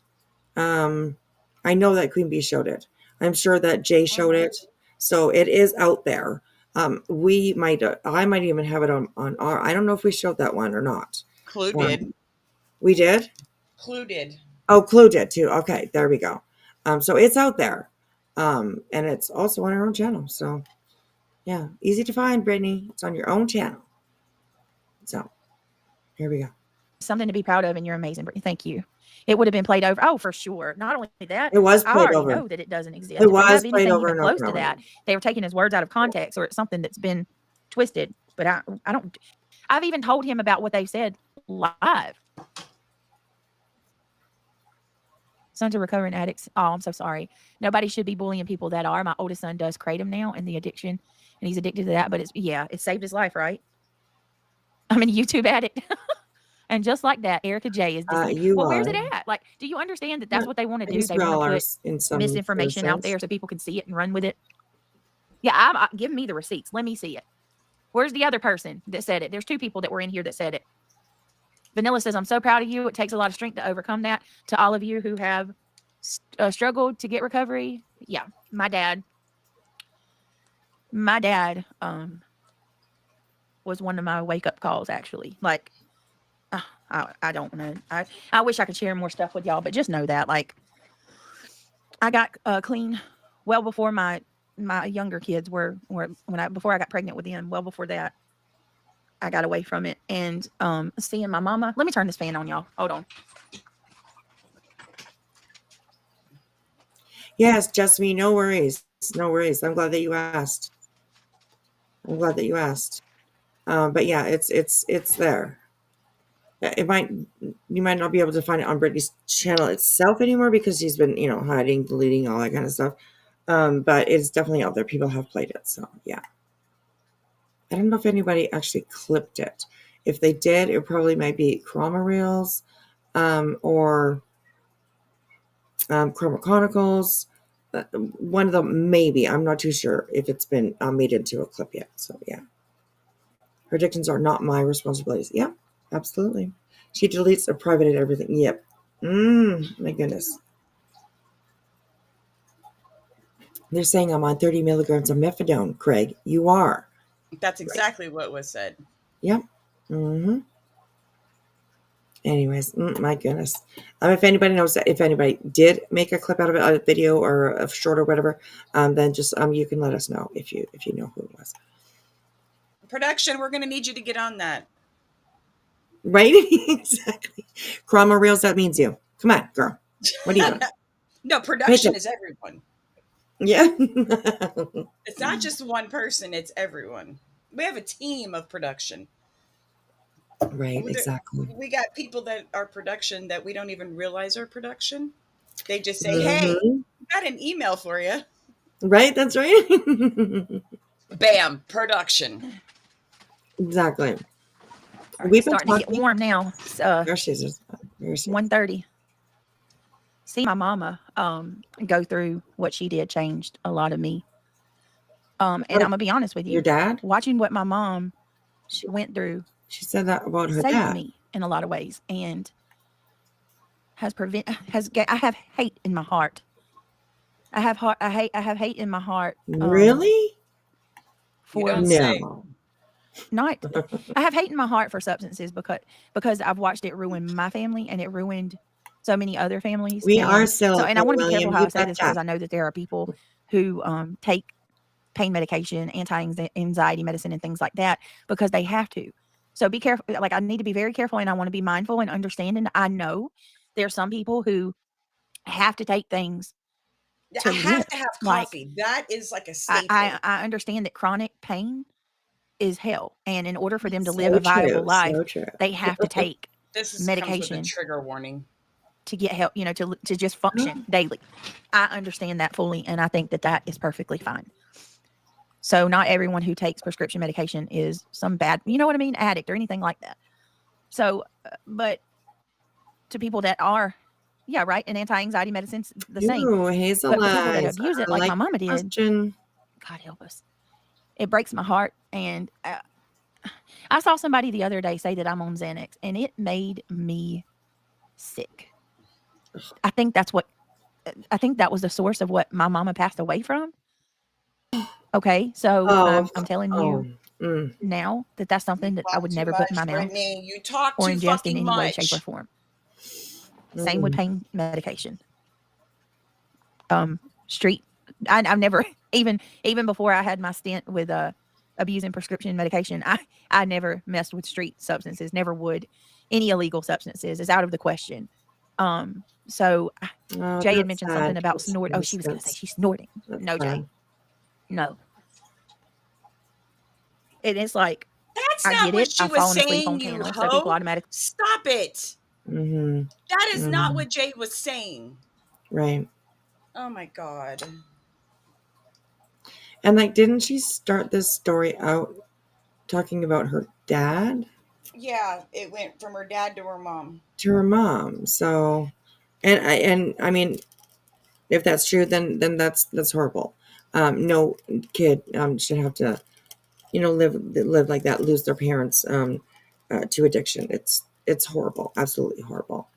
I know that Queen Bee showed it. I'm sure that Jay showed it. So it is out there. I might even have it on our. I don't know if we showed that one or not. Clue did. We did. Clue did. Oh, Clue did too. Okay, there we go. So it's out there, and it's also on our own channel. So yeah, easy to find, Brittany. It's on your own channel. So here we go. Something to be proud of, and you're amazing, Brittany. Thank you. It would have been played over. Oh, for sure. Not only that, It was I played already over. know that it doesn't exist. It If they was have played anything over even and over close and to over. that, they were taking his words out of context, or it's something that's been twisted. But I don't. I've even told him about what they said live. Sons of recovering addicts. Oh, I'm so sorry. Nobody should be bullying people that are. My oldest son does kratom now and the addiction, and he's addicted to that. But it saved his life, right? I'm a YouTube addict. And just like that, Erica J is deceased. You Well, where's are. it at? Like, do you understand that that's what they want to I do? guess They we want all to are put in some misinformation out sense. there so people can see it and run with it. Yeah, give me the receipts. Let me see it. Where's the other person that said it? There's 2 people that were in here that said it. Vanilla says, I'm so proud of you. It takes a lot of strength to overcome that. To all of you who have struggled to get recovery. Yeah, my dad was one of my wake-up calls, actually. Like, I don't know. I wish I could share more stuff with y'all, but just know that, like, I got clean well before my younger kids were before I got pregnant with them. Well before that, I got away from it. And seeing my mama. Let me turn this fan on, y'all. Hold on. Yes, just me. No worries. No worries. I'm glad that you asked. But yeah, it's there. It might you might not be able to find it on Britney's channel itself anymore because she's been, hiding, deleting, all that kind of stuff. But it's definitely out there. People have played it, so yeah. I don't know if anybody actually clipped it. If they did, it probably might be Crama Reels, or Crama Chronicles. One of them, maybe. I'm not too sure if it's been made into a clip yet. So yeah, predictions are not my responsibilities. Yep, absolutely. She deletes or privated everything. Yep. My goodness. They're saying I'm on 30 milligrams of methadone, Craig. You are. That's exactly what was said. Yep. Anyways, my goodness. If anybody knows that, if anybody did make a clip out of it, a video or a short or whatever, then just you can let us know if you know who it was. Production, we're going to need you to get on that. Right? Exactly. Crama Reels, that means you. Come on, girl. What are you doing? No, production is everyone. Yeah. It's not just one person, it's everyone. We have a team of production. Right, exactly. We got people that are production that we don't even realize are production. They just say, hey, we got an email for you. Right, that's right. Bam, production. Exactly. We've been starting to get warm now. It's 1:30. See my mama go through what she did changed a lot of me. And I'm gonna be honest with you. Your dad? Watching what my mom went through. She said that about her saved dad. Me in a lot of ways, and I have hate in my heart. I have hate in my heart. Really? For no. Not. I have hate in my heart for substances because I've watched it ruin my family and it ruined so many other families. We are still. And I want to be careful how I say this because I know that there are people who take pain medication, anti-anxiety medicine, and things like that because they have to. So be careful. Like, I need to be very careful, and I want to be mindful and understanding. I know there are some people who have to take things. I have to have coffee. That is like a staple. I understand that chronic pain is hell, and in order for them to live a viable life, they have to take medication. Comes with a trigger warning to get help. To just function daily. I understand that fully, and I think that is perfectly fine. So not everyone who takes prescription medication is some bad, addict or anything like that. So, but to people that are, and anti-anxiety medicine's the same. Hazel, but for people that abuse it, like my mama did, God help us. It breaks my heart. And I saw somebody the other day say that I'm on Xanax, and it made me sick. I think that was the source of what my mama passed away from. Okay, so I'm telling you now that that's something that I would never put in my mouth you talk or ingest in any way, shape, or form. Same with pain medication. I've never even before I had my stint with abusing prescription medication, I never messed with street substances. Never would. Any illegal substances is out of the question. So Jay had mentioned something about snorting. Oh, she was going to say she's snorting. No, Jay. No. It is like, that's I not get what it. she I've was fallen asleep saying, on you camera, hoe. so people automatically. Stop it. That is not what Jay was saying. Right. Oh my God. And didn't she start this story out talking about her dad? Yeah, it went from her dad to her mom. So, and I mean, if that's true, then that's horrible. No kid should have to, live like that, lose their parents to addiction. It's horrible, absolutely horrible.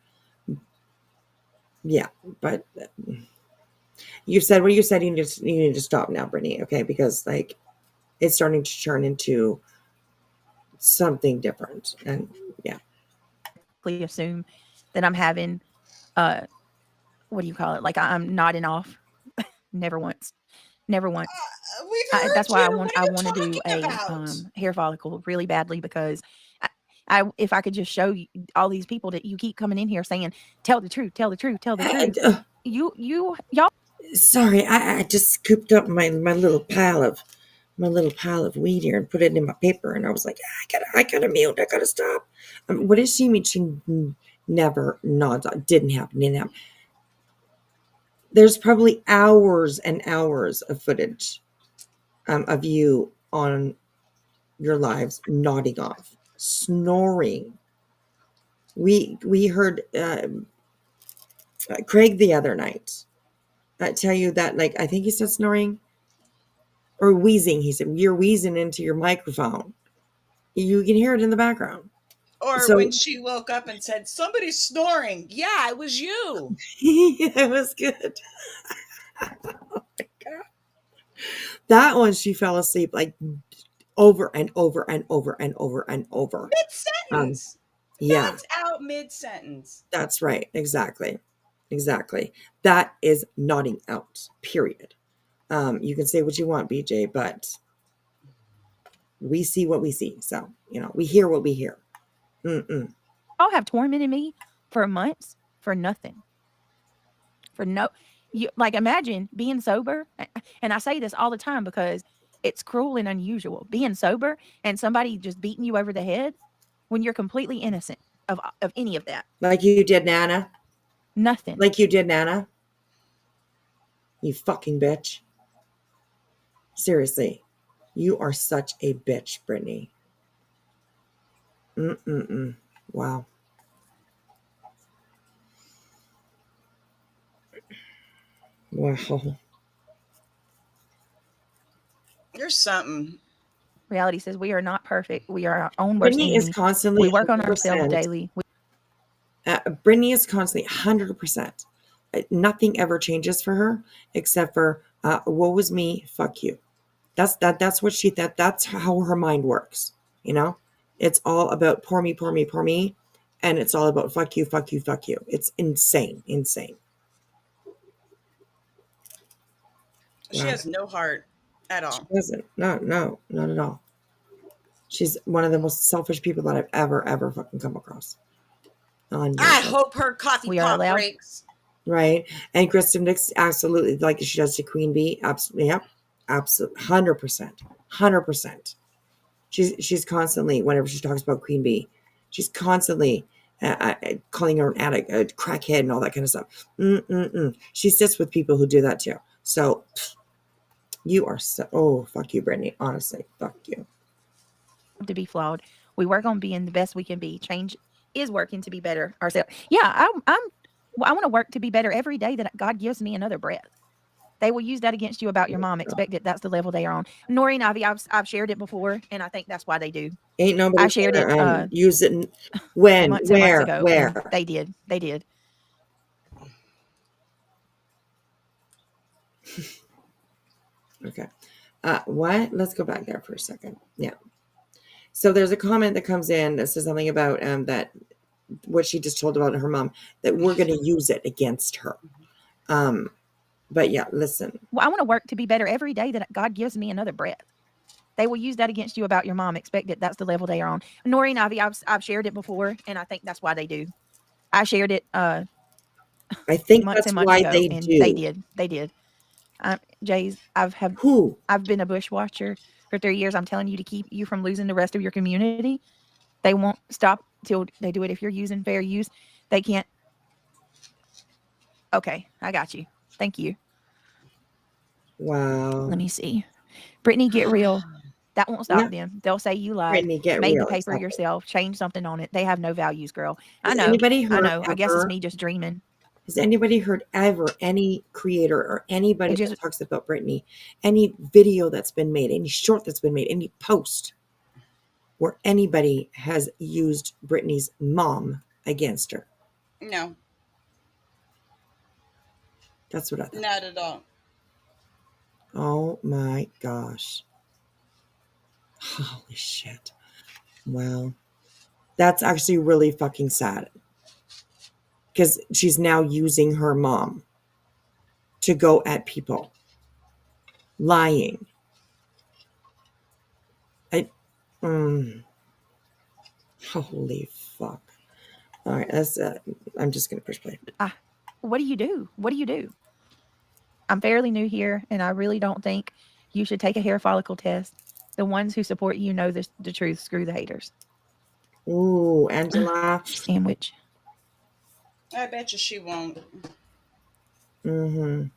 Yeah, but you said what you said. You need to stop now, Brittany. Okay, because it's starting to turn into something different, and yeah. Assume that I'm having, what do you call it? Like I'm nodding off. Never once. That's why I want to do a hair follicle really badly because if I could just show you all these people that you keep coming in here saying, tell the truth. Y'all. Sorry, I just scooped up my little pile of my little pile of weed here and put it in my paper. And I was like, I gotta mute. I gotta stop. What does she mean? She never nods. Didn't happen. There's probably hours and hours of footage of you on your lives nodding off, snoring. We heard Craig the other night tell you that, like, I think he said snoring or wheezing. He said, you're wheezing into your microphone. You can hear it in the background. Or So when she woke up and said, somebody's snoring. Yeah, it was you. it was good. That one, she fell asleep like over and over and over and over and over. Mid-sentence. Yeah, That's out mid-sentence. that's right. Exactly. That is nodding out, period. You can say what you want, BJ, but we see what we see. So, we hear what we hear. Y'all have tormented me for months for nothing. Like, imagine being sober, and I say this all the time because it's cruel and unusual. Being sober and somebody just beating you over the head when you're completely innocent of any of that. Like you did, Nana. Nothing. Like you did, Nana. You fucking bitch. Seriously. You are such a bitch, Britney. Wow. Wow. You're something. Reality says we are not perfect. We are our own worst Britney enemy. is constantly We work on 100%. ourselves daily. Britney is constantly 100%. Nothing ever changes for her except for woe was me, fuck you. That's what that's how her mind works. It's all about poor me, and it's all about fuck you. It's insane. She has no heart at all. She doesn't. No, not at all. She's one of the most selfish people that I've ever fucking come across. I hope her coffee pot breaks. Right. And Kristen Dix, absolutely, like she does to Queen Bee. Absolutely. Yep. Absolutely. 100%. She's constantly, whenever she talks about Queen Bee, she's constantly calling her an addict, a crackhead, and all that kind of stuff. She sits with people who do that too. So you are fuck you, Brittany. Honestly, fuck you. To be flawed. We work on being the best we can be. Change is working to be better ourselves. Yeah, I want to work to be better every day that God gives me another breath. They will use that against you about your mom. Expect it. That's the level they are on. Nori and Ivy, I've shared it before, and I think that's why they do. Ain't nobody I shared it. Use it when, months where, ago. where? They did. Okay. What? Let's go back there for a second. Yeah. So there's a comment that comes in that says something about that what she just told about her mom, that we're going to use it against her. But yeah, listen. Well, I want to work to be better every day that God gives me another breath. They will use that against you about your mom. Expect it. That's the level they are on. Nori and Ivy, I've shared it before, and I think that's why they do. I shared it. I think months that's and months why ago, they and do. They did. Jay's. I've been a bushwatcher for 3 years. I'm telling you to keep you from losing the rest of your community. They won't stop till they do it. If you're using fair use, they can't. Okay, I got you. Thank you. Wow. Let me see. Brittany, get real. That won't stop them. They'll say you lied. Brittany, get made real. the paper Exactly. yourself. Change something on it. They have no values, girl. Has I know. anybody heard I guess it's me just dreaming. Has anybody heard ever any creator or anybody that talks about Brittany, any video that's been made, any short that's been made, any post where anybody has used Brittany's mom against her? No. That's what I thought. Not at all. Oh my gosh. Holy shit. Wow. That's actually really fucking sad. Because she's now using her mom to go at people. Lying. Holy fuck. All right, that's I'm just going to push play. What do you do? I'm fairly new here, and I really don't think You should take a hair follicle test. The ones who support you know the truth. Screw the haters. Ooh, Angela. Sandwich. I bet you she won't. Mm-hmm.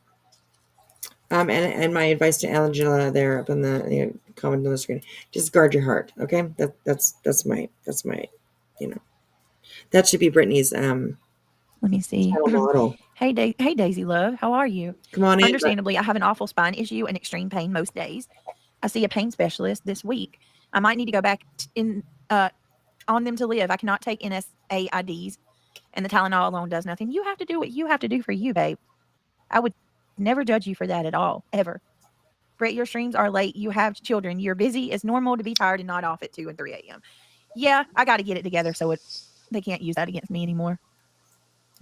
And my advice to Angela there up in the comment on the screen: just guard your heart. Okay, that's my that should be Brittany's Let me see. channel model. Hey, Daisy Love. How are you? Come on in. Understandably, I have an awful spine issue and extreme pain most days. I see a pain specialist this week. I might need to go back on them to live. I cannot take NSAIDs, and the Tylenol alone does nothing. You have to do what you have to do for you, babe. I would never judge you for that at all, ever. Brett, your streams are late. You have children. You're busy. It's normal to be tired and not off at 2 and 3 a.m. Yeah, I got to get it together so they can't use that against me anymore.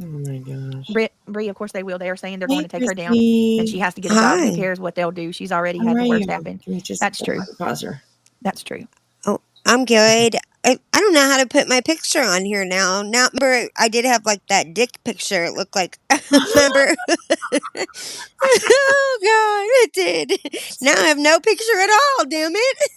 Oh my gosh. Bree, of course they will. They are saying they're going to take her down, Christy. and she has to get a job. Hi. Who cares what they'll do? She's already How had the are worst you? happen. Can you just That's true. pause her? That's true. Oh, I'm good. I don't know how to put my picture on here now. Now, remember, I did have like that dick picture. It looked like, remember? Oh, God, it did. Now I have no picture at all, damn it.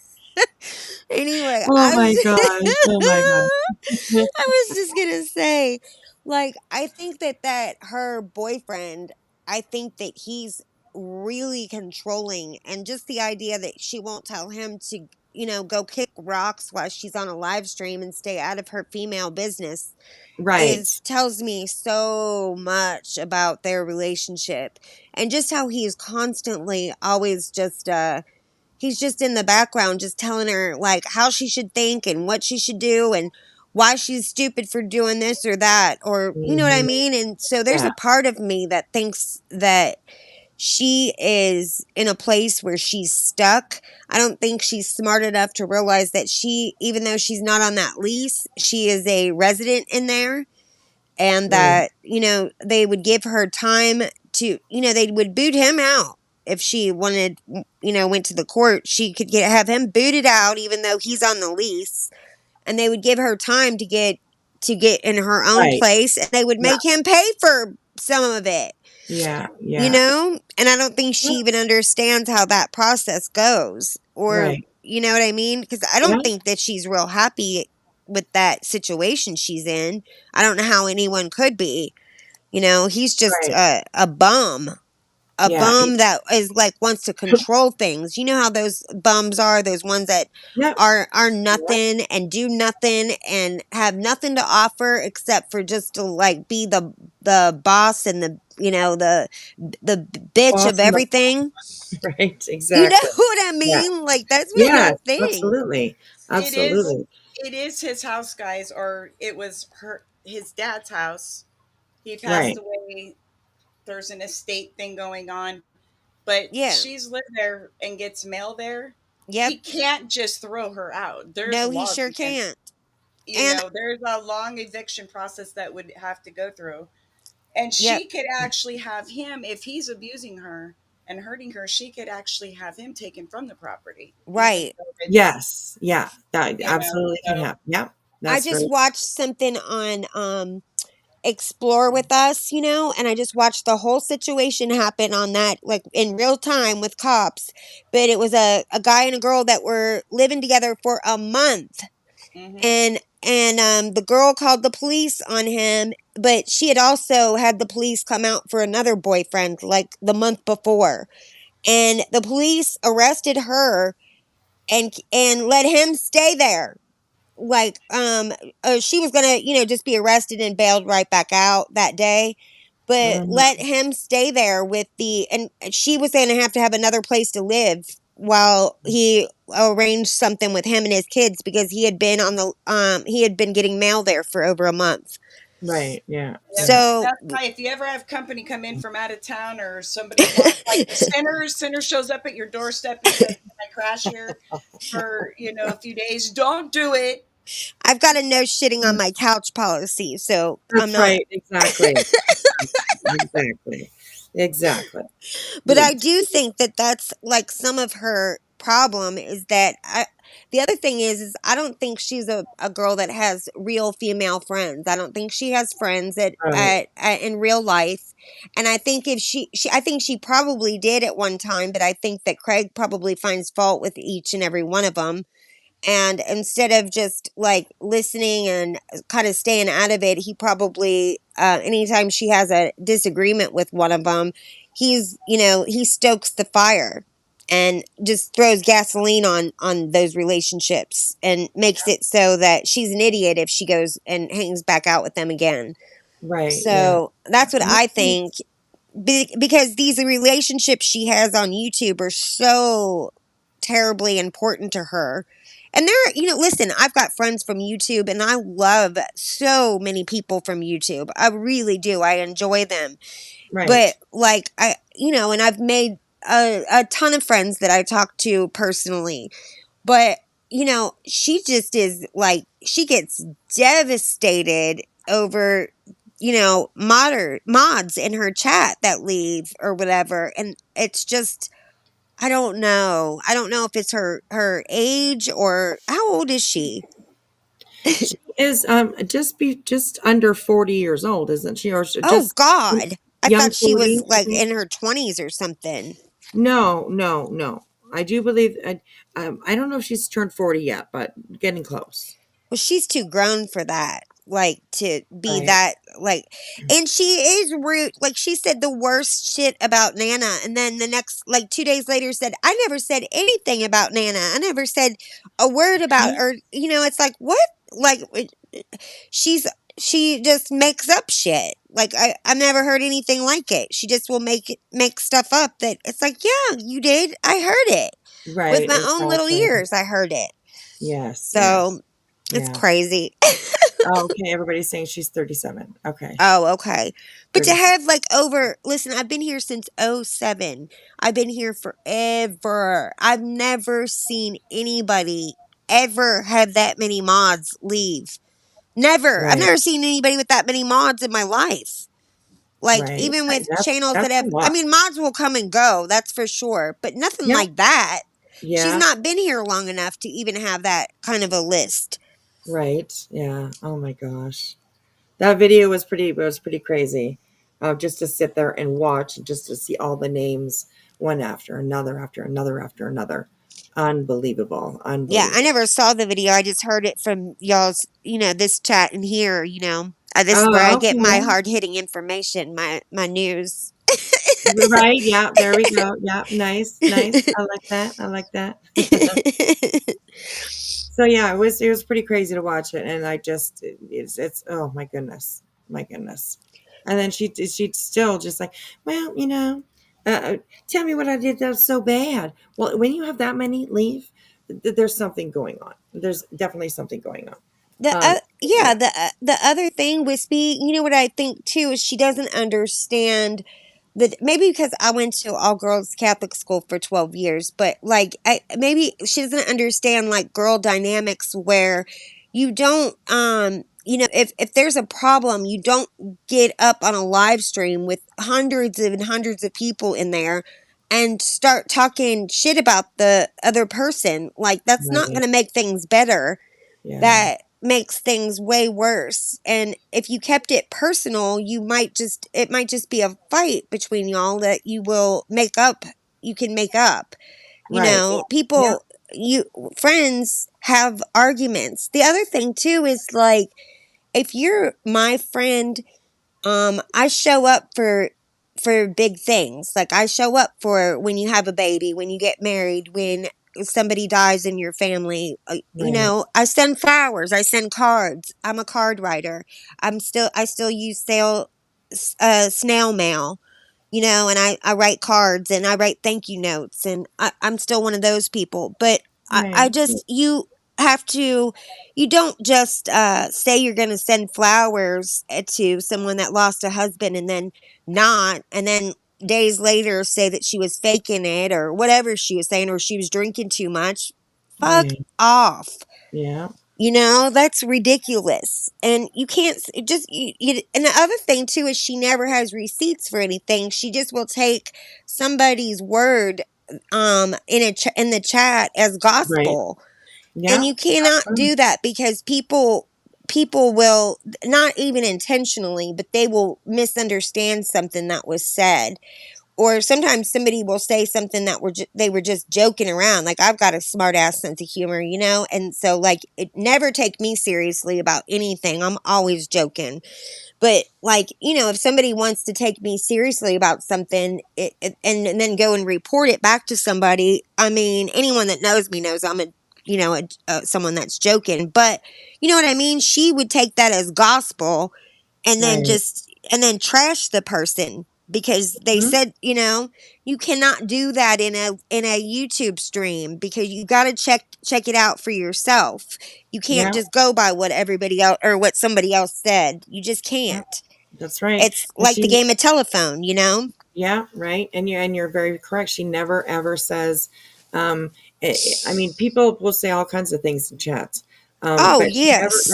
Anyway, Oh my gosh. Oh my gosh. I was just gonna say, like, I think that her boyfriend, I think that he's really controlling, and just the idea that she won't tell him to, go kick rocks while she's on a live stream and stay out of her female business Right. tells me so much about their relationship, and just how he is constantly always just he's just in the background just telling her like how she should think and what she should do and why she's stupid for doing this or that, or you know what I mean. And so there's Yeah. a part of me that thinks that she is in a place where she's stuck. I don't think she's smart enough to realize that even though she's not on that lease, she is a resident in there, and that they would give her time to, they would boot him out if she wanted, went to the court. She could have him booted out even though he's on the lease, and they would give her time to get in her own place, and they would make him pay for some of it. Yeah. And I don't think she even understands how that process goes, or you know what I mean, because I don't think that she's real happy with that situation she's in. I don't know how anyone could be. He's just a bum. A bum that is like wants to control things. You know how those bums are, those ones that are nothing and do nothing and have nothing to offer except for just to like be the boss and the the bitch boss of everything. Right, exactly. You know what I mean? Yeah. Like that's my whole thing. Absolutely. It is his house, guys, or it was his dad's house. He passed away. There's an estate thing going on, but she's lived there and gets mail there. Yep. He can't just throw her out. No, he sure can't. There's a long eviction process that would have to go through. And she could actually have him, if he's abusing her and hurting her, she could actually have him taken from the property. Right. Yes. Yeah. That absolutely can happen. Yeah. I just watched something on Explore with Us, and I just watched the whole situation happen on that, like in real time with cops. But it was a guy and a girl that were living together for a month. Mm-hmm. And the girl called the police on him, but she had also had the police come out for another boyfriend like the month before. And the police arrested her and let him stay there. Like, she was gonna, just be arrested and bailed right back out that day, but let him stay there and she was gonna have to have another place to live while he arranged something with him and his kids, because he had been getting mail there for over a month. Right. Yeah. So that's why if you ever have company come in from out of town, or somebody wants, like Sinner shows up at your doorstep and says, "Can I crash here for a few days?" Don't do it. I've got a no shitting on my couch policy, so that's I'm not right. Exactly. Exactly. But I do think that that's like some of her problem is that the other thing is I don't think she's a girl that has real female friends. I don't think she has friends Right. in real life. And I think if I think she probably did at one time, but I think that Craig probably finds fault with each and every one of them. And instead of just like listening and kind of staying out of it, he probably, anytime she has a disagreement with one of them, he stokes the fire and just throws gasoline on those relationships and makes it so that she's an idiot if she goes and hangs back out with them again. Right. Yeah. So that's what And I think. Because these relationships she has on YouTube are so terribly important to her. And listen, I've got friends from YouTube and I love so many people from YouTube. I really do. I enjoy them. right. But like and I've made a ton of friends that I talk to personally. But she just is like she gets devastated over mods in her chat that leave or whatever, and it's just I don't know. I don't know if it's her age or how old is she? She is just under 40 years old, isn't she? Or Oh just God, I young thought she 40, was I like think. in her 20s or something. No, no, no. I do believe I don't know if she's turned 40 yet, but getting close. Well, she's too grown for that. Like to be Right. that like, and she is rude. Like she said the worst shit about Nana, and then the next like 2 days later said, "I never said anything about Nana. I never said a word about her." It's like what? Like she's she just makes up shit. Like I've never heard anything like it. She just will make stuff up that it's like, yeah, you did. I heard it with Right, my own little exactly. ears. I heard it. Yes, yes. So it's Yeah. crazy. Oh, okay, everybody's saying she's 37. Okay. Oh, okay. But to 37. have listen, I've been here since '07. I've been here forever. I've never seen anybody ever have that many mods leave. Never. I've Right, never seen anybody with that many mods in my life. Like right. even with channels that That's a have I lot. mean mods will come and go, that's for sure, but nothing Yeah. like that. She's Yeah. not been here long enough to even have that kind of a list. Right. Yeah. Oh my gosh. That video was pretty crazy. Just to sit there and watch, just to see all the names one after another after another. Unbelievable. Yeah, I Unbelievable. never saw the video. I just heard it from y'all's, this chat in here, this is where I Oh, get my okay. hard-hitting information, my news. Right. Yeah. There we go. Yeah. Nice. Nice. I like that. I like that. So yeah, it was pretty crazy to watch it, and it's oh my goodness, and then she'd still just like, well, tell me what I did that's so bad. Well, when you have that many leave, there's something going on. There's definitely something going on. Yeah, the other thing, Wispy, you know what I think too is she doesn't understand that maybe because I went to all girls Catholic school for 12 years, but like maybe she doesn't understand like girl dynamics where you don't if there's a problem, you don't get up on a live stream with hundreds and hundreds of people in there and start talking shit about the other person. Like that's not going Right. to make things better. Yeah. That makes things way worse. And if you kept it personal, it might just be a fight between y'all that you can make up. Right. Yeah. Yeah. People, friends have arguments. The other thing too is like, if you're my friend, I show up for big things. Like I show up for when you have a baby, when you get married, when somebody dies in your family. Right. I send flowers, I send cards. I'm a card writer. I still use snail mail. And I write cards and I write thank you notes and I'm still one of those people. But I Right. just have to you don't just say you're going to send flowers to someone that lost a husband and then not, and then days later say that she was faking it or whatever she was saying or she was drinking too much. Fuck Right. off. Yeah. That's ridiculous. And you can't and the other thing too is she never has receipts for anything. She just will take somebody's word in the chat as Right. gospel. Yeah. And you cannot do that because people will, not even intentionally, but they will misunderstand something that was said. Or sometimes somebody will say something that they were just joking around. Like, I've got a smart ass sense of humor, and so, like, it never take me seriously about anything. I'm always joking. But, like, if somebody wants to take me seriously about something, and then go and report it back to somebody, I mean, anyone that knows me knows I'm someone that's joking. But you know what I mean? She would take that as gospel, and then Right. trash the person because they Mhm. said, you cannot do that in a YouTube stream, because you got to check it out for yourself. You can't Yeah. just go by what everybody else or what somebody else said. You just Yeah. can't. That's right. It's And like the game of telephone. yeah, right. And you're very correct. She never ever says, um, I mean, people will say all kinds of things in chats, Oh, but yes.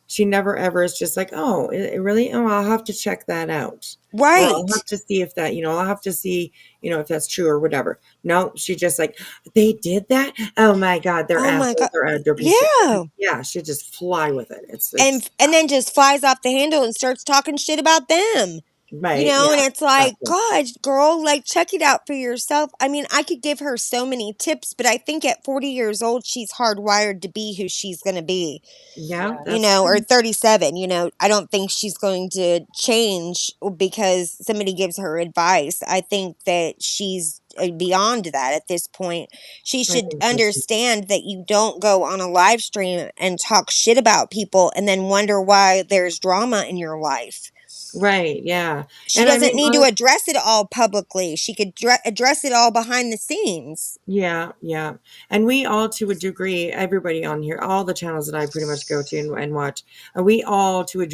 she never ever is just like, oh, it really, oh, I'll have to check that out, or I'll Right. have to see if that, I'll have to see, if that's true or whatever. No, she just like, they did that. Oh my God, they're Oh my assholes. God. They're piece of, Yeah. yeah. She just fly with it. It's And then just flies off the handle and starts talking shit about them. right. Yeah, And it's like, exactly. God, girl, like, check it out for yourself. I mean, I could give her so many tips, but I think at 40 years old, she's hardwired to be who she's going to be, Yeah, Yeah. that's or true. 37. I don't think she's going to change because somebody gives her advice. I think that she's beyond that at this point. She I should think so too. understand that you don't go on a live stream and talk shit about people and then wonder why there's drama in your life. Right, yeah. She And I doesn't mean, need to address it all publicly. She could address it all behind the scenes. yeah, yeah. And we all, to a degree, everybody on here, all the channels that I pretty much go to and watch, we all to a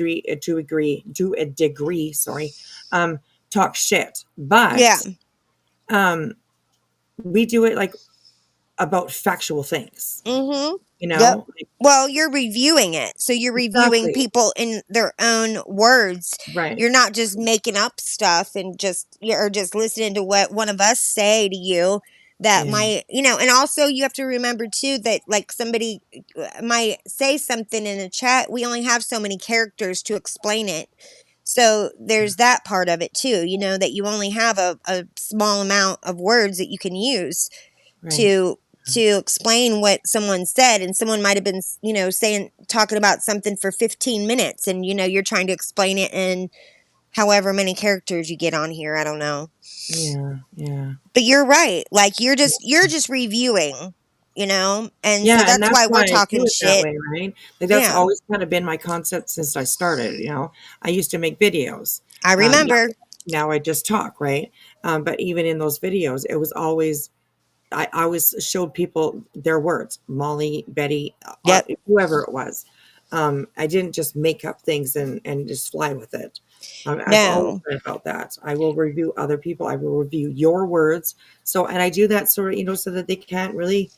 degree, sorry, um, talk shit. Yeah. But um, we do it like about factual things, Mm-hmm. you Yep. know? Like, Well, you're reviewing it. So you're reviewing exactly. people in their own words. Right. You're not just making up stuff and or just listening to what one of us say to you that Yeah. might, and also you have to remember too that, like, somebody might say something in a chat. We only have so many characters to explain it. So there's that part of it too, that you only have a small amount of words that you can use Right. to explain what someone said, and someone might have been talking about something for 15 minutes, and you're trying to explain it in however many characters you get on here. I don't know, Yeah. Yeah. but you're right, like, you're just reviewing, and so Yeah, and that's that's why we're why I talking do it that shit. way, right? Like that's Yeah, always kind of been my concept since I started. I used to make videos. I Now, remember. now I just talk, right? But even in those videos, it was always I always showed people their words, Molly, Betty, Yep. whoever it was. I didn't just make up things and just fly with it. I've always No, been about that. I will review other people. I will review your words. So, and I do that sort of, so that they can't really.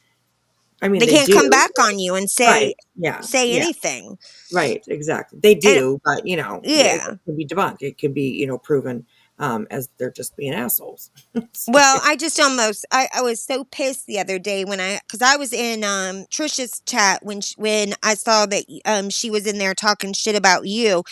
I mean, they they can't come do. back on you and say Right. Yeah. say Yeah. anything. Right. Exactly. They And do, but it yeah. can be debunked. It can be, proven as they're just being assholes. So, Well, I was so pissed the other day because I was in Trisha's chat when I saw that she was in there talking shit about you,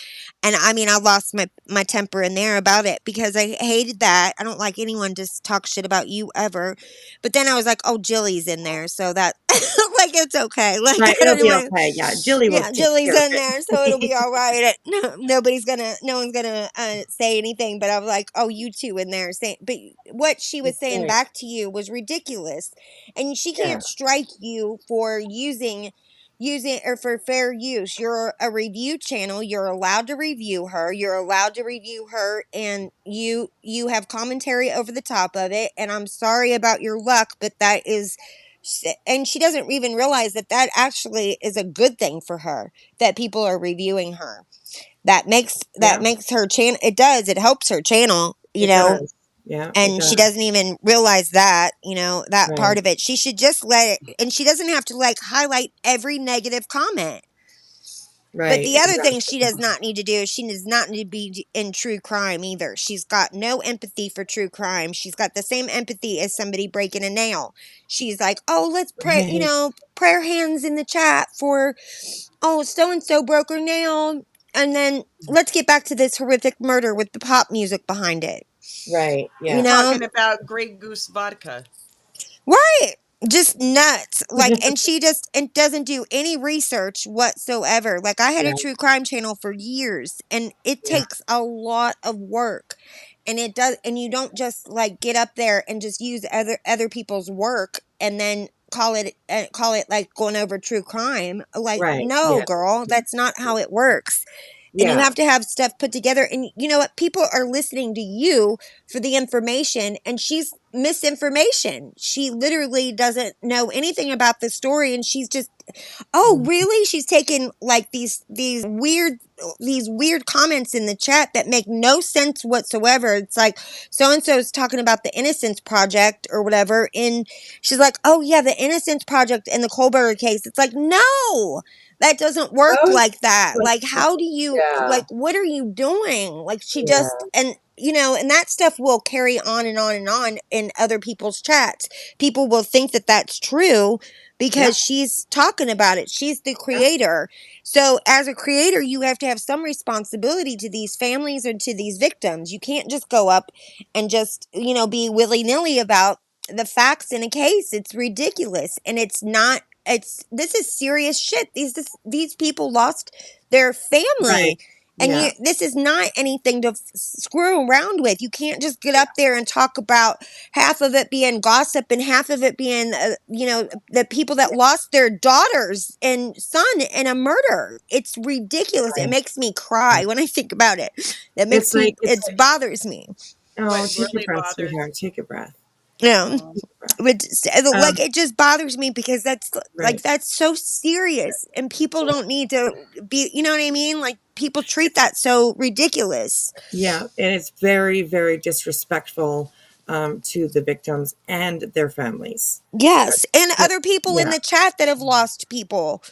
and I mean, I lost my temper in there about it because I hated that. I don't like anyone to talk shit about you ever. But then I was like, oh, Jilly's in there, so that like, it's okay. Like, right. I It'll don't be even. okay. Yeah. Jilly will Yeah, take Jilly's care of in there, so it'll be it. all right. No one's gonna say anything. But I was like, oh, you two in there saying, but what she was That's saying right. back to you was ridiculous, and she Yeah. can't strike you for using or for fair use. You're a review channel. You're allowed to review her. You're allowed to review her, and you have commentary over the top of it. And I'm sorry about your luck, but that is. And she doesn't even realize that actually is a good thing for her, that people are reviewing her. That Yeah. makes her channel. It does. It helps her channel. It does. Yeah. It And she does. doesn't even realize that. That part Right. of it. She should just let it. And she doesn't have to, like, highlight every negative comment. But Right. the other thing she does not need to do is she does not need to be in true crime either. She's got no empathy for true crime. She's got the same empathy as somebody breaking a nail. She's like, oh, let's pray, Right. prayer hands in the chat for, oh, so and so broke her nail. And then let's get back to this horrific murder with the pop music behind it. Right. You Yeah. know? Talking about Grey Goose vodka. Right. Just nuts. Like, and she just and doesn't do any research whatsoever. Like, I had Yeah. a true crime channel for years, and it Yeah. takes a lot of work. And it does, and you don't just like get up there and just use other people's work and then call it like going over true crime. Like, Right. no, Yeah. girl, that's not how it works. And you Yeah. have to have stuff put together. And you know what? People are listening to you for the information, and she's misinformation. She literally doesn't know anything about the story, and she's just, oh, really? She's taking like these weird comments in the chat that make no sense whatsoever. It's like so and so is talking about the Innocence Project or whatever, and she's like, oh yeah, the Innocence Project in the Kohlberger case. It's like, no, that doesn't work Those, like that. like, Like, how do you, yeah. like, what are you doing? Like, she Yeah. just, and, and that stuff will carry on and on and on in other people's chats. People will think that that's true Yeah. because she's talking about it. She's the Yeah. creator. So, as a creator, you have to have some responsibility to these families or to these victims. You can't just go up and just, be willy nilly about the facts in a case. It's ridiculous. And it's not, this is serious shit. These people lost their Right. family. And Yeah. this is not anything to screw around with. You can't just get up there and talk about half of it being gossip and half of it being, the people that lost their daughters and son in a murder. It's ridiculous. It Right. makes me cry when I think about it. It's like It bothers me. oh, What take a really breath, bothers. sweetheart. Take a breath. Yeah. Um, Like, Um, it just bothers me because right. that's so serious, and people don't need to be, you know what I mean? Like, people treat that so ridiculous. Yeah, and it's very, very disrespectful to the victims and their families. Yes, and That- other people in yeah. the chat that have lost people.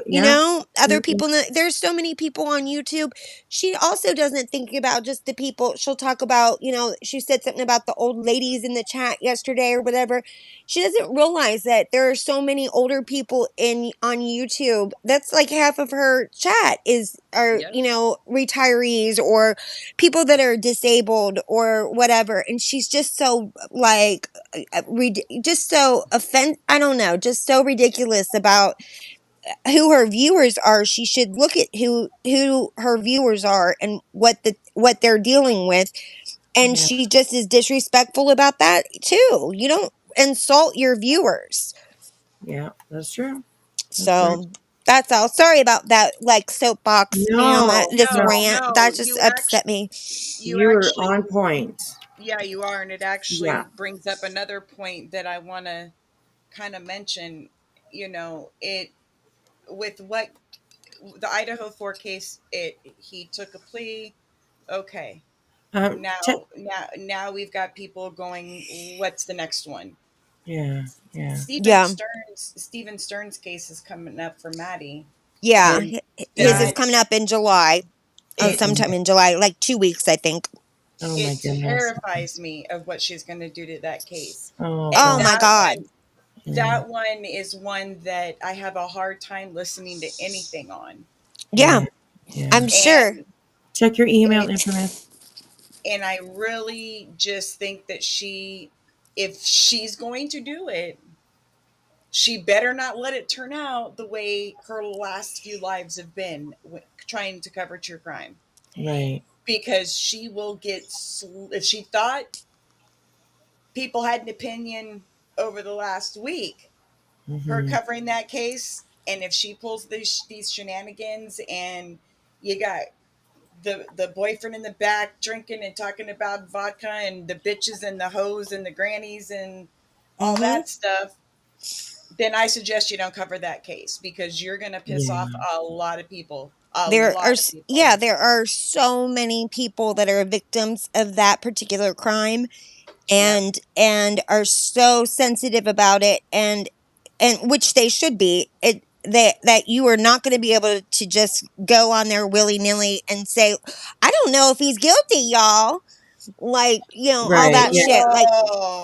Yeah. Other Mhm. people there's so many people on YouTube. She also doesn't think about just the people. She'll talk about, she said something about the old ladies in the chat yesterday or whatever. She doesn't realize that there are so many older people on YouTube. That's like half of her chat are, Yep. retirees or people that are disabled or whatever. And she's just so like just so I don't know, just so ridiculous about who her viewers are. She should look at who her viewers are and what they're dealing with, and Yeah. she just is disrespectful about that too. You don't insult your viewers. Yeah, that's true. That's right. So that's all. Sorry about that, like, soapbox, No, this No, no, rant. That no, just upset me. you you're actually, on point. yeah, you are, and it Yeah. actually brings up another point that I want to kind of mention. It with what the Idaho 4 case, he took a plea. Okay, Um, te- now we've got people going. What's the next one? yeah, yeah, Yeah. Steven Stern's case is coming up for Maddie. Yeah. and His is That coming up in July. it Sometime in July, like 2 weeks, I think. oh my it goodness. terrifies me of what she's going to do to that case. Oh, And Oh my God. that one is one that I have a hard time listening to anything on. Yeah, yeah. I'm sure. And Check your email it, information. and I really just think that if she's going to do it, she better not let it turn out the way her last few lives have been trying to cover true crime. Right. Because she will if she thought people had an opinion over the last week, her Mm-hmm. covering that case, and if she pulls these shenanigans, and you got the boyfriend in the back drinking and talking about vodka, and the bitches and the hoes and the grannies and all Mm-hmm. that stuff, then I suggest you don't cover that case, because you're going to piss Yeah. off a lot of people. There are so many people that are victims of that particular crime, and are so sensitive about it, and which they should be. that you are not going to be able to just go on there willy-nilly and say, I don't know if he's guilty, y'all. Like, all Right. that Yeah. shit. Like,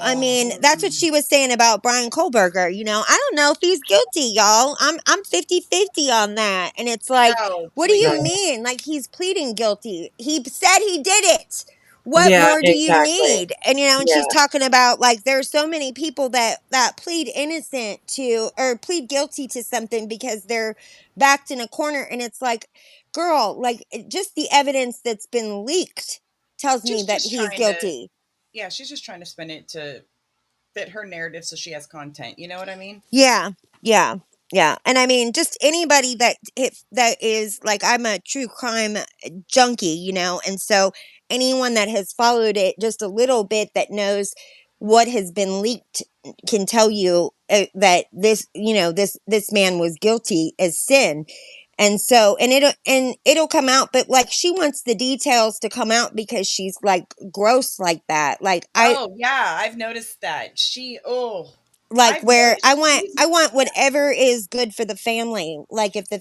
I Oh, mean, that's what she was saying about Brian Kohlberger. I don't know if he's guilty, y'all. I'm 50-50 on that. And it's like, no, what do you Right. please. mean? Like, he's pleading guilty. He said he did it. What Yeah. more do you Exactly. need? And and Yeah. she's talking about like there's so many people that plead innocent to or plead guilty to something because they're backed in a corner, and it's like, girl, like just the evidence that's been leaked tells me She's that just he's trying to, guilty. yeah, she's just trying to spin it to fit her narrative so she has content. You know what I mean? Yeah, yeah, yeah. And I mean, just anybody that is like, I'm a true crime junkie, and so anyone that has followed it just a little bit that knows what has been leaked can tell you that this man was guilty as sin. And so, and it'll come out, but like she wants the details to come out because she's like gross like that. Oh, yeah, I've noticed that. Like I've where noticed she's, I want yeah, whatever is good for the family. Like if the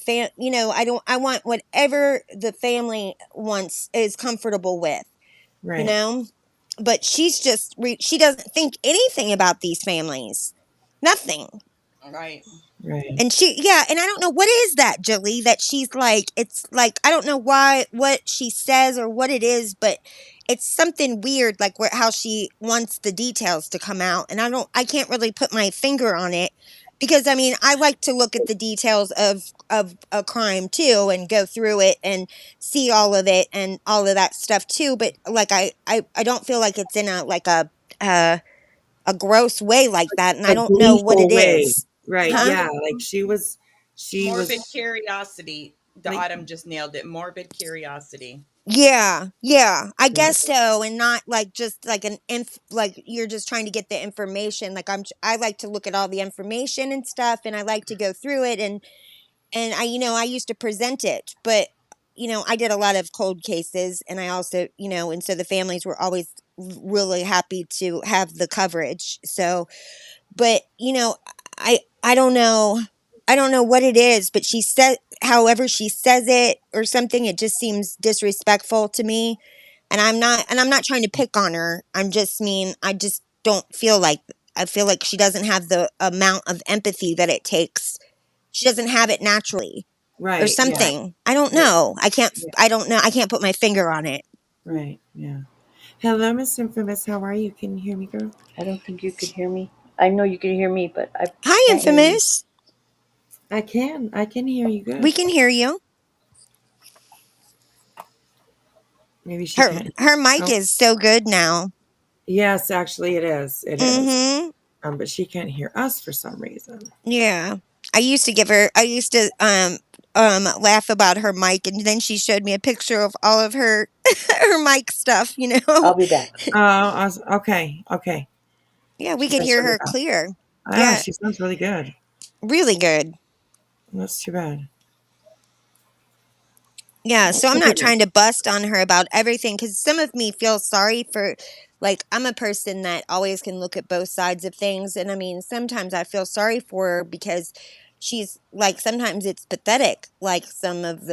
I want whatever the family wants is comfortable with, you Right. know? But she's just she doesn't think anything about these families. Nothing. right. Right. And and I don't know what is that, Jolie, that she's like, it's like, I don't know what she says or what it is, but it's something weird, like how she wants the details to come out. And I can't really put my finger on it because I mean, I like to look at the details of a crime too and go through it and see all of it and all of that stuff too. But like, I don't feel like it's in uh, a gross way like that. And I A don't know what gleeful it way. is. Right. Huh? Yeah. Like she Morbid was curiosity. The like, Autumn just nailed it. Morbid curiosity. Yeah, yeah, I right. guess so, and not like just like like you're just trying to get the information. Like I like to look at all the information and stuff, and I like to go through it, and I used to present it, but I did a lot of cold cases, and I also and so the families were always really happy to have the coverage. So, but I don't know. I don't know what it is, but she said however she says it or something, it just seems disrespectful to me. And I'm not trying to pick on her. I just don't feel like I feel like she doesn't have the amount of empathy that it takes. She doesn't have it naturally or Right. Yeah. something. I don't Yeah. know. Yeah. I don't know. I can't put my finger on it. Right. Yeah. Hello, Miss Infamous. How are you? Can you hear me, girl? I don't think you could hear me. I know you can hear me, but I Hi, can't hear you. Infamous. I can. I can hear you We good. can hear you. Maybe she Her can't. her mic Oh, is so good now. yes. Actually, it is. It is. Mm-hmm. But she can't hear us for some reason. Yeah. I used to laugh about her mic, and then she showed me a picture of all of her her mic stuff. I'll be back. Okay. Okay. Yeah, we She could said hear she'll be her back. clear. Ah, Yeah, she sounds really good. really good. That's too bad. Yeah, so That's I'm okay not then. trying to bust on her about everything because some of me feels sorry for, like, I'm a person that always can look at both sides of things. And I mean, sometimes I feel sorry for her because she's like, sometimes it's pathetic, like some of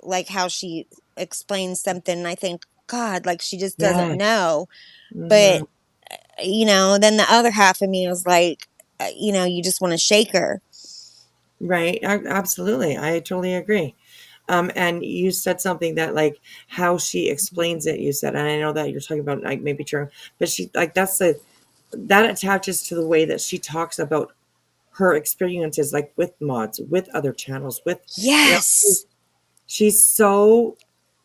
like how she explains something. And I think, God, like she just doesn't Yes. know. Hmm. But, then the other half of me is like, you just want to shake her. Right. Absolutely. I totally agree. And you said something that like how she explains it. You said, and I know that you're talking about like maybe true, but she like that attaches to the way that she talks about her experiences, like with mods, with other channels, with you know, Yes. she's so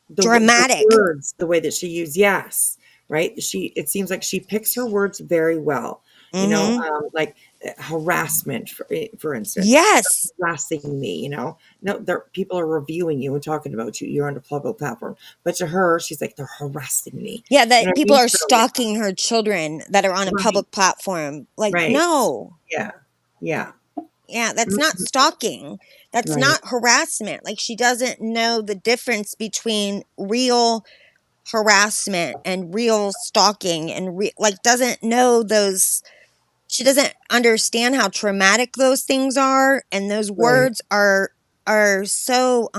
the Dramatic. words, the way that she used, yes, right. It seems like she picks her words very well. Mm-hmm. Like harassment, for instance, Yes. harassing me. No, there people are reviewing you and talking about you. You're on a public platform, but to her, she's like they're harassing me. Yeah, You know that what I people mean? are So yeah, stalking her children that are on a right, public platform. Like, right, no. yeah, yeah, Yeah, that's not mhm, stalking. That's right, not harassment. Like, she doesn't know the difference between real harassment and real stalking and like doesn't know those she doesn't understand how traumatic those things are, and those Right. words are so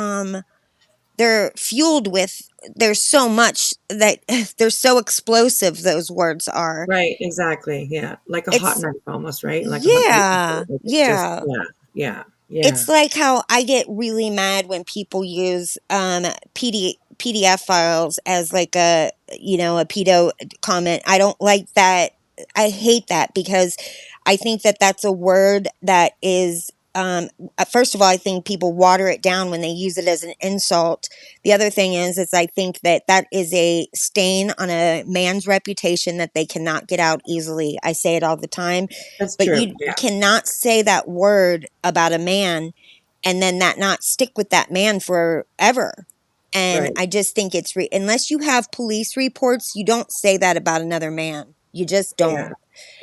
they're fueled with there's so much that they're so explosive, those words are. Right, exactly. Yeah. Like a hot It's knife almost, right? Like a hot knife. yeah, Like it's just yeah. yeah. Yeah. It's like how I get really mad when people use PDF files as like a a pedo comment. I don't like that. I hate that because I think that that's a word that is first of all, I think people water it down when they use it as an insult. The other thing is I think that that is a stain on a man's reputation that they cannot get out easily. I say it all the time, That's but true. you Yeah. cannot say that word about a man and then that not stick with that man forever. And Right. I just think it's unless you have police reports, you don't say that about another man. You just Yeah. don't.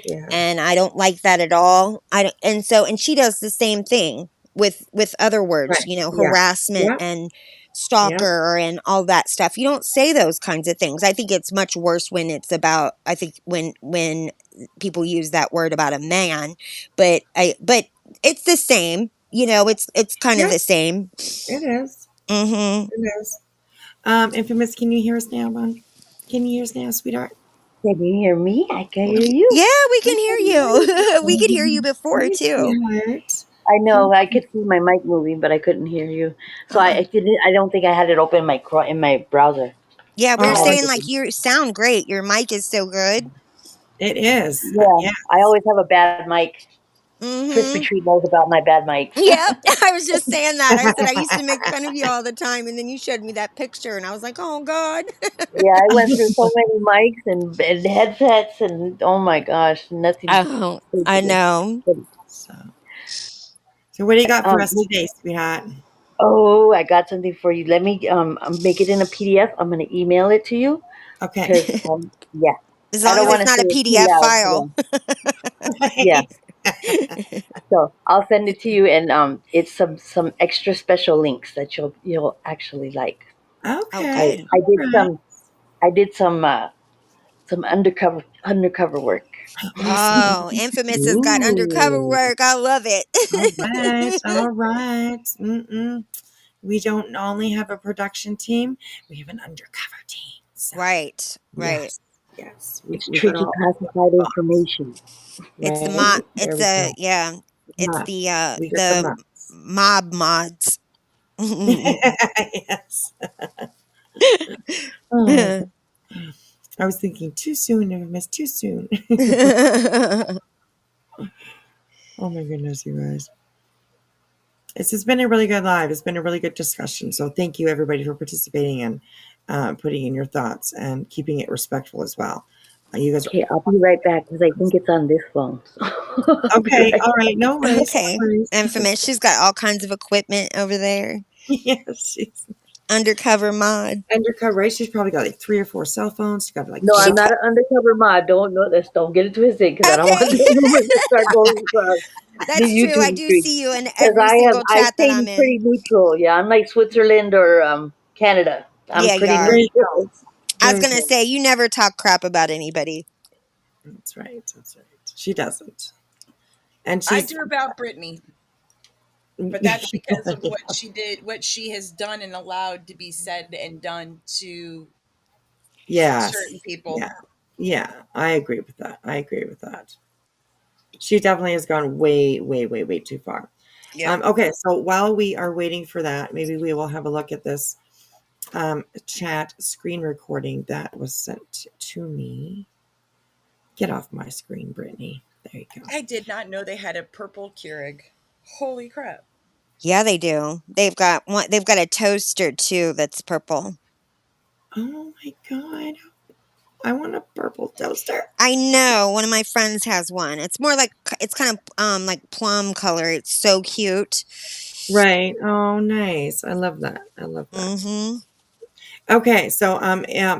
Yeah. And I don't like that at all. I don't, and she does the same thing with other words, Right. Yeah. harassment Yep. and Yep. stalker and all that stuff. You don't say those kinds of things. I think it's much worse when it's about. I think when people use that word about a man, but it's the same. It's kind of Yep. the same. It is. Mm-hmm. It is. Infamous, can you hear us now, Bon? Can you hear us now, sweetheart? Can you hear me? I can hear you. Yeah, we I can hear can hear you. We could hear you you. before Hi, too. sweetheart. I How- know. I could see my mic moving, but I couldn't hear you. So Uh, I didn't. I don't think I had it open in my browser. yeah, we I were Oh, had I it saying see. like open. you sound great. Your mic is so good. It is. Yeah, Yeah. I always have a bad mic. Crispy Mm-hmm. Treat knows about my bad mics. Yep. I was just saying that. I said I used to make fun of you all the time, and then you showed me that picture, and I was like, oh God. Yeah, I went through so many mics and headsets, and oh my gosh, nothing. Oh, I know. So, so what do you got for Um, us today, sweetheart? oh, I got something for you. Let me make it in a PDF. I'm gonna email it to you Okay. because yeah, As I long don't as want it's to not say a it too PDF loud. file. Yeah. So I'll send it to you, and it's some extra special links that you'll actually like. Oh, Okay. good. I All did right. some undercover work. Awesome. Oh, Infamous has got undercover Ooh. work. I love All right. it. All right. Mm-mm. We don't only have a production team, we have an undercover team. So, Right, right. yes. Yes. It's We got tricky all classified the information. It's the right. There it's we go. yeah. It's Mods. We got the the mods. mob mods. Yes. Oh, I was thinking too soon, never missed too soon. Oh my goodness, you guys. This has been a really good live. It's been a really good discussion. So thank you everybody for participating and putting in your thoughts and keeping it respectful as well. You guys Okay, I'll be right back because I think it's on this phone. So I'll be okay? right All back. right, no worries, no Okay. worries. Infamous. She's got all kinds of equipment over there. Yes, she's Undercover mod. undercover, right? She's probably got like 3 or 4 cell phones. She's got like No, She I'm four. not an undercover mod. Don't get it twisted because I don't want Okay. the rumors to start going across the That's true. I YouTube do streets. see you in Because every single I chat that stay I'm in. pretty neutral. Yeah, I'm like Switzerland or Canada. I'm Yeah, you pretty There are. you neutral. go. I was There you gonna go. say you never talk crap about anybody. That's right. That's right. She doesn't, and I she's do about Britney, but that's because of what she did, what she has done and allowed to be said and done to certain yes, people. yeah, yeah. I agree with that. I agree with that. She definitely has gone way, way, way, way too far. Yep. Okay, so while we are waiting for that, maybe we will have a look at this chat screen recording that was sent to me. Get off my screen, Brittany. There you go. I did not know they had a purple Keurig. Holy crap. Yeah, they do. They've got one. They've got a toaster too that's purple. Oh my god. I want a purple toaster. I know. One of my friends has one. It's more like it's kind of like plum color. It's so cute. Right. Oh, nice. I love that. I love that. Mm-hmm. Okay, so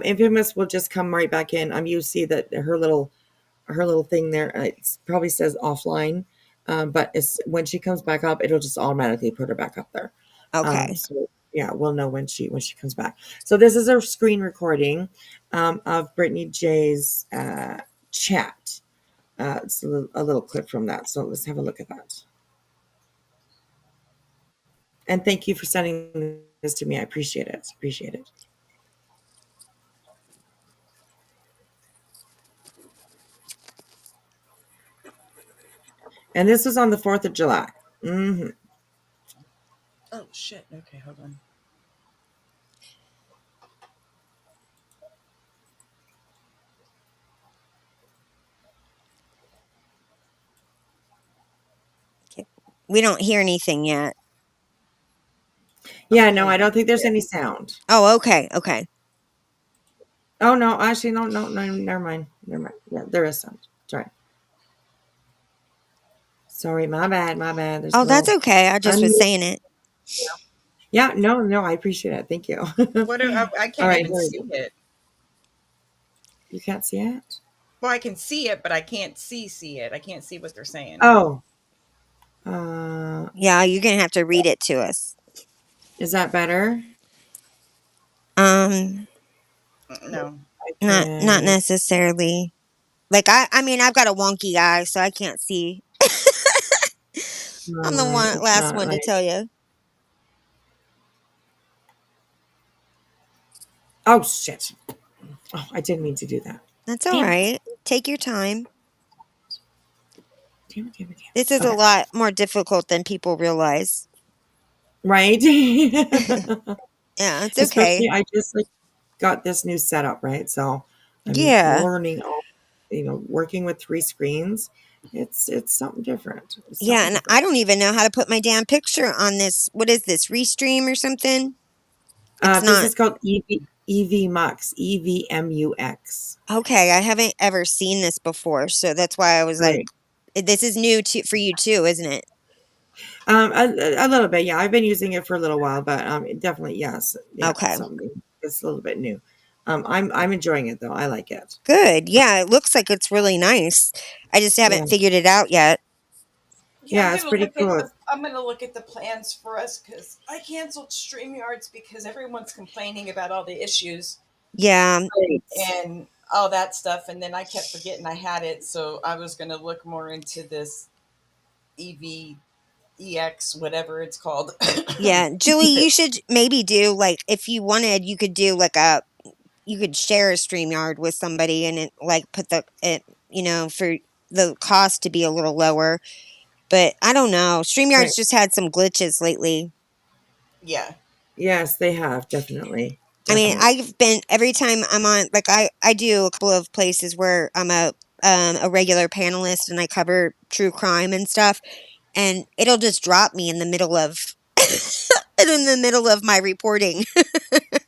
Infamous will just come right back in. You see that her little thing there. It probably says offline, but it's when she comes back up, it'll just automatically put her back up there. Okay. So yeah, we'll know when she comes back. So this is a screen recording of Britney J's chat. It's a little clip from that. So let's have a look at that. And thank you for sending this to me. I appreciate it. Appreciate it. And this was on the 4th of July. Mm-hmm. Oh shit. Okay, hold on. We don't hear anything yet. Yeah, no, I don't think there's any sound. Oh, okay. Okay. Oh no, actually, no, never mind. Never mind. Yeah, there is sound. Sorry. Sorry, my bad, my bad. There's Oh, that's no okay. I just was saying it. Yeah, no, I appreciate it. Thank you. What I All can't right, even here we see go. it. You can't see it? Well, I can see it, but I can't see it. I can't see what they're saying. Oh. Yeah, you're gonna have to read it to us. Is that better? No. I Not can. necessarily. Like I mean, I've got a wonky eye, so I can't see. I'm the It's last not one to like. tell you. Oh shit! Oh, I didn't mean to do that. That's all Damn it! right. Take your time. Damn it! This is a Okay. lot more difficult than people realize. Right. Yeah, it's Especially, okay. I just like got this new setup, right? So I'm Yeah. learning all. Working with 3 screens. It's something different. It's Yeah, something and I different. don't even know how to put my damn picture on this. What is this? Restream or something? It's This not. is called EVMux. EVMUX. Okay, I haven't ever seen this before, so that's why I was like, Right. this is new for you too, isn't it? A little bit, yeah. I've been using it for a little while, but definitely, yes, yeah, Okay. something. It's a little bit new. I'm enjoying it though. I like it. Good. Yeah, it looks like it's really nice. I just Yeah, haven't figured it out yet. Yeah, yeah, it's pretty cool. I'm gonna look at the plans for us because I canceled StreamYards because everyone's complaining about all the issues Yeah. Right. and all that stuff, and then I kept forgetting I had it, so I was gonna look more into this EVEX, whatever it's called. Yeah. Julie, you should maybe do like if you wanted, you could do like you could share a StreamYard with somebody and it like put for the cost to be a little lower. But I don't know. Right. StreamYard's just had some glitches lately. Yeah. Yes, they have definitely, I mean, definitely. I've been every time I'm on like I do a couple of places where I'm a regular panelist and I cover true crime and stuff, and it'll just drop me in the middle of in the middle of my reporting.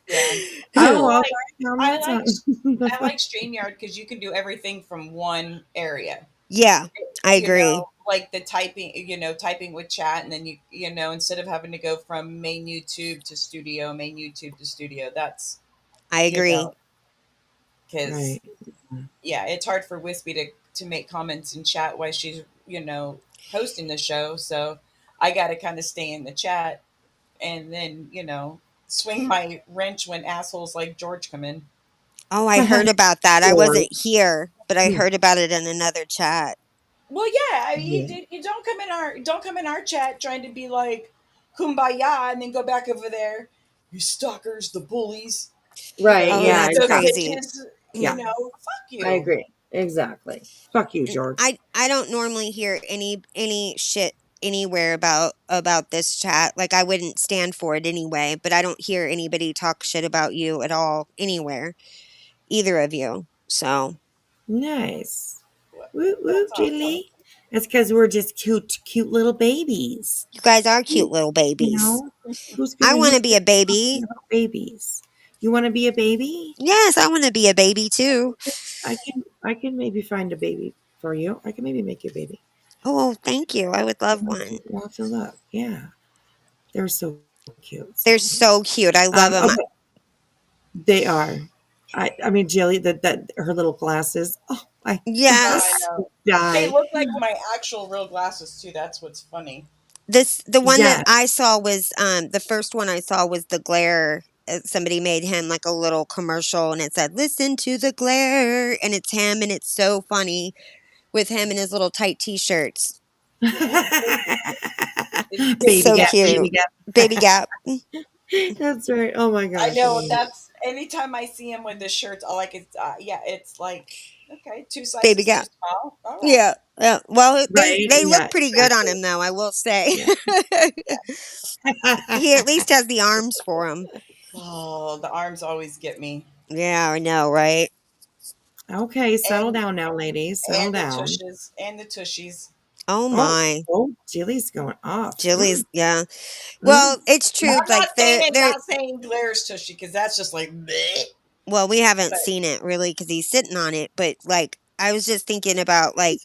Yeah. I Oh, will all like right. No, I that's like I not. like StreamYard because you can do everything from one area. Yeah, I agree. Like the typing, typing with chat, and then instead of having to go from main YouTube to studio, that's, I you agree. know, because Right. yeah, it's hard for Whispy to make comments in chat while she's, hosting the show. So I got to kind of stay in the chat and then, swing my wrench when assholes like George come in. Oh, I heard about that. I Or wasn't here, but I heard about it in another chat. Well, yeah, yeah. you don't come in our chat trying to be like kumbaya and then go back over there. You stalkers, the bullies, Right. Oh, Yeah. that's the crazy. Exactly. bitches. Yeah. Fuck I you. agree. Exactly. Fuck you, George. I don't normally hear any shit anywhere about this chat. Like I wouldn't stand for it anyway, but I don't hear anybody talk shit about you at all anywhere. Either of you. So, Nice. Well, Whoop that's whoop, awesome. Julie. That's because we're just cute little babies. you guys are cute You little babies. know, I want who's to be gonna a be talking baby. about babies? You want to be a baby? Yes, I want to be a baby too. I can maybe find a baby for you. I can maybe make you a baby. Oh, thank you. I would love one. We'll have to look. Yeah, they're so cute. They're So so cute. I love them. okay, they are. I mean, Jilly, that her little glasses. Oh, I I Yes. know. They die. look like my actual real glasses too. That's what's funny. The one that Yeah, I saw was the first one I saw was the glare. Somebody made him like a little commercial and it said listen to the glare and it's him and it's so funny. with him in his little tight t-shirts. It's Baby So gap, cute. baby gap. Baby Gap. That's right. Oh my I gosh. know that's anytime I see him with the shirts, all like it's yeah, it's like okay, two Baby sizes too Gap. small. All right. Yeah. Yeah. Well, Right? they Yeah, look pretty good on exactly. him though, I will say. Yeah. He at least has the arms for him. Oh, the arms always get me. Yeah, I know, right? Okay, settle And down now, ladies. Settle the down. tushes and the tushies. Oh Oh, my. oh, Jilly's going off. Jilly's, yeah. Mm. Well, it's true. I'm Like they're not saying Blair's tushy because that's just like bleh. well, we haven't But seen it really because he's sitting on it. But like, I was just thinking about like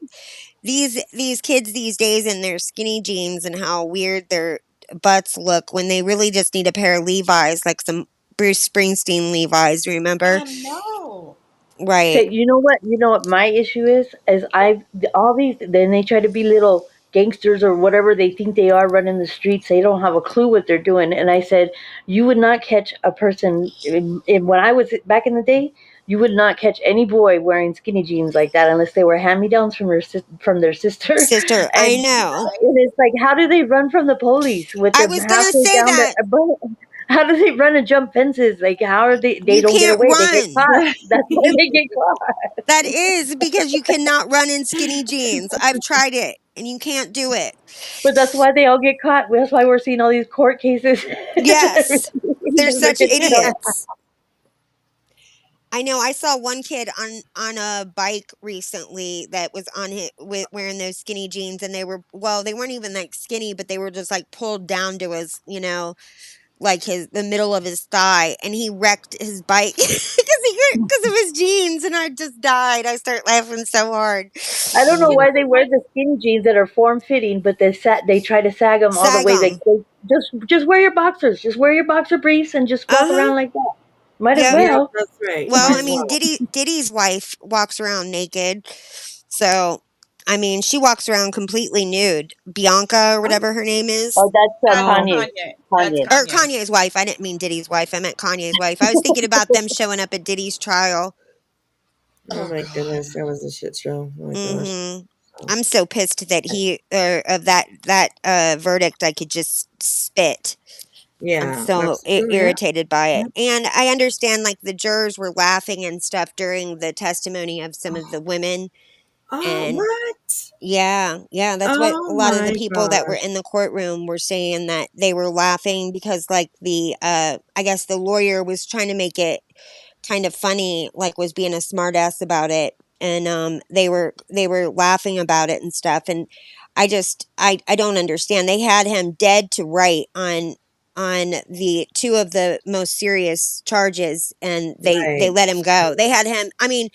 these kids these days and their skinny jeans and how weird their butts look when they really just need a pair of Levi's, like some Bruce Springsteen Levi's. Remember? I know. Right. Okay, you know what my issue is all these, then they try to be little gangsters or whatever they think they are running the streets. They don't have a clue what they're doing. And I said, you would not catch a person when I was back in the day, you would not catch any boy wearing skinny jeans like that unless they were hand-me-downs from their sister. Sister, I And know. it's like, how do they run from the police with I them was gonna halfway say down that. how do they run and jump fences? Like, how are they You don't get can't away. They get run. caught. That's why they get caught. That is because you cannot run in skinny jeans. I've tried it and you can't do it. But that's why they all get caught. That's why we're seeing all these court cases. Yes. They're Because they're such getting caught. idiots. I know. I saw one kid on a bike recently that was on his with wearing those skinny jeans, and they weren't even like skinny, but they were just like pulled down to his, like the middle of his thigh, and he wrecked his bike because of his jeans, and I just died. I start laughing so hard. I don't know You why know they wear what? the skinny jeans that are form fitting, but they try to sag them all the Sag way. them. Just wear your boxers, just wear your boxer briefs, and just Uh walk huh. around like that. Might as Yep. Yeah, well. that's right. Well, Might I as mean, well. Diddy's wife walks around naked, so I mean, she walks around completely nude. Bianca or whatever her name is. Oh, that's That's Oh, Kanye. Kanye. That's Kanye. Or Kanye. Kanye's wife. I didn't mean Diddy's wife. I meant Kanye's wife. I was thinking about them showing up at Diddy's trial. oh Oh my God. goodness, that was a shit show. Oh my gosh. Hmm So, I'm so pissed that he or of that verdict. I could just spit. I'm yeah, so absolutely. Yeah, irritated by yeah. it, and I understand like the jurors were laughing and stuff during the testimony of some of the women, Oh, and what? yeah, that's what Oh a lot of the my people that were gosh. in the courtroom were saying that they were laughing because like the I guess the lawyer was trying to make it kind of funny, like was being a smartass about it, and they were laughing about it and stuff, and I don't understand. They had him dead to right on the two of the most serious charges, and they Right. let him go. They had him. I mean,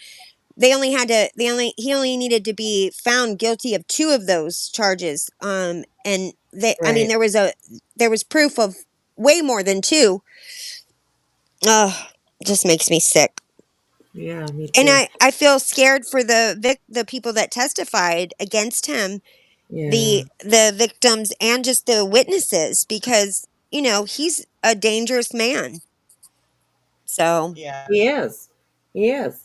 he only needed to be found guilty of two of those charges. And I mean, Right. there was proof of way more than two. Ugh, just makes me sick. Yeah, me And too. I feel scared for the people that testified against him, Yeah. the victims and just the witnesses, because he's a dangerous man. So, Yeah. He is. He is.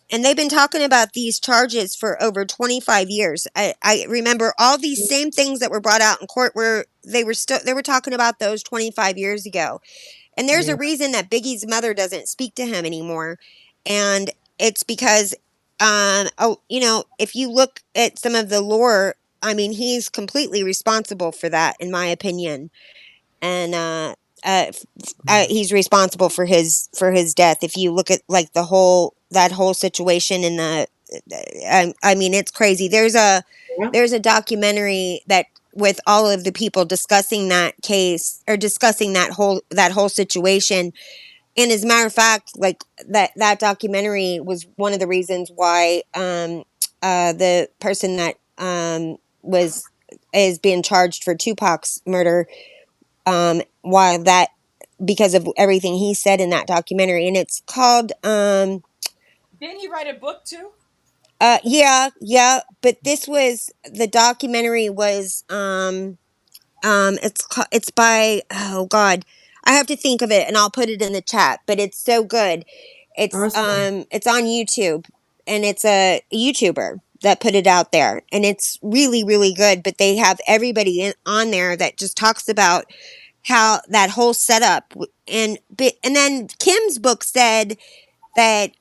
and they've been talking about these charges for over 25 years. I remember all these same things that were brought out in court where they were talking about those 25 years ago. And there's a Yeah. reason that Biggie's mother doesn't speak to him anymore. And it's because if you look at some of the lore, I mean, he's completely responsible for that in my opinion. And he's responsible for his death. If you look at like that whole situation in I mean, it's crazy. Yeah. There's a documentary that with all of the people discussing that case or discussing that whole situation. And as a matter of fact, like that documentary was one of the reasons why the person that is being charged for Tupac's murder, why that because of everything he said in that documentary, and it's called Didn't he write a book too? yeah, but the documentary was it's by, oh god, I have to think of it and I'll put it in the chat, but it's so good. Awesome. It's on YouTube, and it's a YouTuber, that put it out there, and it's really, really good. But they have everybody on there that just talks about how that whole setup, and then Kim's book said that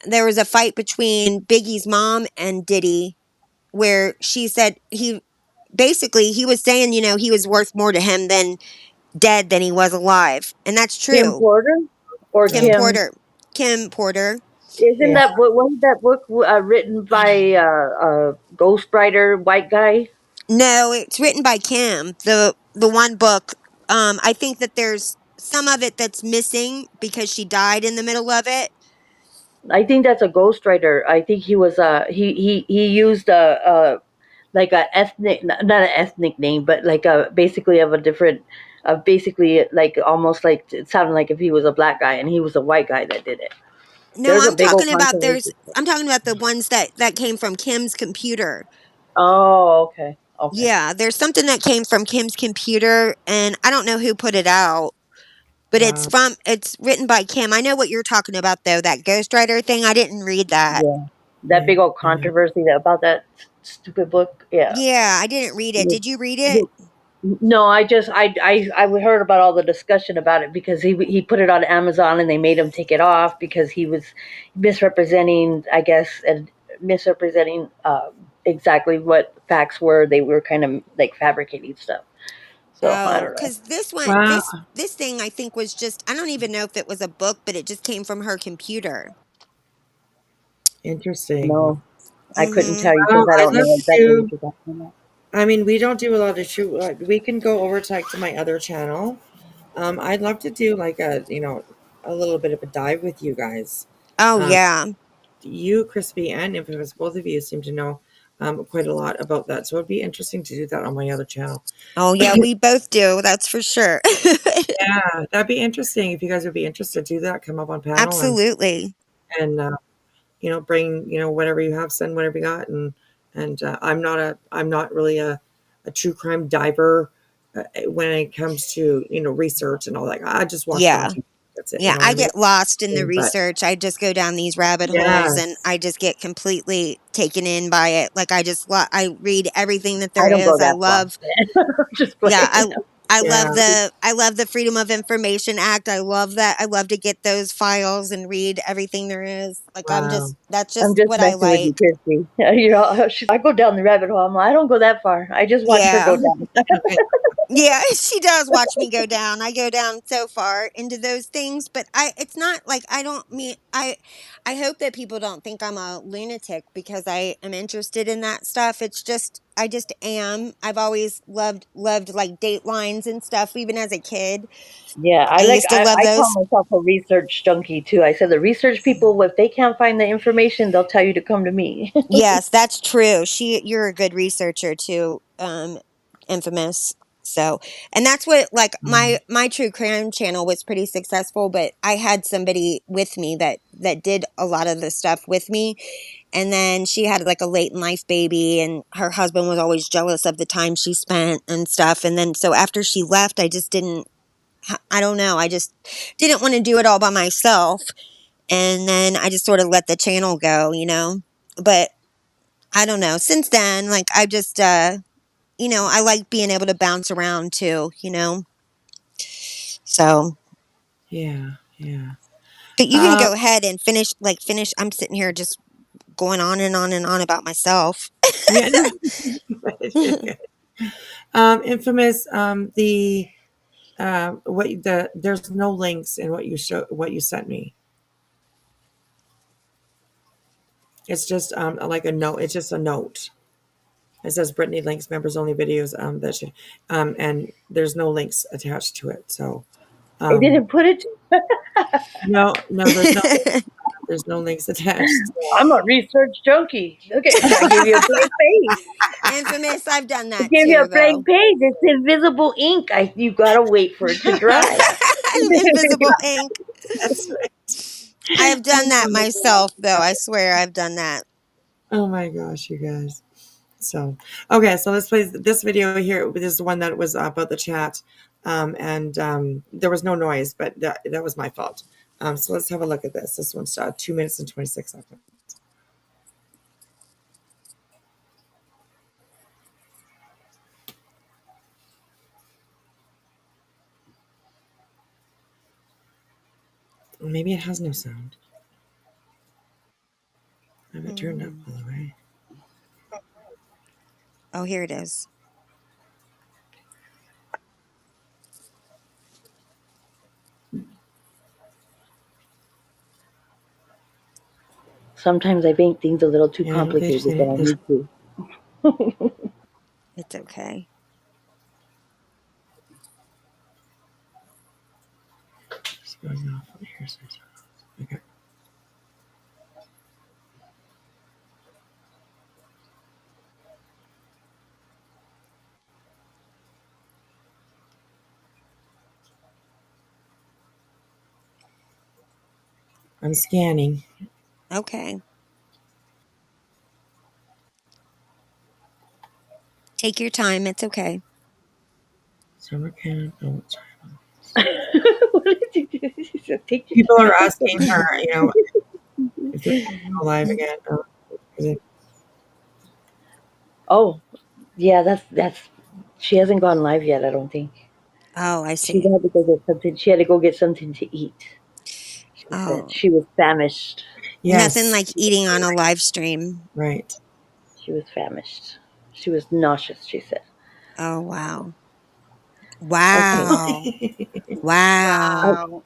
there was a fight between Biggie's mom and Diddy, where she said he was saying, he was worth more to him than dead than he was alive, and that's Kim true. Porter or Kim Kim? Porter, Kim Porter. Isn't Yeah. that what wasn't that book written by a ghostwriter, white guy? No, it's written by Kim. The one book. I think that there's some of it that's missing because she died in the middle of it. I think that's a ghostwriter. I think he was he used a like a ethnic, not an ethnic name, but like a basically of a different, basically like almost like it sounded like if he was a black guy and he was a white guy that did it. No, There's a big old controversy. I'm talking about the ones that came from Kim's computer. Oh, okay, okay. Yeah, there's something that came from Kim's computer, and I don't know who put it out, but Wow. it's written by Kim. I know what you're talking about though, that ghostwriter thing. I didn't read that. Yeah, that Yeah. big old Yeah. controversy about that stupid book. Yeah. Yeah, I didn't read it. Yeah. Did you read it? No, I just I heard about all the discussion about it because he put it on Amazon and they made him take it off because he was misrepresenting, I guess, and misrepresenting exactly what facts were. They were kind of like fabricating stuff. So I Oh, don't know. because this one, Wow. this thing, I think was just, I don't even know if it was a book, but it just came from her computer. Interesting. No, I couldn't Mm-hmm. tell you because I I'd don't love know to exactly do. what you're talking about. I mean, we don't do a lot of shoot. We can go over to like to my other channel. I'd love to do like a little bit of a dive with you guys. Oh, Um, yeah. you, Crispy, and Infamous, both of you seem to know quite a lot about that. So it'd be interesting to do that on my other channel. Oh, yeah, we both do. That's for sure. Yeah, that'd be interesting if you guys would be interested to do that. Come up on panel Absolutely. and bring whatever you have, send whatever you got, and I'm not really a true crime diver when it comes to research and all that. I just watch it on Yeah. TV. That's it. You Yeah, know what I I mean? get lost in the But research. I just go down these rabbit holes and yes, I just get completely taken in by it. Like I read everything that I there don't go is. I that far. love Just Yeah, playing. yeah, I love the Freedom of Information Act. I love that. I love to get those files and read everything there is. Like wow, that's I'm just just what I messing with you, like. Christy. I go down the rabbit hole. I don't go that far. I just watch her go Yeah. down. okay, Yeah, she does watch me go down. I go down so far into those things, but it's not like I don't mean I hope that people don't think I'm a lunatic because I am interested in that stuff. It's just I just am. I've always loved like datelines and stuff even as a kid. Yeah, I used to love I call those. myself a research junkie too. I said the research people, if they can't find the information, they'll tell you to come to me. Yes, that's true. You're a good researcher too, infamous. So, and that's what like my true crime channel was pretty successful, but I had somebody with me that did a lot of the stuff with me, and then she had like a late in life baby, and her husband was always jealous of the time she spent and stuff, and then so after she left, I just didn't. I don't know. I just didn't want to do it all by myself, and then I just sort of let the channel go. But I don't know. Since then, like I just I like being able to bounce around too. So, yeah, yeah. but you can Um, go ahead and finish. I'm sitting here just going on and on and on about myself. yeah, no. Infamous. There's no links in what you sent me. It's just like a note. It's just a note. It says Brittany links members only videos that should and there's no links attached to it. So They um didn't put it. no there's no links attached. I'm a research junkie. Look at I gave you a blank page. Infamous, I've done I that gave you too, a blank though. page. It's invisible ink. You gotta wait for it to dry. Invisible ink. That's right. I have done that Oh my myself, though. I swear I've done that. oh my gosh, you guys. So okay, so let's play this video here. This is the one that was about the chat. And there was no noise, but that was my fault. So let's have a look at this. This one's 2 minutes and 26 seconds. Maybe it has no sound. I have it turned up Mm. all the way. Oh, here it is. Sometimes I make things a little too Yeah, I don't think complicated than I this need to. It's okay. is going off. Here's okay. I'm scanning. Okay. Take your time. It's okay. Summer camp. Oh, sorry. What did you do? She said, "Take your People time." are It's asking her, okay. if they're going to go live again. Is it- Oh, yeah, that's. She hasn't gone live yet. I don't think. Oh, I She see. had to go get something. She had to go get something to eat. She said Oh, she was famished. nothing Yes. like eating on a live stream. Right. She was famished. She was nauseous. She said. Oh, wow. Okay. Wow. Wow. Oh,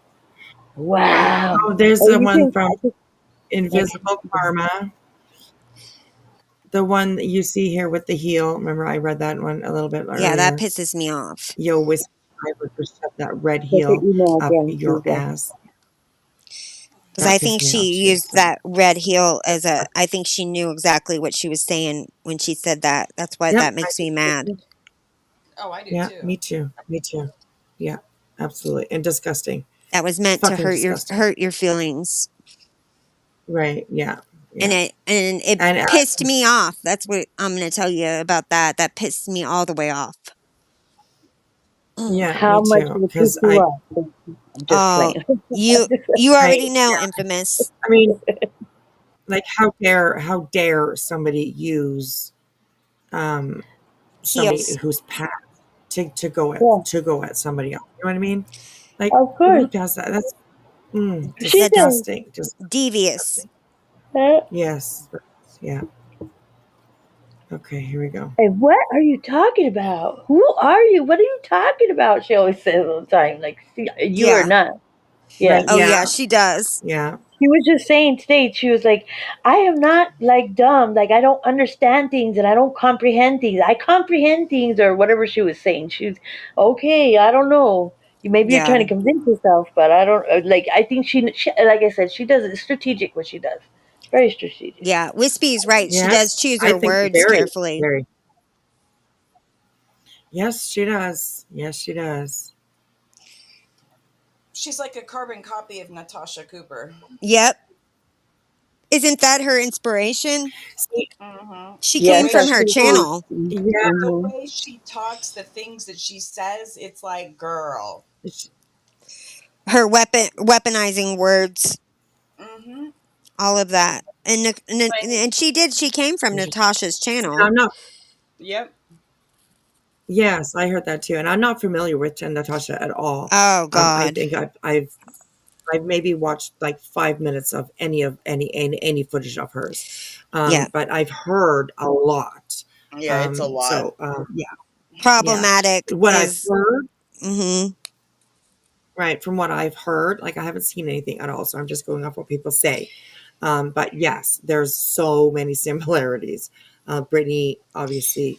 Wow. wow. Oh, there's Oh, the you one can. from I just like. Invisible Karma. The one that you see here with the heel. Remember, I read that one a little bit Yeah, that earlier. pisses me off. Yo, Whispy, I would shove that red Check her heel email up again, your Susan. ass. Because That I pissed think me off she too. used that red heel as a. I think she knew exactly what she was saying when she said that. That's why Yep, that I makes think me so mad. too. Oh, I do Yeah, too. me too. Me too. Yeah, absolutely. And disgusting. That was meant to Fucking disgusting. hurt your feelings, Right. Yeah. and Yeah. it And pissed me off. That's what I'm going to tell you about that. That pissed me all the way off. yeah, How me much too. will it piss Because you off? I'm just Oh, playing. you right. already know, Yeah. Infamous. I mean, like, how dare somebody use um somebody Heels. who's past Yeah, to go at somebody else. You know what I mean? Like, of who course. does that? That's She That's does. disgusting. Just devious. disgusting. Huh? Yes. Yeah. Okay, here we go. Hey, what are you talking about? Who are you? What are you talking about? She always says all the time. Like, see, you are Yeah. not. Yeah. Right. Oh, Yeah. yeah, she does. Yeah. She was just saying today, she was like, I am not like dumb. Like, I don't understand things and I don't comprehend things. I comprehend things or whatever she was saying. She was, okay, I don't know. Maybe you're Yeah. trying to convince yourself, but I don't, like, I think she, like I said, she does it strategic what she does. Very strategic. Yeah. Wispy's right. She does Yes. choose I her think words very, carefully. very. Yes, she does. Yes, she does. She's like a carbon copy of Natasha Cooper. Yep. Isn't that her inspiration? See, Mm-hmm. She The came Yes, way from that's she her pretty cool. channel. yeah, the Mm-hmm. way she talks, the things that she says, it's like, girl. Her weaponizing words, Mm-hmm. all of that. When And she came from Natasha's channel. I'm not. Yep. Yes, I heard that too, and I'm not familiar with Natasha at all. Oh I God. think I've maybe watched like 5 minutes of any footage of hers, Yeah. but I've heard a lot. Yeah, it's a lot. So yeah, yeah. Problematic What I've is heard, mhm. right, from what I've heard, like I haven't seen anything at all, so I'm just going off what people say. But yes, there's so many similarities. Brittany obviously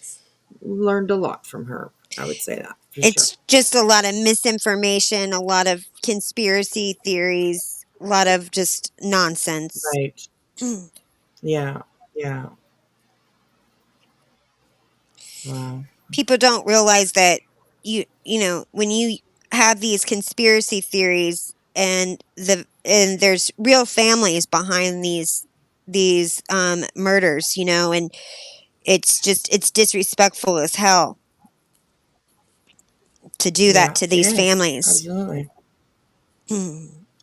learned a lot from her. I would say that for sure. It's just a lot of misinformation, a lot of conspiracy theories, a lot of just nonsense. Right. Yeah. Yeah. Wow. People don't realize that you know when you have these conspiracy theories and there's real families behind these murders, you know, and it's disrespectful as hell to do that Yeah. to It these is. families. Absolutely.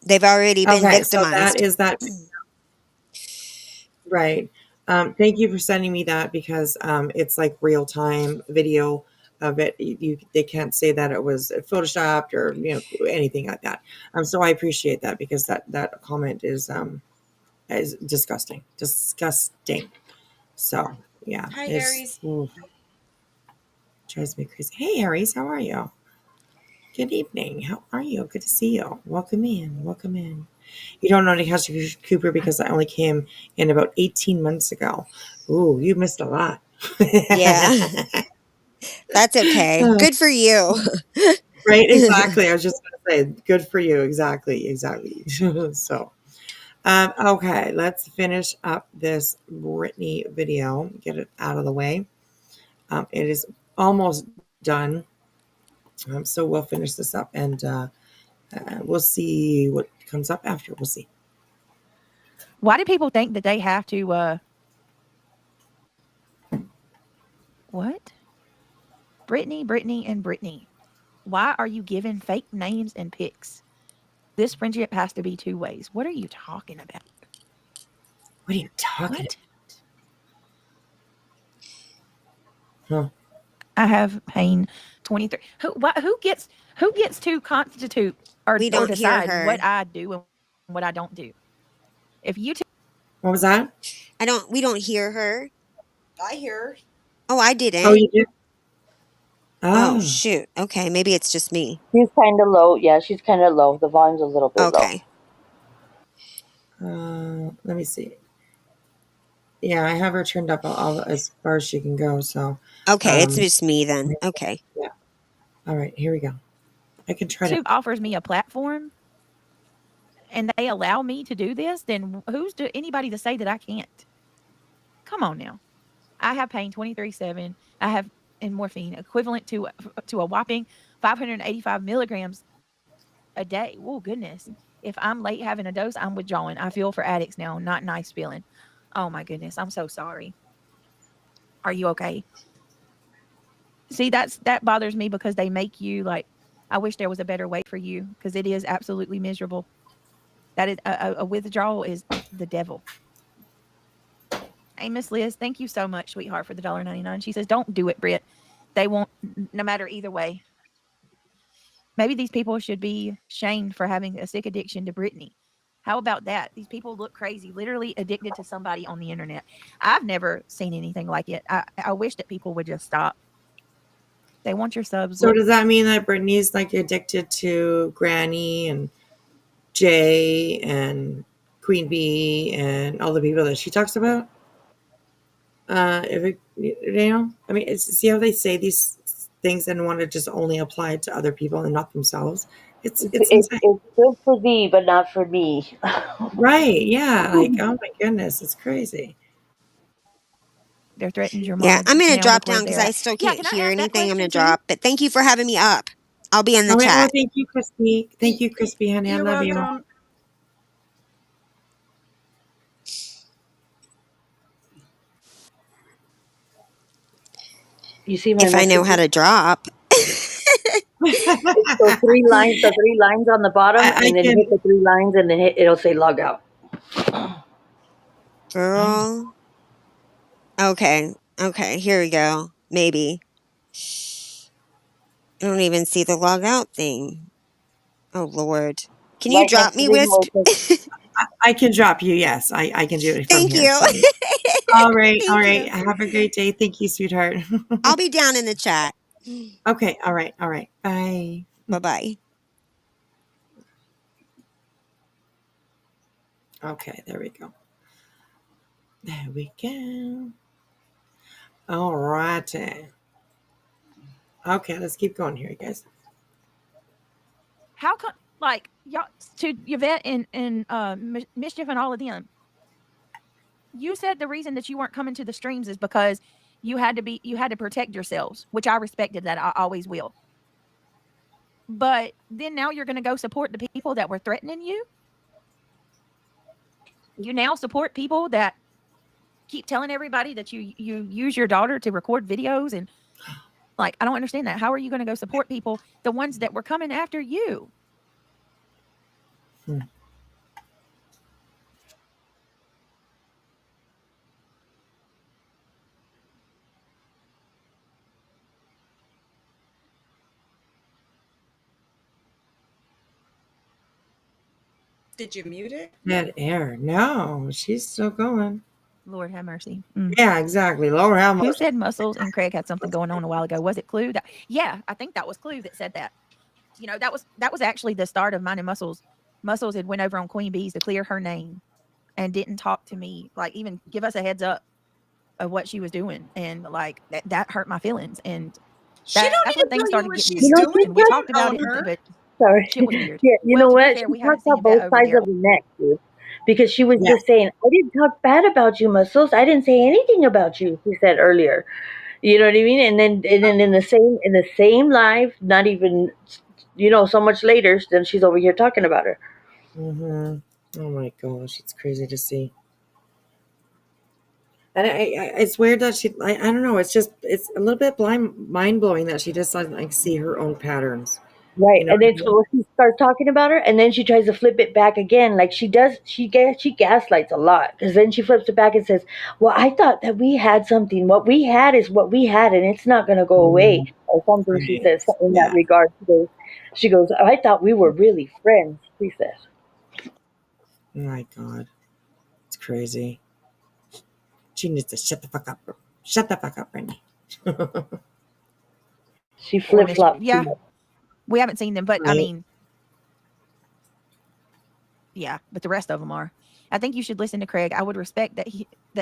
They've already been Okay. So that victimized. is that. Right. Thank you for sending me that because it's like real time video of it. They can't say that it was photoshopped or anything like that. So I appreciate that because that comment is disgusting, disgusting. So yeah, Hi, it's Aries. drives me crazy. Hey, Aries, how are you? Good evening. How are you? Good to see you. Welcome in. Welcome in. You don't know any Couch Cooper because I only came in about 18 months ago. Ooh, you missed a lot. Yeah, that's okay. Good for you. Right? Exactly. I was just going to say, good for you. Exactly. Exactly. So, okay, let's finish up this Britney video, get it out of the way. It is almost done. So we'll finish this up and we'll see what comes up after. We'll see. Why do people think that they have to, what? Brittany, and Brittany. Why are you giving fake names and pics? This friendship has to be two ways. What are you talking about? What are you talking What? about? Huh? I have pain 23. Who gets to constitute We or don't hear decide what her. I do and what I don't do? If you What was that? We don't hear her. I hear. Oh, I Oh, didn't. you did? Oh, Oh, shoot. Okay, maybe it's just me. She's kind of low. Yeah, she's kind of low. The volume's a little bit low. Okay. let me see. Yeah, I have her turned up all as far as she can go. So, Okay, it's um, just me then. Okay. yeah. All right, here we go. I can try to. YouTube offers me a platform and they allow me to do this, then anybody to say that I can't? Come on now. I have pain 23/7. I have in morphine equivalent to a whopping 585 milligrams a day. Oh goodness. If I'm late having a dose, I'm withdrawing. I feel for addicts now. Not nice feeling. Oh my goodness. I'm so sorry. Are you okay? See, that bothers me because they make you like, I wish there was a better way for you because it is absolutely miserable. That is a withdrawal is the devil. Hey, Miss Liz, thank you so much, sweetheart, for the $1.99. She says, "Don't do it, Britt. They won't, no matter either way." Maybe these people should be shamed for having a sick addiction to Britney. How about that? These people look crazy, literally addicted to somebody on the internet. I've never seen anything like it. I wish that people would just stop. They want your subs. So Look, does that mean that Brittany's like addicted to Granny and Jay and Queen Bee and all the people that she talks about? If it, I mean, see how they say these things and want to just only apply it to other people and not themselves. It's insane, It's good for thee, but not for me. right? Yeah, like oh my goodness, it's crazy. they're threatened your Yeah, I'm mom. going to Now drop look where down because they're I at. still Yeah, can't can I hear ask that anything. I'm question going to too? drop. But thank you for having me up. I'll be in the All right, well, chat. thank you, Crispy. Thank you, Crispy, honey. I You're love you. welcome. You see my If I know message? how to drop. So the three lines on the bottom, I and then can. hit the three lines, and then it'll say log out. Oh, Girl. Okay. Okay, here we go. Maybe. I don't even see the log out thing. Oh, Lord. Can you Right drop next to me, the where Wisp? it says I can drop you. Yes, I can do it from Thank here. you. So, all right, all Thank right. you. Have a great day. Thank you, sweetheart. I'll be down in the chat. Okay, all right, all right. Bye. Bye bye. Okay, there we go. There we go. All righty. Okay, let's keep going here, guys. How come, like, y'all, to Yvette and Mischief and all of them, you said the reason that you weren't coming to the streams is because you had to protect yourselves, which I respected that. I always will. But then now you're going to go support the people that were threatening you. You now support people that keep telling everybody that you use your daughter to record videos and like I don't understand that. How are you going to go support people, the ones that were coming after you? Hmm. Did you mute it? Dead air. No, she's still going. Lord have mercy. Yeah, exactly. Lower how Who much? said Muscles and Craig had something going on a while ago? Was it Clue? Yeah, I think that was Clue that said that. That was actually the start of mine and Muscles. Muscles had went over on Queen Bee's to clear her name and didn't talk to me, like even give us a heads up of what she was doing, and like that hurt my feelings, and She don't that's when even things tell you started what getting she's You know, weird. she doing. And we You talks. talked don't about own it, her. but Sorry. shit was weird. Yeah, you Well, know to be what? fair, She we haven't talks seen out Yvette both over sides there. of the neck, dude. Because she was Yeah. just saying, I didn't talk bad about you, Muscles. I didn't say anything about you, she said earlier. You know what I mean? And then in the same live, not even so much later, then she's over here talking about her. Oh my gosh, it's crazy to see. And it's weird that I don't know. It's a little bit mind blowing that she just doesn't like see her own patterns. Right. You know And what then I mean? so she starts talking about her, and then she tries to flip it back again. Like she does, she gaslights a lot. Because then she flips it back and says, "Well, I thought that we had something. What we had is what we had, and it's not going to go away," or something. She Right. says in that Yeah. regard. She goes, "I thought we were really friends." She says. Oh my God, it's crazy. She needs to shut the fuck up. Shut the fuck up, Brandy. She Or flip Mr. flops too Yeah, much. we haven't seen them, but I Right. mean, yeah, but the rest of them are. I think you should listen to Craig. I would respect that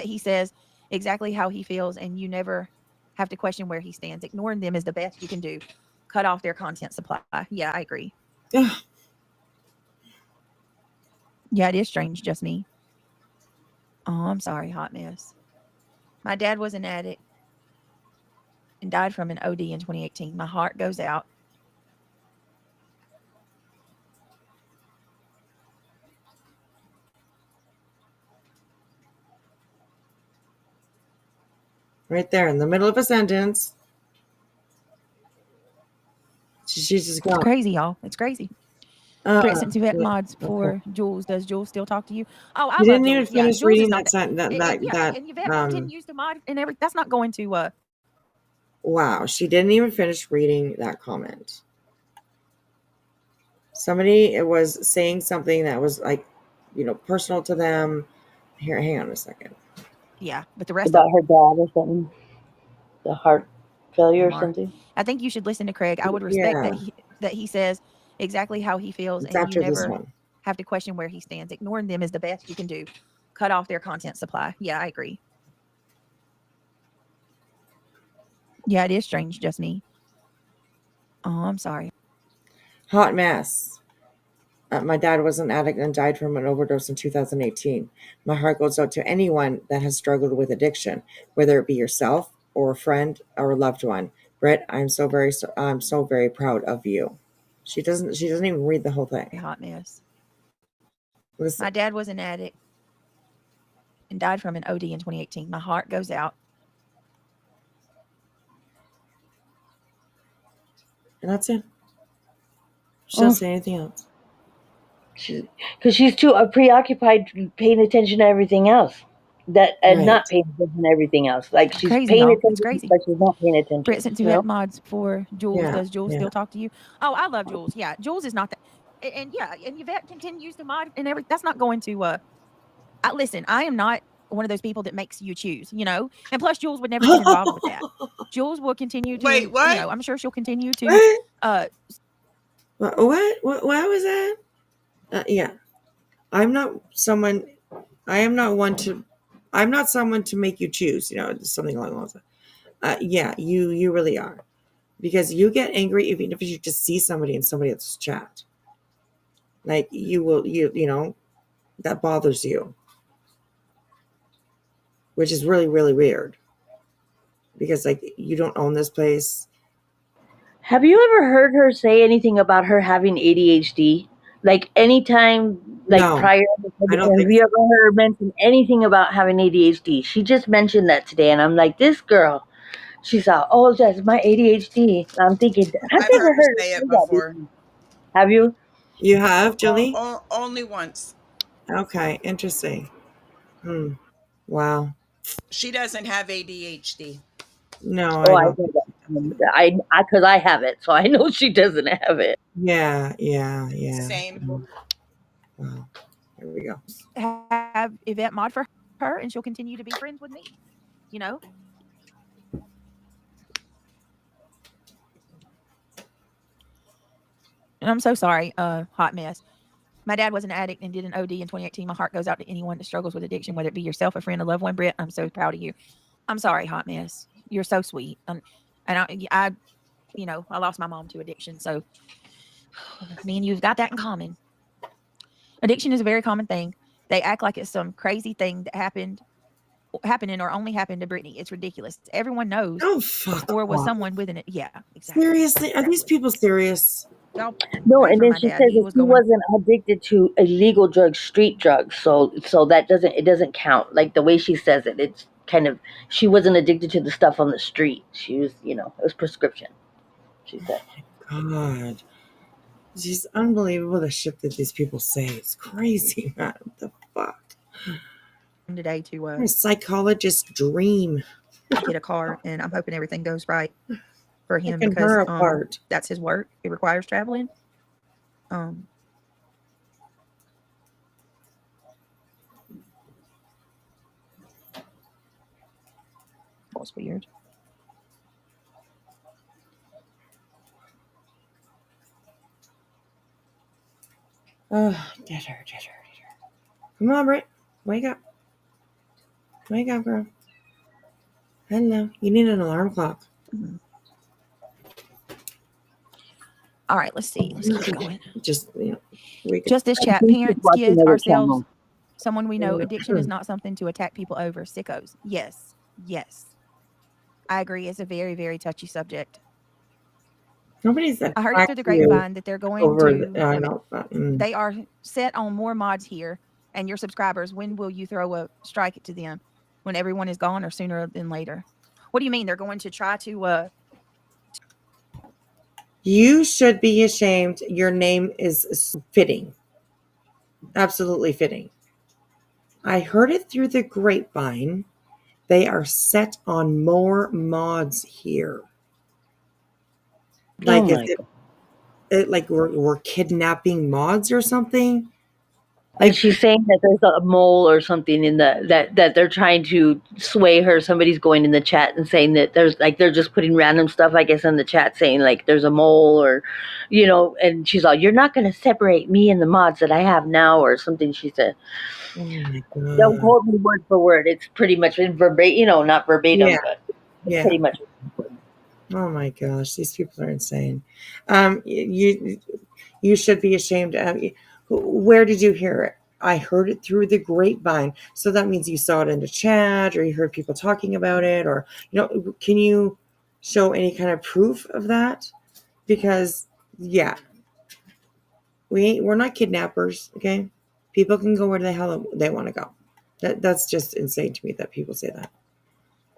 he says exactly how he feels, and you never have to question where he stands. Ignoring them is the best you can do. Cut off their content supply. Yeah, I agree. Ugh. Yeah, it is strange, just me. Oh, I'm sorry, hot mess. My dad was an addict and died from an OD in 2018. My heart goes out. Right there in the middle of a sentence, she's just It's gone. crazy, y'all. It's crazy. Brett sent Yvette Yeah. mods Okay. for Jules. Does Jules still talk to you? Oh, I You love didn't even Jules. Yeah, finish Jules is reading not that that. sentence. That And Yvette continues to mod and everything. That's not going to. Wow, she didn't even finish reading that comment. Somebody was saying something that was like, personal to them. Here, hang on a second. Yeah, but the rest of About her dad or something, the heart failure or them are. something. I think you should listen to Craig. I would respect Yeah, that he says exactly how he feels, it's and you after this never one. have to question where he stands. Ignoring them is the best you can do. Cut off their content supply. Yeah, I agree. Yeah, it is strange, just me. Oh, I'm sorry. Hot mess. My dad was an addict and died from an overdose in 2018. My heart goes out to anyone that has struggled with addiction, whether it be yourself or a friend or a loved one. Britt, I'm so very proud of you. She doesn't even read the whole thing. Hot mess. Listen, My dad was an addict and died from an OD in 2018. My heart goes out. and that's it. She doesn't say anything else. Because she's too preoccupied paying attention to everything else, that and Right. not paying attention to everything else. Like she's Crazy, paying y'all. It's attention, crazy. but she's not paying Brett attention. sent Yvette mods for Jules. Yeah. Does Jules Yeah. still talk to you? Oh, I love Jules. Yeah, Jules is not that. And yeah, and Yvette continues to mod and everything. That's not going to. Listen, I am not one of those people that makes you choose, And plus, Jules would never get involved with that. Jules will continue Wait, to, what? I'm sure she'll continue to. What? Uh, What was that? Yeah. I'm not someone. I am not one to. I'm not someone to make you choose. Something along those lines. Yeah, you really are, because you get angry even if you just see somebody in somebody else's chat. Like that bothers you, which is really really weird, because like you don't own this place. Have you ever heard her say anything about her having ADHD? Like anytime, like No, prior, I don't have think you so. ever heard her mention anything about having ADHD? She just mentioned that today, and I'm like, this girl. She's like, oh, that's my ADHD. I'm thinking, I've I've never heard her heard her say say it that before. before. Have you? You have, Julie? Only once. Okay, interesting. Wow. She doesn't have ADHD. No, Oh, I I don't know think that. she does. Because I have it, so I know she doesn't have it. Yeah, yeah, yeah. Same. Wow. Here we go. have Yvette mod for her, and she'll continue to be friends with me. You know, and I'm so sorry, hot mess. My dad was an addict and did an OD in 2018. My heart goes out to anyone that struggles with addiction, whether it be yourself, a friend, a loved one. Britt, I'm so proud of you. I'm sorry, hot mess. You're so sweet. And I lost my mom to addiction. So me and you've got that in common. Addiction is a very common thing. They act like it's some crazy thing that happening or only happened to Britney. It's ridiculous. Everyone knows, Oh, fuck or was off. someone with it. Yeah, exactly. Seriously? Are these people serious? Y'all No, pray and for then my she dad. says He that was she going. wasn't addicted to illegal drugs, street drugs. So that doesn't count. Like the way she says it, it's kind of she wasn't addicted to the stuff on the street. She was, it was prescription. She said. God. It's just unbelievable the shit that these people say. It's crazy, man. What the fuck? Today to A psychologist's dream. get a car, and I'm hoping everything goes right for him Picking because her apart. that's his work. It requires traveling. That was weird. Oh, did her. Come on, Britt. Wake up. Wake up, girl. Hello. You need an alarm clock. Mhm. All right, let's see. Let's keep going. Just, Just this chat. think she's Parents, watching kids, other ourselves, channels. someone we know. Addiction is not something to attack people over. Sickos. Yes. I agree. It's a very, very touchy subject. Nobody's I heard it through the grapevine that they're going to. They are set on more mods here, and your subscribers. When will you throw a strike to them? When everyone is gone, or sooner than later? What do you mean they're going to try to? You should be ashamed. Your name is fitting. Absolutely fitting. I heard it through the grapevine. They are set on more mods here. Like like we're kidnapping mods or something. And she's saying that there's a mole or something in that they're trying to sway her. Somebody's going in the chat and saying that there's like they're just putting random stuff, I guess, in the chat saying like there's a mole or, and she's like, "You're not going to separate me and the mods that I have now," or something. She said. Oh my god! Don't quote me word for word. It's pretty much in verbatim, not verbatim, but it's pretty much. Oh my gosh, these people are insane. You should be ashamed. Where did you hear it? I heard it through the grapevine. So that means you saw it in the chat, or you heard people talking about it, or can you show any kind of proof of that? Because we're not kidnappers, okay? People can go where the hell they want to go. That's just insane to me that people say that.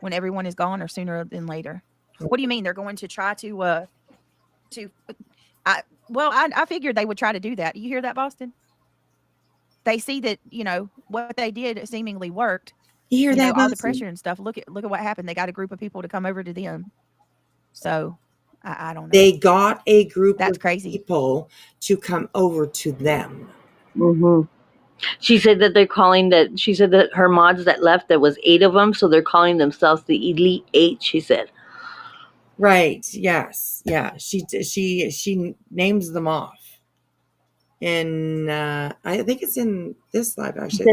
When everyone is gone, or sooner than later? What do you mean they're going to try to? I figured they would try to do that. You hear that, Boston? They see that what they did seemingly worked. You hear that? All the pressure and stuff. Look at what happened. They got a group of people to come over to them. So I don't know. They got a group That's of crazy. people to come over to them. Mm-hmm. She said that they're calling that. She said that her mods that left, there was 8 of them, so they're calling themselves the Elite 8. She said. Right. Yes. Yeah. She names them off. And I think it's in this live actually.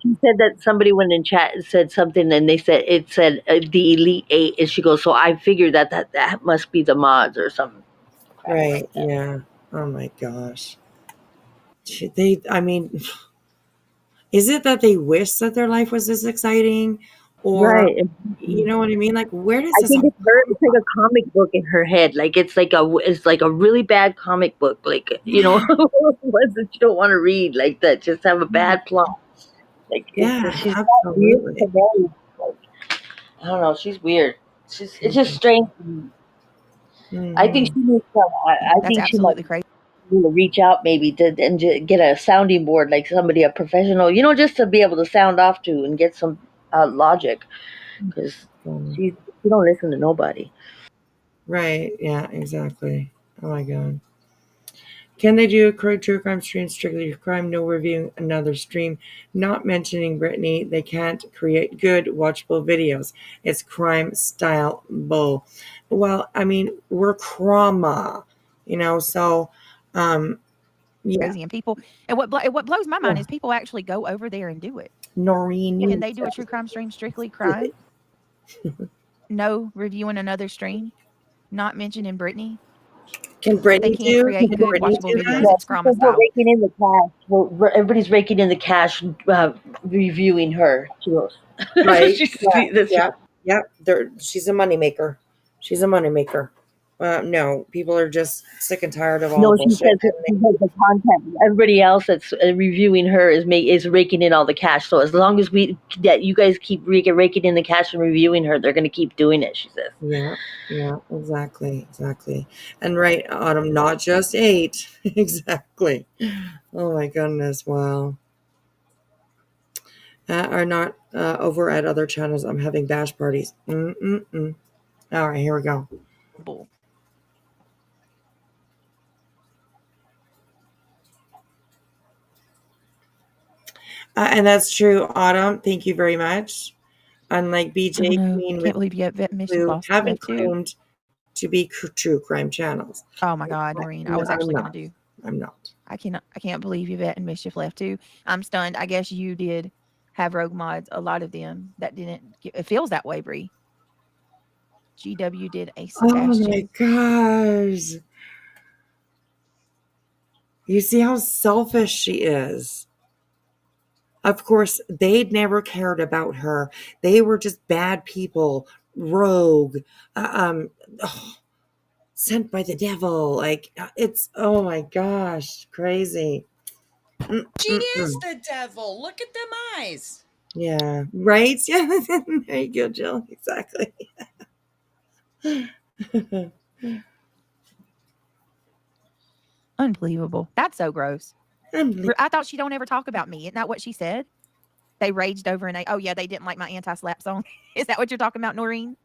She said that somebody went in chat and said something, and it said the Elite 8, and she goes, so I figured that must be the mods or something. Right. Yeah. Oh my gosh. I mean, is it that they wish that their life was this exciting, or right? You know what I mean? Like, where does I think it's like a comic book in her head. Like it's like a really bad comic book. Like ones that you don't want to read. Like that just have a bad plot. Like she's absolutely. Weird. Like, I don't know. She's weird. It's just strange. Mm-hmm. I think she needs some. I think she might crazy. Reach out maybe and get a sounding board, like a professional, just to be able to sound off to and get some logic, because she don't listen to nobody. Right. Yeah, exactly. Oh my god. Can they do a true crime stream strictly crime? No reviewing another stream, not mentioning Britney. They can't create good watchable videos. It's crime style bull. Well, I mean, we're Crama, so yeah. Crazy. And people, and what blows my mind is people actually go over there and do it. Noreen, Can they do a true crime stream strictly crime? No reviewing another stream, not mentioning Britney. can They Brittany can't create good Brittany watchable do videos. that? It's Crama Because we're style. raking in the cash. Everybody's raking in the cash, reviewing her. Right? That's Yeah. She's a moneymaker. She's a moneymaker. No, people are just sick and tired of all No, the she bullshit. says the content. Everybody else that's reviewing her is raking in all the cash. So as long as you guys keep raking in the cash and reviewing her, they're going to keep doing it. She says. Yeah, exactly. And right, Autumn, not just 8. Exactly. Oh my goodness, wow. Are not over at other channels. I'm having bash parties. All right, here we go. Bull. And that's true, Autumn. Thank you very much. Unlike BJ, I know. Queen, Can't believe you have Mischief who lost haven't left too. claimed to be true crime channels. Oh my God, Noreen. I was actually going to do. I'm not. I can't believe Yvette and Mischief left too. I'm stunned. I guess you did have rogue mods. A lot of them that didn't. It feels that way, Bree. GW did a Sebastian. Oh my gosh. You see how selfish she is. Of course, they'd never cared about her. They were just bad people, rogue, sent by the devil. Like, it's, oh my gosh, crazy. She is the devil. Look at them eyes. Yeah, right? Yeah, there you go, Jill. Exactly. Unbelievable. That's so gross. Unbelievable. I thought she don't ever talk about me. Isn't that what she said? They raged over and they didn't like my anti-slap song. Is that what you're talking about, Noreen?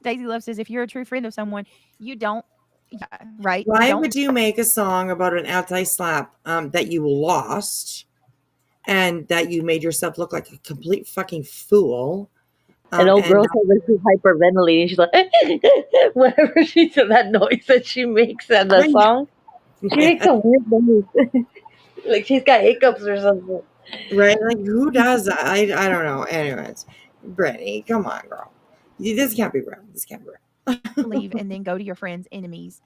Daisy Love says, if you're a true friend of someone, you don't, right? Why would you make a song about an anti-slap that you lost and that you made yourself look like a complete fucking fool? An old girl says that she's hyperventilating. She's like, whenever she said that noise that she makes in the song, she makes a weird noise. Like she's got hiccups or something. Right? Like, who does that? I don't know. Anyways, Brittany, come on, girl. This can't be real. This can't be real. Leave and then go to your friends' enemies.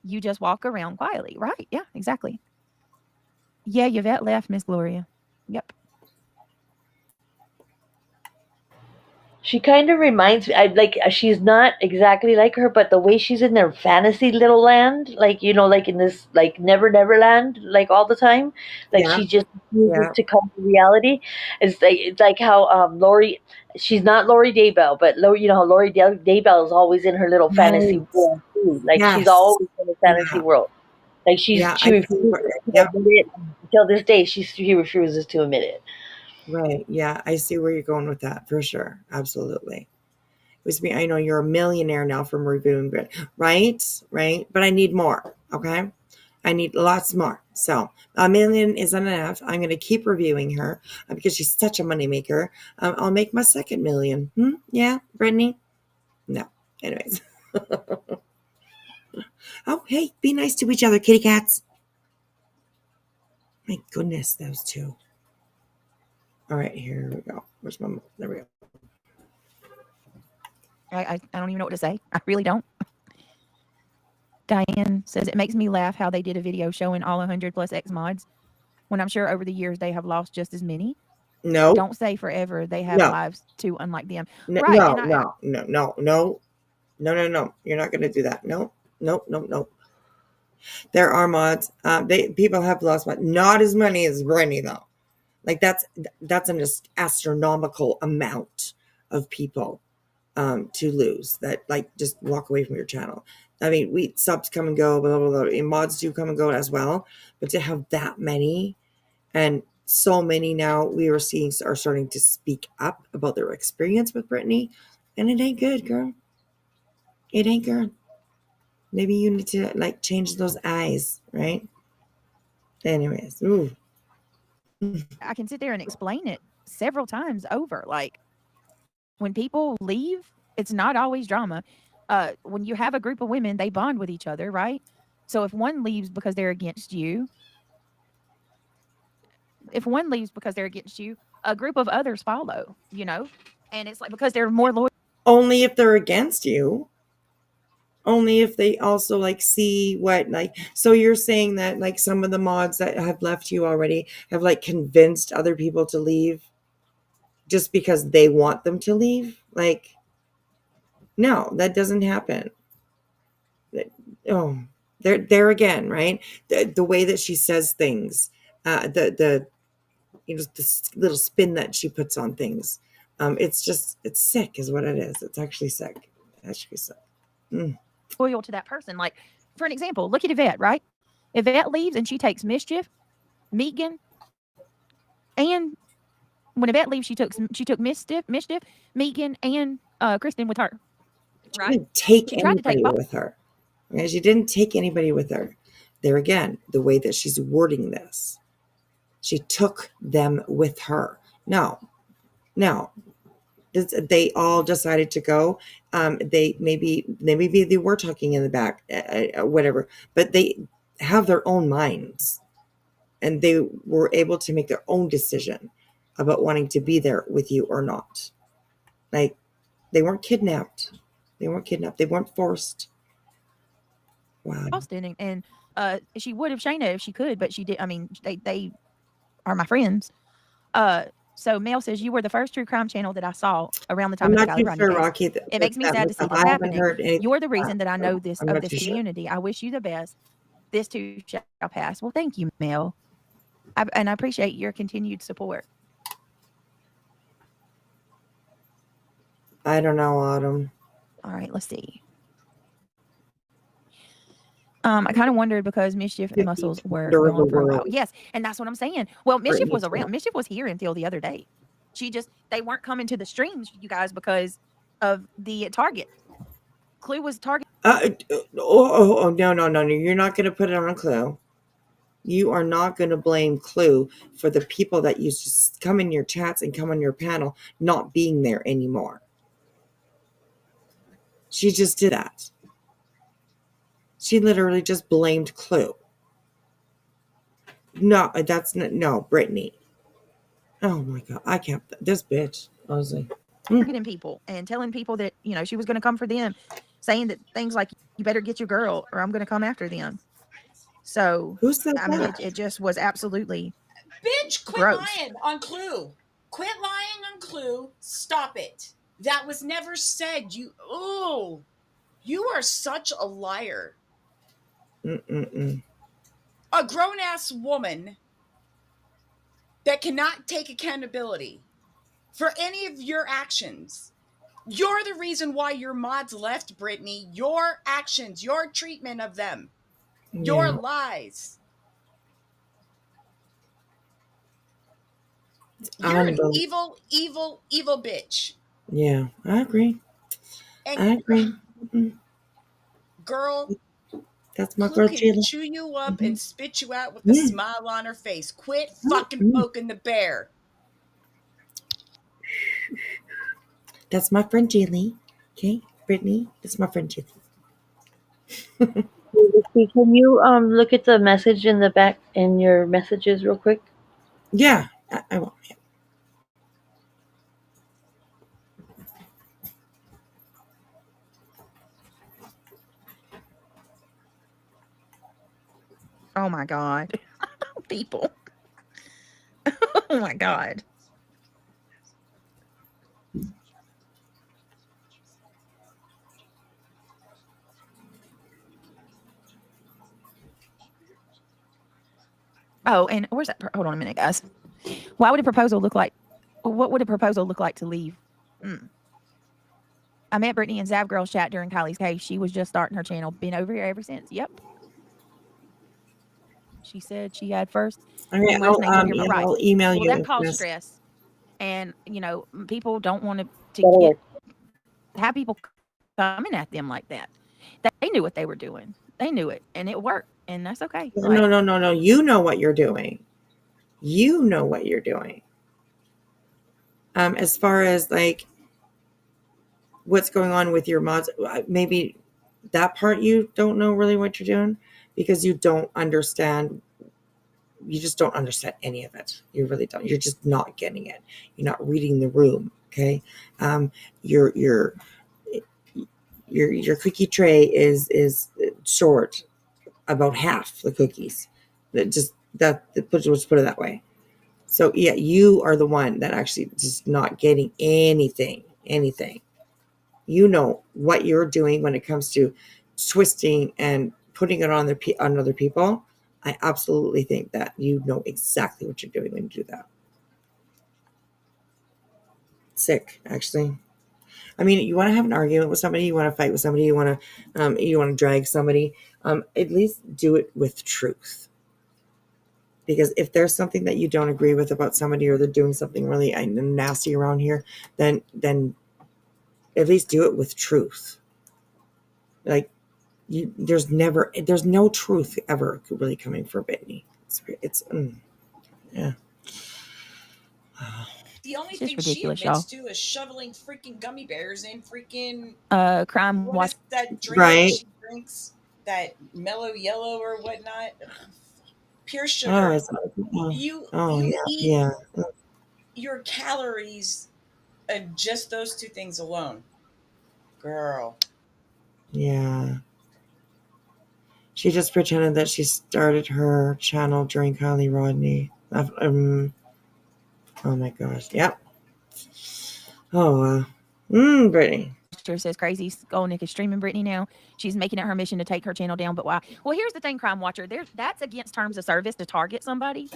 You just walk around quietly. Right. Yeah, exactly. Yeah, Yvette left, Miss Gloria. Yep. She kind of reminds me, she's not exactly like her, but the way she's in their fantasy little land, like in this Never Neverland, like all the time, she just refuses to come to reality. It's like how Lori, she's not Lori Daybell, but how Lori Daybell is always in her little fantasy world too. She's always in the fantasy world. Like she refuses to admit it until this day. She refuses to admit it. Right. Yeah, I see where you're going with that for sure. Absolutely. Whispy, I know you're a millionaire now from reviewing Brit. Right. But I need more. Okay. I need lots more. So $1 million isn't enough. I'm going to keep reviewing her because she's such a moneymaker. I'll make my second $1 million. Yeah, Brittany? No. Anyways. Oh, hey, be nice to each other, kitty cats. My goodness, those two. All right, here we go. Where's my? There we go. I don't even know what to say. I really don't. Diane says, it makes me laugh how they did a video showing all 100 plus X mods when I'm sure over the years they have lost just as many. No. Don't say forever. They have lives too, unlike them. No, right. No. You're not going to do that. No. There are mods. People have lost, but not as many as Brandy though. Like that's an astronomical amount of people to lose that just walk away from your channel. I mean, subs come and go, blah, blah, blah. And mods do come and go as well, but to have that many and so many now we are seeing are starting to speak up about their experience with Britney, and it ain't good, girl. It ain't good. Maybe you need to like change those eyes, right? Anyways, ooh. I can sit there and explain it several times over. Like when people leave, it's not always drama. When you have a group of women, they bond with each other, right? So if one leaves because they're against you, a group of others follow, you know? And it's like because they're more loyal. Only if they're against you. Only if they also like see what like, so you're saying that like some of the mods that have left you already have like convinced other people to leave just because they want them to leave? Like, no, that doesn't happen. Oh, there again, right? The way that she says things, the this little spin that she puts on things. It's sick, is what it is. It's actually sick. It actually sick. Loyal to that person. Like, for an example, look at Yvette, right? Yvette leaves and she takes Mischief, Megan, and when Yvette leaves, she took Mischief, Megan, and Kristen with her. She Right? didn't take She tried to take anybody both. with her. Okay? She didn't take anybody with her. There again, the way that she's wording this. She took them with her. No. They all decided to go. They maybe they were talking in the back, whatever. But they have their own minds, and they were able to make their own decision about wanting to be there with you or not. Like, they weren't kidnapped. They weren't forced. Wow. Austin and she would have Shaina if she could, but she did. I mean, they are my friends. So Mel says you were the first true crime channel that I saw around the time I'm of the not Kylie too Ronnie sure, case. Rocky. It makes me sad to see this I haven't happening. heard anything. You're the reason that I know so this I'm of not this too sure. community. I wish you the best. This too shall pass. Well, thank you, Mel, and I appreciate your continued support. I don't know, Autumn. All right, let's see. I kind of wondered because Mischief and Muscles were Wonder of the gone for a while. world. Yes, and that's what I'm saying. Well, Mischief Britney was J. around. Mischief was here until the other day. They weren't coming to the streams, you guys, because of the target. Clue was target. No. You're not going to put it on Clue. You are not going to blame Clue for the people that used to come in your chats and come on your panel not being there anymore. She just did that. She literally just blamed Clue. No, Britney. Oh my God, I can't. This bitch, honestly. Targeting people and telling people that she was going to come for them, saying that things like you better get your girl or I'm going to come after them. So Who said I mean, that? it just was absolutely Bitch, quit gross. lying on Clue. Quit lying on Clue. Stop it. That was never said. You are such a liar. Mm-mm-mm. A grown-ass woman that cannot take accountability for any of your actions. You're the reason why your mods left, Britney. Your actions, your treatment of them, your lies. You're an evil, evil, evil bitch. Yeah, I agree. And I agree. girl, that's my Clue girl, can Jayla. chew you up and spit you out with a smile on her face. Quit fucking poking the bear. That's my friend Jaylee. Okay, Brittany. That's my friend Jaylee. Whispy, can you look at the message in the back in your messages real quick? Yeah, I won't. Yeah. Oh my God. People. Oh my God. Oh, and where's that? Hold on a minute, guys. Why would a proposal look like? What would a proposal look like to leave? I met Brittany and Zav Girls chat during Kylie's case. She was just starting her channel. Been over here ever since. Yep. She said she had first. All right, I'll email you. Well, that caused stress, and people don't want to get have people coming at them like that. They knew what they were doing. They knew it, and it worked, and that's okay. No, Like, no, no, no, no. You know what you're doing. You know what you're doing. As far as like what's going on with your mods, maybe that part you don't know really what you're doing because you don't understand. You just don't understand any of it. You really don't. You're just not getting it. You're not reading the room. Okay. Your cookie tray is short about half the cookies. Let's put it that way. So yeah, you are the one that actually just not getting anything. You know what you're doing when it comes to twisting and putting it on other people. I absolutely think that you know exactly what you're doing when you do that. Sick, actually. I mean, you want to have an argument with somebody, you want to fight with somebody, you want to drag somebody. At least do it with truth. Because if there's something that you don't agree with about somebody, or they're doing something really nasty around here, then at least do it with truth. Like, there's no truth ever really coming for Britney. Yeah. The only it's just thing she ridiculous, admits y'all. to is shoveling freaking gummy bears in freaking Crime what watch. is that drink that Right. she drinks? That mellow yellow or whatnot? Ugh, pure Oh, sugar. oh, You oh, you yeah, eat yeah, your calories of just those two things alone, girl. yeah. She just pretended that she started her channel during Kylie Rodney. Oh my gosh. Yep. Oh, Brittany. Says crazy Skull Nick is streaming Britney now. She's making it her mission to take her channel down. But why? Well, here's the thing, Crime Watcher. That's against terms of service to target somebody.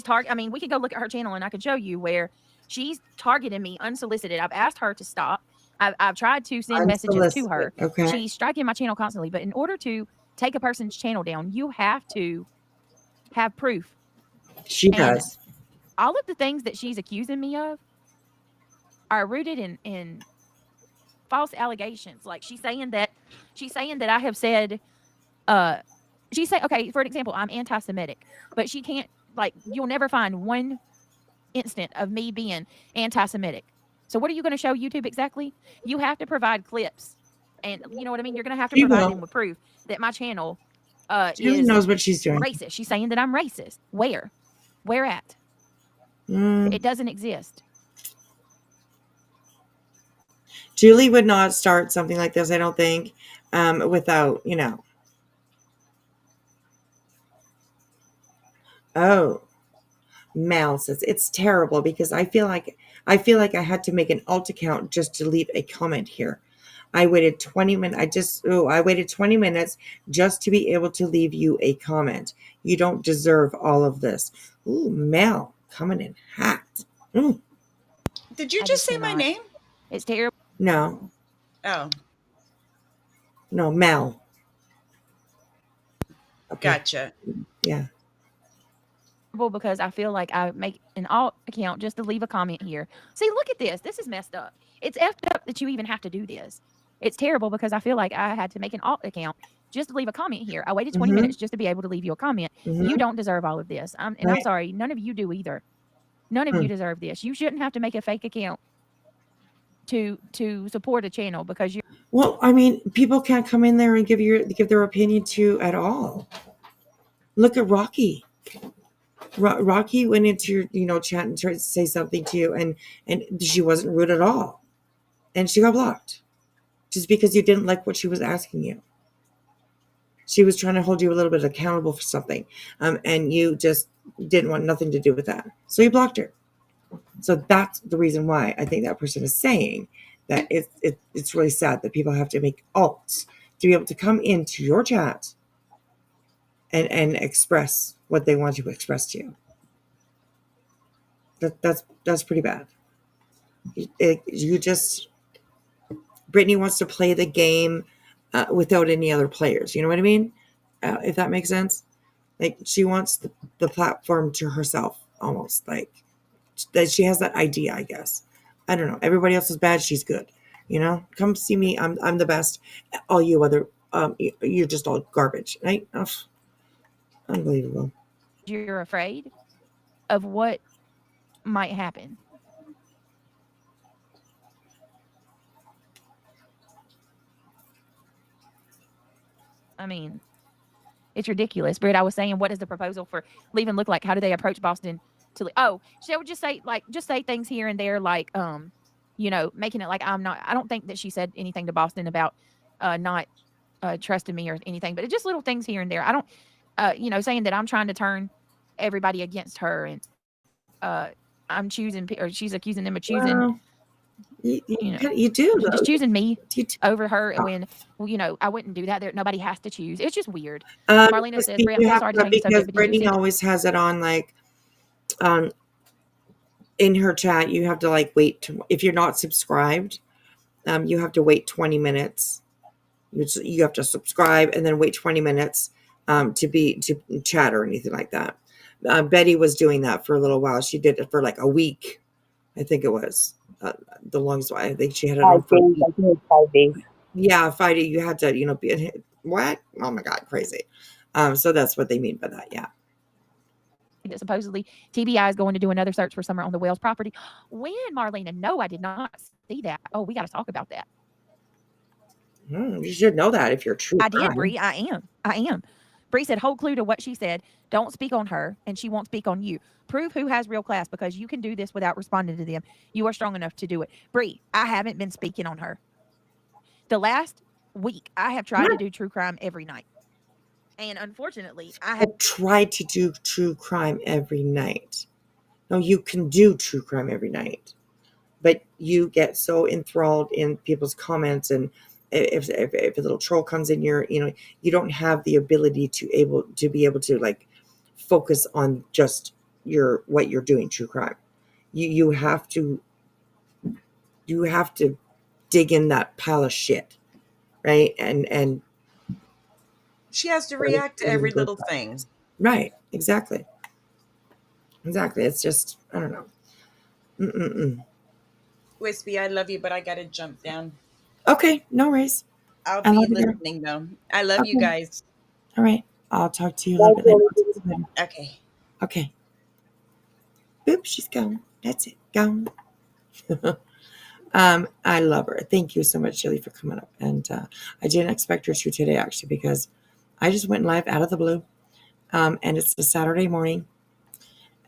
I mean, we could go look at her channel and I could show you where she's targeting me unsolicited. I've asked her to stop. I've tried to send messages to her. Okay. She's striking my channel constantly. But in order to take a person's channel down, you have to have proof. She And does. all of the things that she's accusing me of are rooted in false allegations. Like she's saying that I have said, she's saying, okay, for an example, I'm anti-Semitic, but she can't, like, you'll never find one instant of me being anti-Semitic. So what are you going to show YouTube exactly? You have to provide clips, and you know what I mean. You're going to have to She provide will. them with proof that my channel Julie is knows what she's doing. racist. She's saying that I'm racist. Where at? It doesn't exist. Julie would not start something like this, I don't think, without, Oh, Mal says it's terrible because I feel like I had to make an alt account just to leave a comment here. I waited 20 minutes. I waited 20 minutes just to be able to leave you a comment. You don't deserve all of this. Ooh, Mel coming in hot. Mm. Did you I just just say my cannot. name? It's terrible. No, Oh, Mel. Okay. gotcha. Yeah. Because I feel like I make an alt account just to leave a comment here. See, look at this. This is messed up. It's effed up that you even have to do this. It's terrible because I feel like I had to make an alt account just to leave a comment here. I waited 20 minutes just to be able to leave you a comment. You don't deserve all of this. I'm Right. sorry. None of you do either. None of you deserve this. You shouldn't have to make a fake account to support a channel because you're. Well, I mean, people can't come in there and give their opinion to you at all. Look at Rocky. Rocky went into your chat and tried to say something to you, and she wasn't rude at all, and she got blocked just because you didn't like what she was asking you. She was trying to hold you a little bit accountable for something, and you just didn't want nothing to do with that, so you blocked her. So that's the reason why I think that person is saying that it's really sad that people have to make alts to be able to come into your chat and express what they want to express to you. That's pretty bad. Britney wants to play the game without any other players. You know what I mean? If that makes sense. Like she wants the platform to herself, almost like that. She has that idea, I guess. I don't know. Everybody else is bad. She's good. You know, come see me. I'm the best. All you other you're just all garbage. Right? Ugh, unbelievable. You're afraid of what might happen. I mean, it's ridiculous. Britt, I was saying, what does the proposal for leaving look like? How do they approach Boston to leave? Oh, she would just say, like, just say things here and there, like, making it like I'm not. I don't think that she said anything to Boston about not trusting me or anything, but it's just little things here and there. I don't, saying that I'm trying to turn everybody against her and uh, I'm choosing, or she's accusing them of choosing, Well, you, you know, you do just though. choosing me You do. over her when, I wouldn't do that. There, nobody has to choose. It's just weird. Marlena says, Crispy, Brie, I'm you so have sorry to to change the because subject, but did you Brittany see always has it on like um in her chat. You have to like wait if you're not subscribed. You have to wait 20 minutes. You have to subscribe and then wait 20 minutes to chat or anything like that. Betty was doing that for a little while. She did it for like a week, I think it was the longest one. I think she had it on 5 for a days. week. I think it's 5 days. Yeah, Friday you had to, be what? Oh my God, crazy. So that's what they mean by that. Yeah. that supposedly TBI is going to do another search for Summer on the Wells property? When, Marlena? No, I did not see that. Oh, we got to talk about that. You should know that if you're true I did, crime. Bree. I am. Bree said, hold clue to what she said. Don't speak on her, and she won't speak on you. Prove who has real class because you can do this without responding to them. You are strong enough to do it. Bree, I haven't been speaking on her. The last week, I have tried to do true crime every night. And unfortunately, I have Try to do true crime every night. No, you can do true crime every night, but you get so enthralled in people's comments, and if a little troll comes in, you don't have the ability to be able to like focus on just what you're doing true crime. You have to dig in that pile of shit, right? And She has to react to every little thing. right, exactly. It's just I don't know. Mm-mm-mm. Wispy, I love you, but I gotta jump down. Okay, no worries. I'll I be love you, girl. listening though. I love you Okay, guys. all right. I'll talk to you a little Bye, bit later. Chloe. Okay. Okay. Boop, she's gone. That's it. Gone. I love her. Thank you so much, Jilly, for coming up. And I didn't expect her to today, actually, because I just went live out of the blue. And it's a Saturday morning.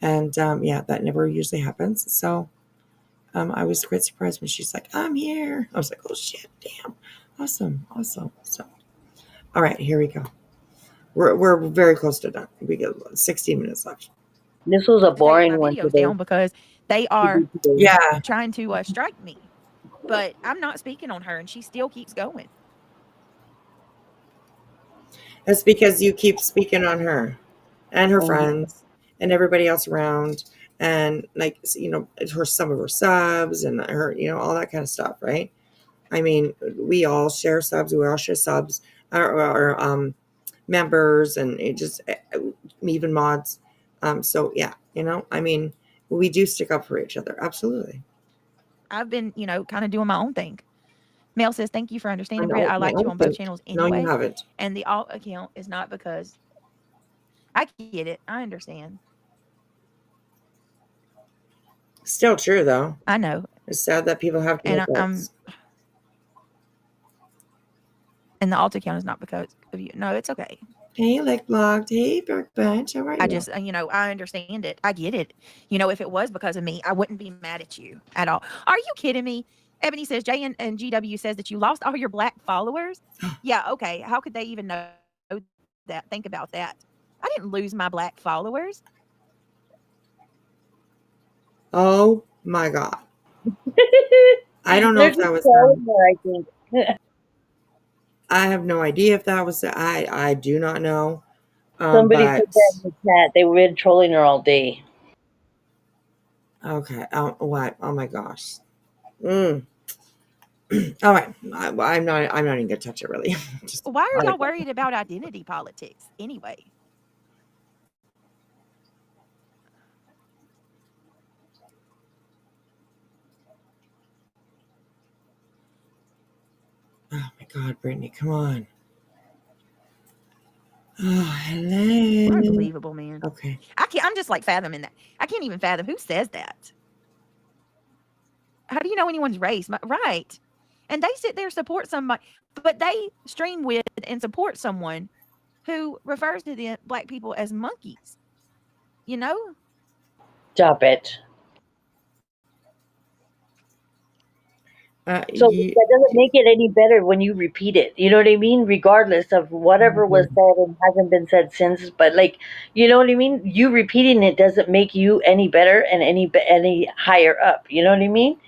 And yeah, that never usually happens. So I was quite surprised when she's like, I'm here. I was like, oh, shit, damn. Awesome. So, all right, here we go. We're very close to done. We got 16 minutes left. This was a to take my boring one videos today. down because they are Yeah, trying to strike me. But I'm not speaking on her, and she still keeps going. that's because you keep speaking on her and her friends and everybody else around, and like some of her subs and her, all that kind of stuff, right? I mean, we all share subs. We all share subs, our members, and it just even mods. So yeah, I mean, we do stick up for each other. Absolutely. I've been, kind of doing my own thing. Mel says, thank you for I understanding, Britt. know. I liked you on both channels No, you anyway. haven't. And the alt account is not because I get it. I understand. Still true though. I know. It's sad that people have to And make I'm, bets. and the alt account is not because of you. No, it's okay. Hey, Lick Blocked. Hey, Berk Bench. How are you? I just, I understand it. I get it. If it was because of me, I wouldn't be mad at you at all. Are you kidding me? Ebony says, Jay and GW says that you lost all your black followers. Yeah, okay. How could they even know that? Think about that. I didn't lose my black followers. Oh my God. I don't know They're if that just was trolling her, I think. I have no idea if that was I do not know. Somebody But put that in the chat. They've been trolling her all day. okay. What? Oh my gosh. All right. I'm not even gonna touch it really. Just Why are y'all worried about identity politics anyway? God, Brittany, come on. Oh, hello. Unbelievable, man. Okay. I'm just like fathoming that. I can't even fathom who says that. How do you know anyone's race? Right. And they sit there, support somebody, but they stream with and support someone who refers to the black people as monkeys. You know? Stop it. So You, that doesn't make it any better when you repeat it. You know what I mean? Regardless of whatever was said and hasn't been said since, but like, you know what I mean? You repeating it doesn't make you any better and any higher up. You know what I mean?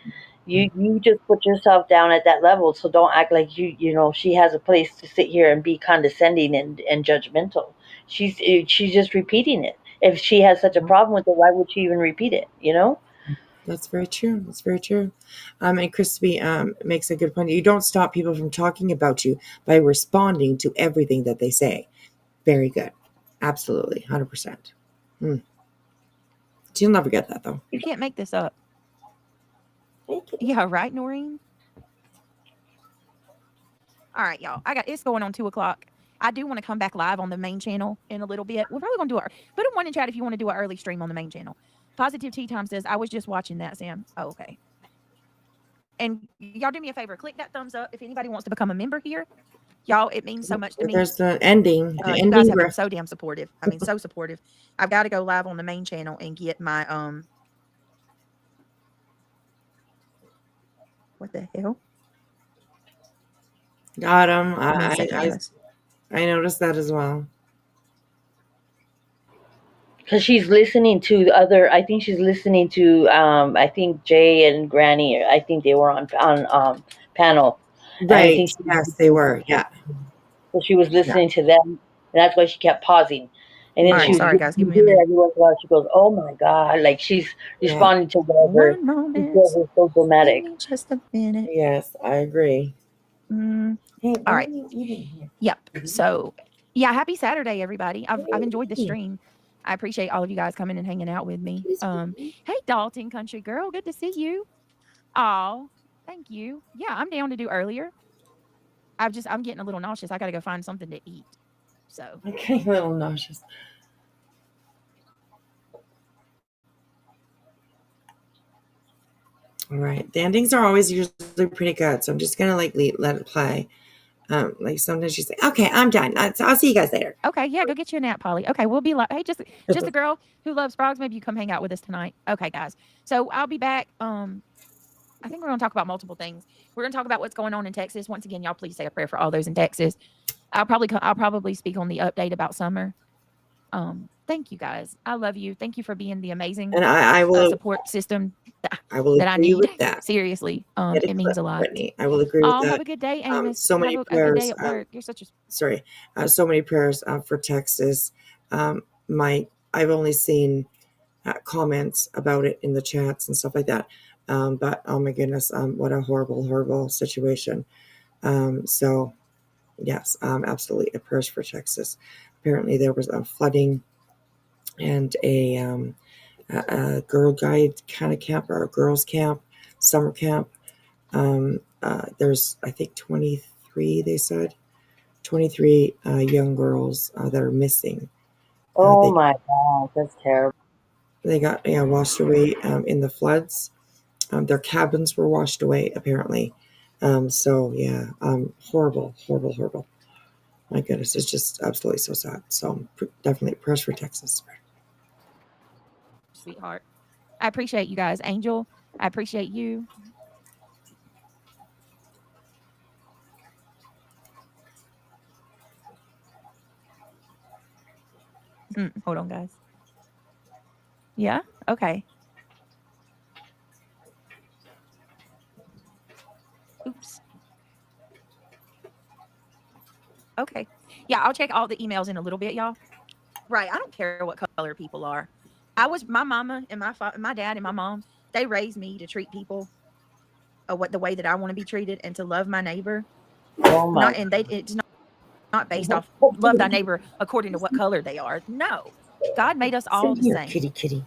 You just put yourself down at that level. So don't act like she has a place to sit here and be condescending and judgmental. She's just repeating it. If she has such a problem with it, why would she even repeat it? You know? That's very true. That's very true. And Crispy makes a good point. You don't stop people from talking about you by responding to everything that they say. Very good. Absolutely. 100%. She'll never get that, though. You can't make this up. Yeah, right, Noreen? All right, y'all. It's going on 2:00. I do want to come back live on the main channel in a little bit. We're probably going to put a one in chat if you want to do an early stream on the main channel. Positive Tea Time says, I was just watching that, Sam. Oh, okay. And y'all do me a favor. Click that thumbs up if anybody wants to become a member here. Y'all, it means so much to me. There's the ending. You guys have been so damn supportive. I mean, so supportive. I've got to go live on the main channel and get my, what the hell? Got him. I noticed that as well. Because she's listening to I think she's listening to, I think Jay and Granny, I think they were on panel. Right. Yes, they were. Yeah. So she was listening to them, and that's why she kept pausing. And then she was sorry, guys, give me a minute. every once in a while. She goes, "Oh my God!" Like she's responding to whatever. One moment. Was so dramatic. Give me just a minute. Yes, I agree. All right. Yep. So, yeah, happy Saturday, everybody. I've enjoyed the stream. I appreciate all of you guys coming and hanging out with me. Hey, Dalton, country girl, good to see you. Oh, thank you. Yeah, I'm down to do earlier. I'm getting a little nauseous. I got to go find something to eat. So I'm getting a little nauseous. All right. The endings are always usually pretty good, so I'm just gonna let it play. Like sometimes you say, "Okay, I'm done. I'll see you guys later." Okay, yeah, go get you a nap, Polly. Okay, we'll be like, hey, just a girl who loves frogs. Maybe you come hang out with us tonight. Okay, guys. So I'll be back. I think we're going to talk about multiple things. We're going to talk about what's going on in Texas. Once again, y'all please say a prayer for all those in Texas. I'll probably speak on the update about summer. Thank you guys. I love you. Thank you for being the amazing and I will support system that I need. with that. Seriously, it means a lot. Brittany, I will agree with that. Have a good day, Amos. So many have prayers. A good day at work. You're such a so many prayers for Texas. I've only seen comments about it in the chats and stuff like that. But oh my goodness, what a horrible situation. So yes, absolutely, a prayers for Texas. Apparently there was a flooding and a girl guide kind of camp or a girls camp, summer camp. There's I think 23. They said 23 young girls that are missing. Oh my God, that's terrible. They got washed away in the floods. Their cabins were washed away, apparently. So, yeah, horrible. My goodness, it's just absolutely so sad. So, definitely prayers for Texas. Sweetheart. I appreciate you guys. Angel, I appreciate you. Hold on, guys. Yeah? Okay. Oops. Okay. Yeah, I'll check all the emails in a little bit, y'all. Right. I don't care what color people are. My mama and my dad and my mom, they raised me to treat people the way that I want to be treated and to love my neighbor. Oh my. It's not based off love thy neighbor according to what color they are. No. God made us all the same. Kitty.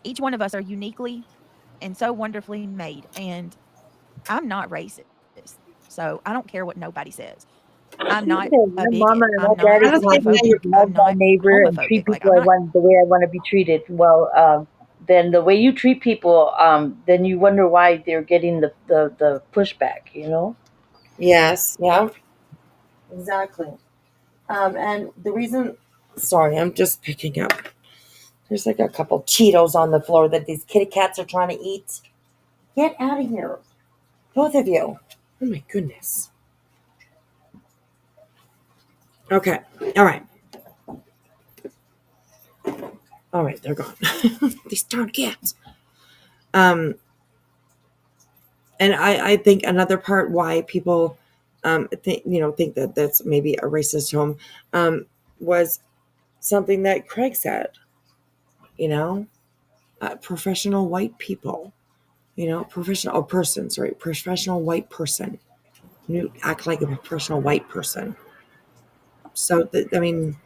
Each one of us are uniquely and so wonderfully made. And I'm not racist. So I don't care what nobody says. I'm She not said, a my big, mama and my I'm daddy not I don't taught think me that to xenophobic. you're. I'm love my not neighbor and treat homophobic. Like, people I'm not, the way I want to be treated. Well, then the way you treat people, then you wonder why they're getting the pushback. You know. Yes. Yeah. Exactly. And the reason. Sorry, I'm just picking up. There's like a couple Cheetos on the floor that these kitty cats are trying to eat. Get out of here, both of you. Oh my goodness. Okay. All right. All right. They're gone. These darn cats. Um, and I think another part why people think that that's maybe a racist home was something that Craig said. You know, professional white people. Professional person. Sorry, professional white person. You act like a professional white person. So I mean,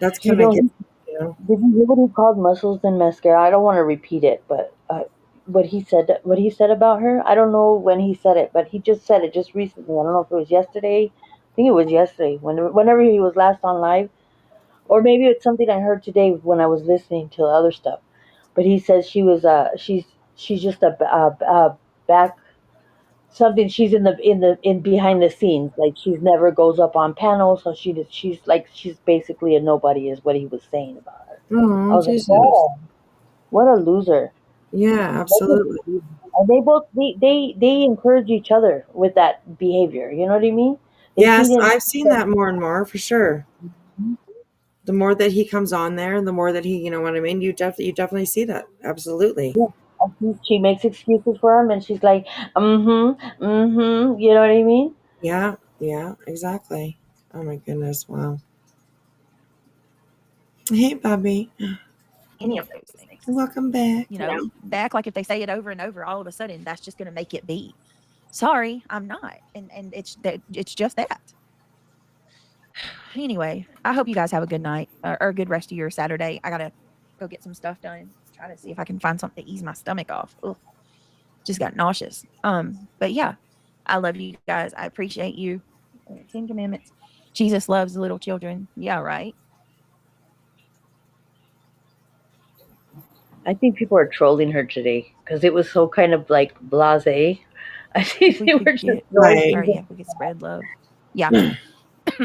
that's You kind of know, gets. You know. did you hear what he called muscles and mascara? I don't want to repeat it, but what he said about her. I don't know when he said it, but he just said it just recently. I don't know if it was yesterday. I think it was yesterday. Whenever he was last on live, or maybe it's something I heard today when I was listening to other stuff. But he says she's just a back something. She's in behind the scenes. Like she's never goes up on panels, so she's basically a nobody, is what he was saying about her. I Oh was like, Jesus. oh, what a loser. Yeah, What a absolutely. loser. And they encourage each other with that behavior. You know what I mean? They Yes, feed into I've seen that more and more for sure. The more that he comes on there, and the more that he, you know what I mean. You definitely see that. Absolutely. yeah. And she makes excuses for him, and she's like, mm-hmm, mm-hmm. You know what I mean? Yeah. Yeah. Exactly. Oh my goodness. Wow. Hey, Bobby. any of those things. Welcome back. They act like if they say it over and over, all of a sudden that's just going to make it be. Sorry, I'm not, and it's just that. Anyway, I hope you guys have a good night or a good rest of your Saturday. I gotta go get some stuff done. Try to see if I can find something to ease my stomach off. Ugh, just got nauseous. But yeah, I love you guys. I appreciate you. 10 Commandments. Jesus loves little children. Yeah, right. I think people are trolling her today because it was so kind of like blasé. I If think we they were could just get, throwing Right. or things. yeah, if we could spread love. Yeah,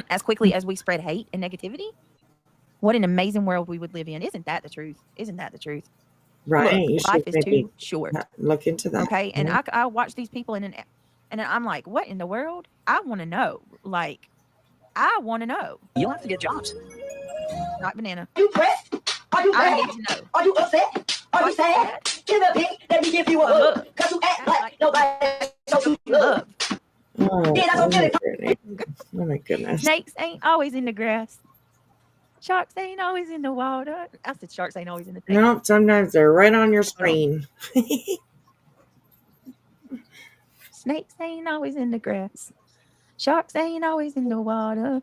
as quickly as we spread hate and negativity. What an amazing world we would live in. Isn't that the truth? Isn't that the truth? Right. Look, You life should is maybe too short. look into that. Okay. And Yeah. I watch these people and I'm like, what in the world? I want to know. Like, I want to know. You'll have to get jobs. Not banana. Are you pressed? Are you I mad? need to know. Are you upset? Are Are you you sad? sad? Give me a beat, let me give you a A hug. hug. Cause you act Act like like nobody shows shows you you love. love. Oh, Yeah, that's oh my okay. goodness. Oh my goodness. Snakes ain't always in the grass. Sharks ain't always in the water. I said sharks ain't always in the tank. No, sometimes they're right on your Hold on. screen. Snakes ain't always in the grass. Sharks ain't always in the water.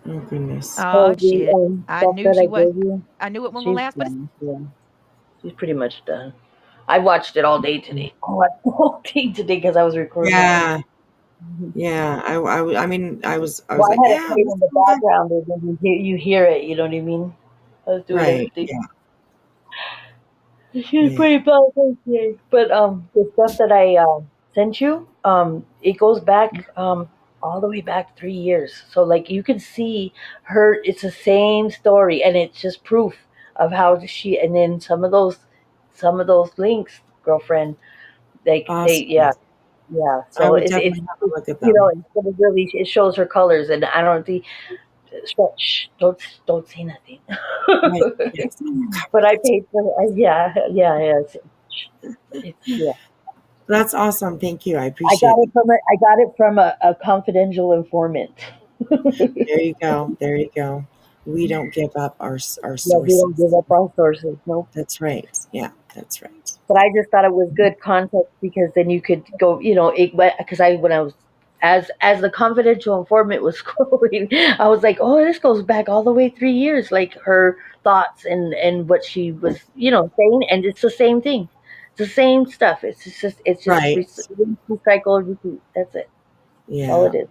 Oh goodness. Oh So the shit. I stuff knew that she I was. gave you, I knew it wasn't gonna she's last, but it's done. Yeah, she's pretty much done. I watched it all day today. I watched the whole thing today because I was recording it. Yeah. Yeah. I mean, I was Well, like, I had it yeah, playing let's in the go back. background, and then you hear it. You know what I mean? I was doing Right. everything. Yeah. She was Yeah. pretty bad today. But the stuff that I sent you, it goes back all the way back 3 years. So like you can see her. It's the same story, and it's just proof of how she. And then some of those links, girlfriend. Like they, Awesome. yeah, yeah. I So would it's definitely have a look at you know them. it's gonna really it shows her colors, and I don't think shh, don't say nothing. Right. Yes. But I paid for it. Yeah, yeah, yeah. Yeah. That's awesome. Thank you. I I got appreciate it it. from a confidential informant. There you go. There you go. We don't give up our Yeah, we don't give sources. up our sources. Nope. That's right. Yeah, that's right. But I just thought it was good context because then you could go, because I when I was as the confidential informant was scrolling, I was like, oh, this goes back all the way 3 years, like her thoughts and what she was, saying, and it's the same thing. It's the same stuff. It's just Right. recycle, repeat. That's it. That's all Yeah. it is.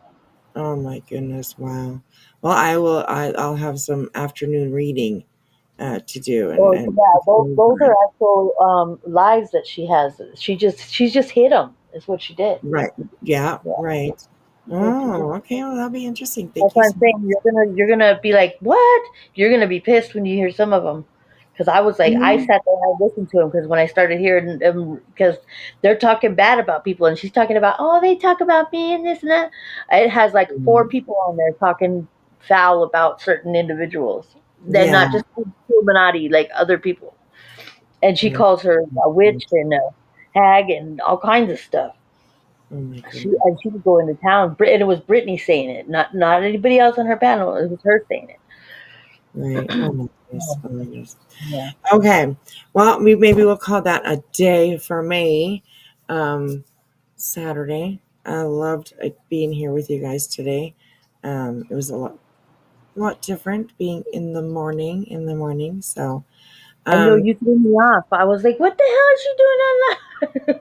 Oh my goodness. Wow. Well, I'll have some afternoon reading to do Oh and yeah, go those over are it. actual lives that she has. She's just hit them. Is what she did. Right. Yeah. Yeah, Right. she just. Oh, okay. Well, that'll be interesting. That's Thank you what so I'm saying. You're gonna be like, what? You're gonna be pissed when you hear some of them. Because I was like, I much. sat there and I listened to them because when I started hearing them, because they're talking bad about people, and she's talking about, oh, they talk about me and this and that. It has like four Mm, people on there talking foul about certain individuals. They're yeah. not just Illuminati, like other people. And she Oh, calls her a witch and a hag and all kinds of stuff. oh my goodness. She would go into town, and it was Brittany saying it, not anybody else on her panel. It was her saying it. Right. Oh my goodness. Oh my goodness. Yeah. Okay. Well, maybe we'll call that a day for me. Saturday. I loved being here with you guys today. It was a lot different being in the morning. So, I know um, you threw me off. I was like, what the hell is she doing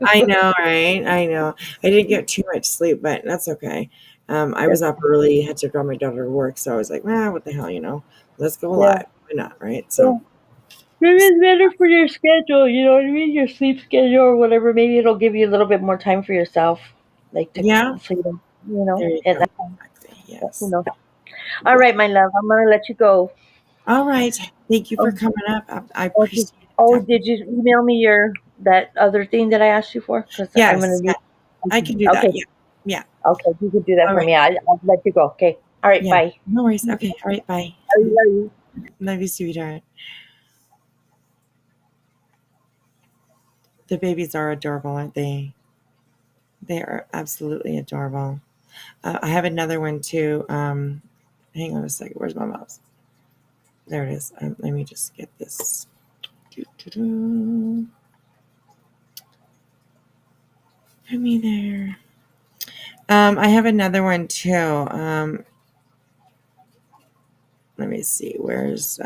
I online? know, right? I know. I didn't get too much sleep, but that's okay. I was That's, up early, had to drop my daughter to work, so I was like, what the hell, let's go yeah. live. Why not, right? Yeah. So, Maybe it's better for your schedule, you know what I mean? Your sleep schedule or whatever. Maybe it'll give you a little bit more time for yourself. Like to yeah, so there you and go. Exactly. you Yes. know. All right, my love. I'm gonna let you go. All right. Thank you for Oh, coming up. I okay. appreciate it. Oh, Definitely. did you email me your that other thing that I asked you for? Because I'm gonna Yes. need. Yeah, I can do that. Okay, Yeah. Yeah. okay, you can do that All for right. me. I'll let you go. Okay. All right. Yeah. Bye. No worries. Okay. All right. Bye. I love you. Love you, sweetheart. The babies are adorable, aren't they? They are absolutely adorable. I have another one too. Hang on a second. Where's my mouse? There it is. Let me just get this. Doo-doo-doo. Put me there. I have another one too. Let me see. Where's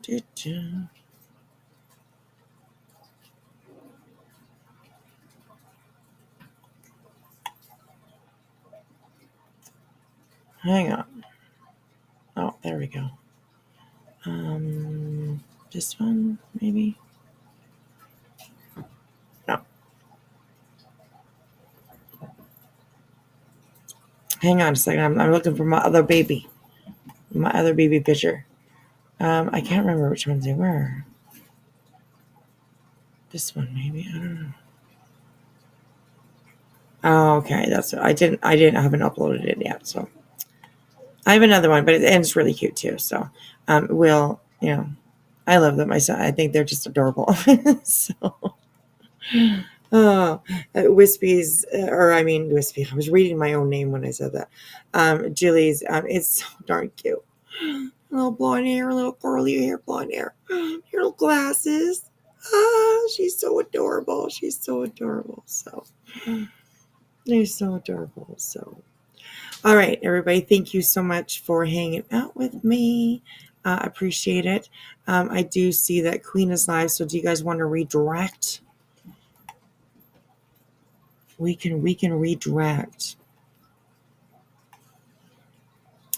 doo-doo. Hang on. Oh, there we go. This one maybe. No. Hang on a second. I'm looking for my other baby. My other baby picture. I can't remember which ones they were. This one maybe. I don't know. Oh, okay. That's I haven't uploaded it yet. So I have another one, but and it's really cute too. So I love them. I think they're just adorable. So oh, Wispy's or I mean Wispy. I was reading my own name when I said that. Julie's it's so darn cute. Little blonde hair, little curly hair, blonde hair, your little glasses. She's so adorable. She's so adorable. So they're so adorable. So all right, everybody, thank you so much for hanging out with me. Appreciate it. I do see that Queen is live. So do you guys want to redirect? We can redirect.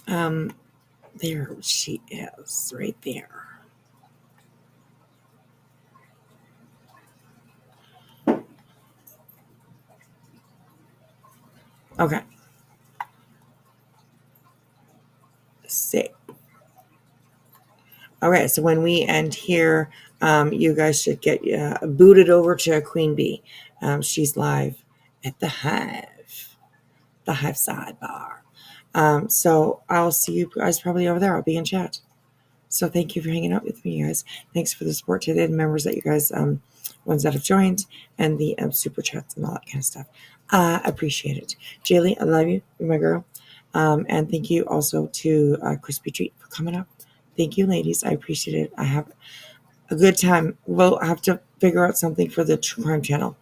Um, there she is, right there. Okay. Save. Okay, so when we end here, you guys should get booted over to Queen Bee. She's live at the Hive sidebar. So I'll see you guys probably over there. I'll be in chat. So thank you for hanging out with me, you guys. Thanks for the support to the members that you guys, ones that have joined, and the super chats and all that kind of stuff. Appreciate it. Jaylee, I love you. You're my girl. And thank you also to Crispy Treat for coming up. Thank you, ladies. I appreciate it. I have a good time. We'll have to figure out something for the True Crime channel.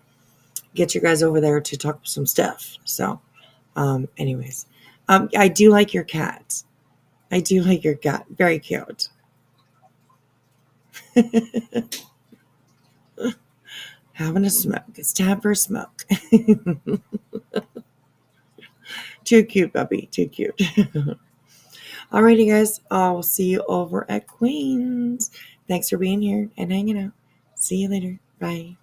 Get you guys over there to talk some stuff. So, anyways, I do like your cat. I do like your cat. Very cute. having a smoke. It's time for a smoke. Too cute, puppy. Too cute. Alrighty, guys. I'll see you over at Queens. Thanks for being here and hanging out. See you later. Bye.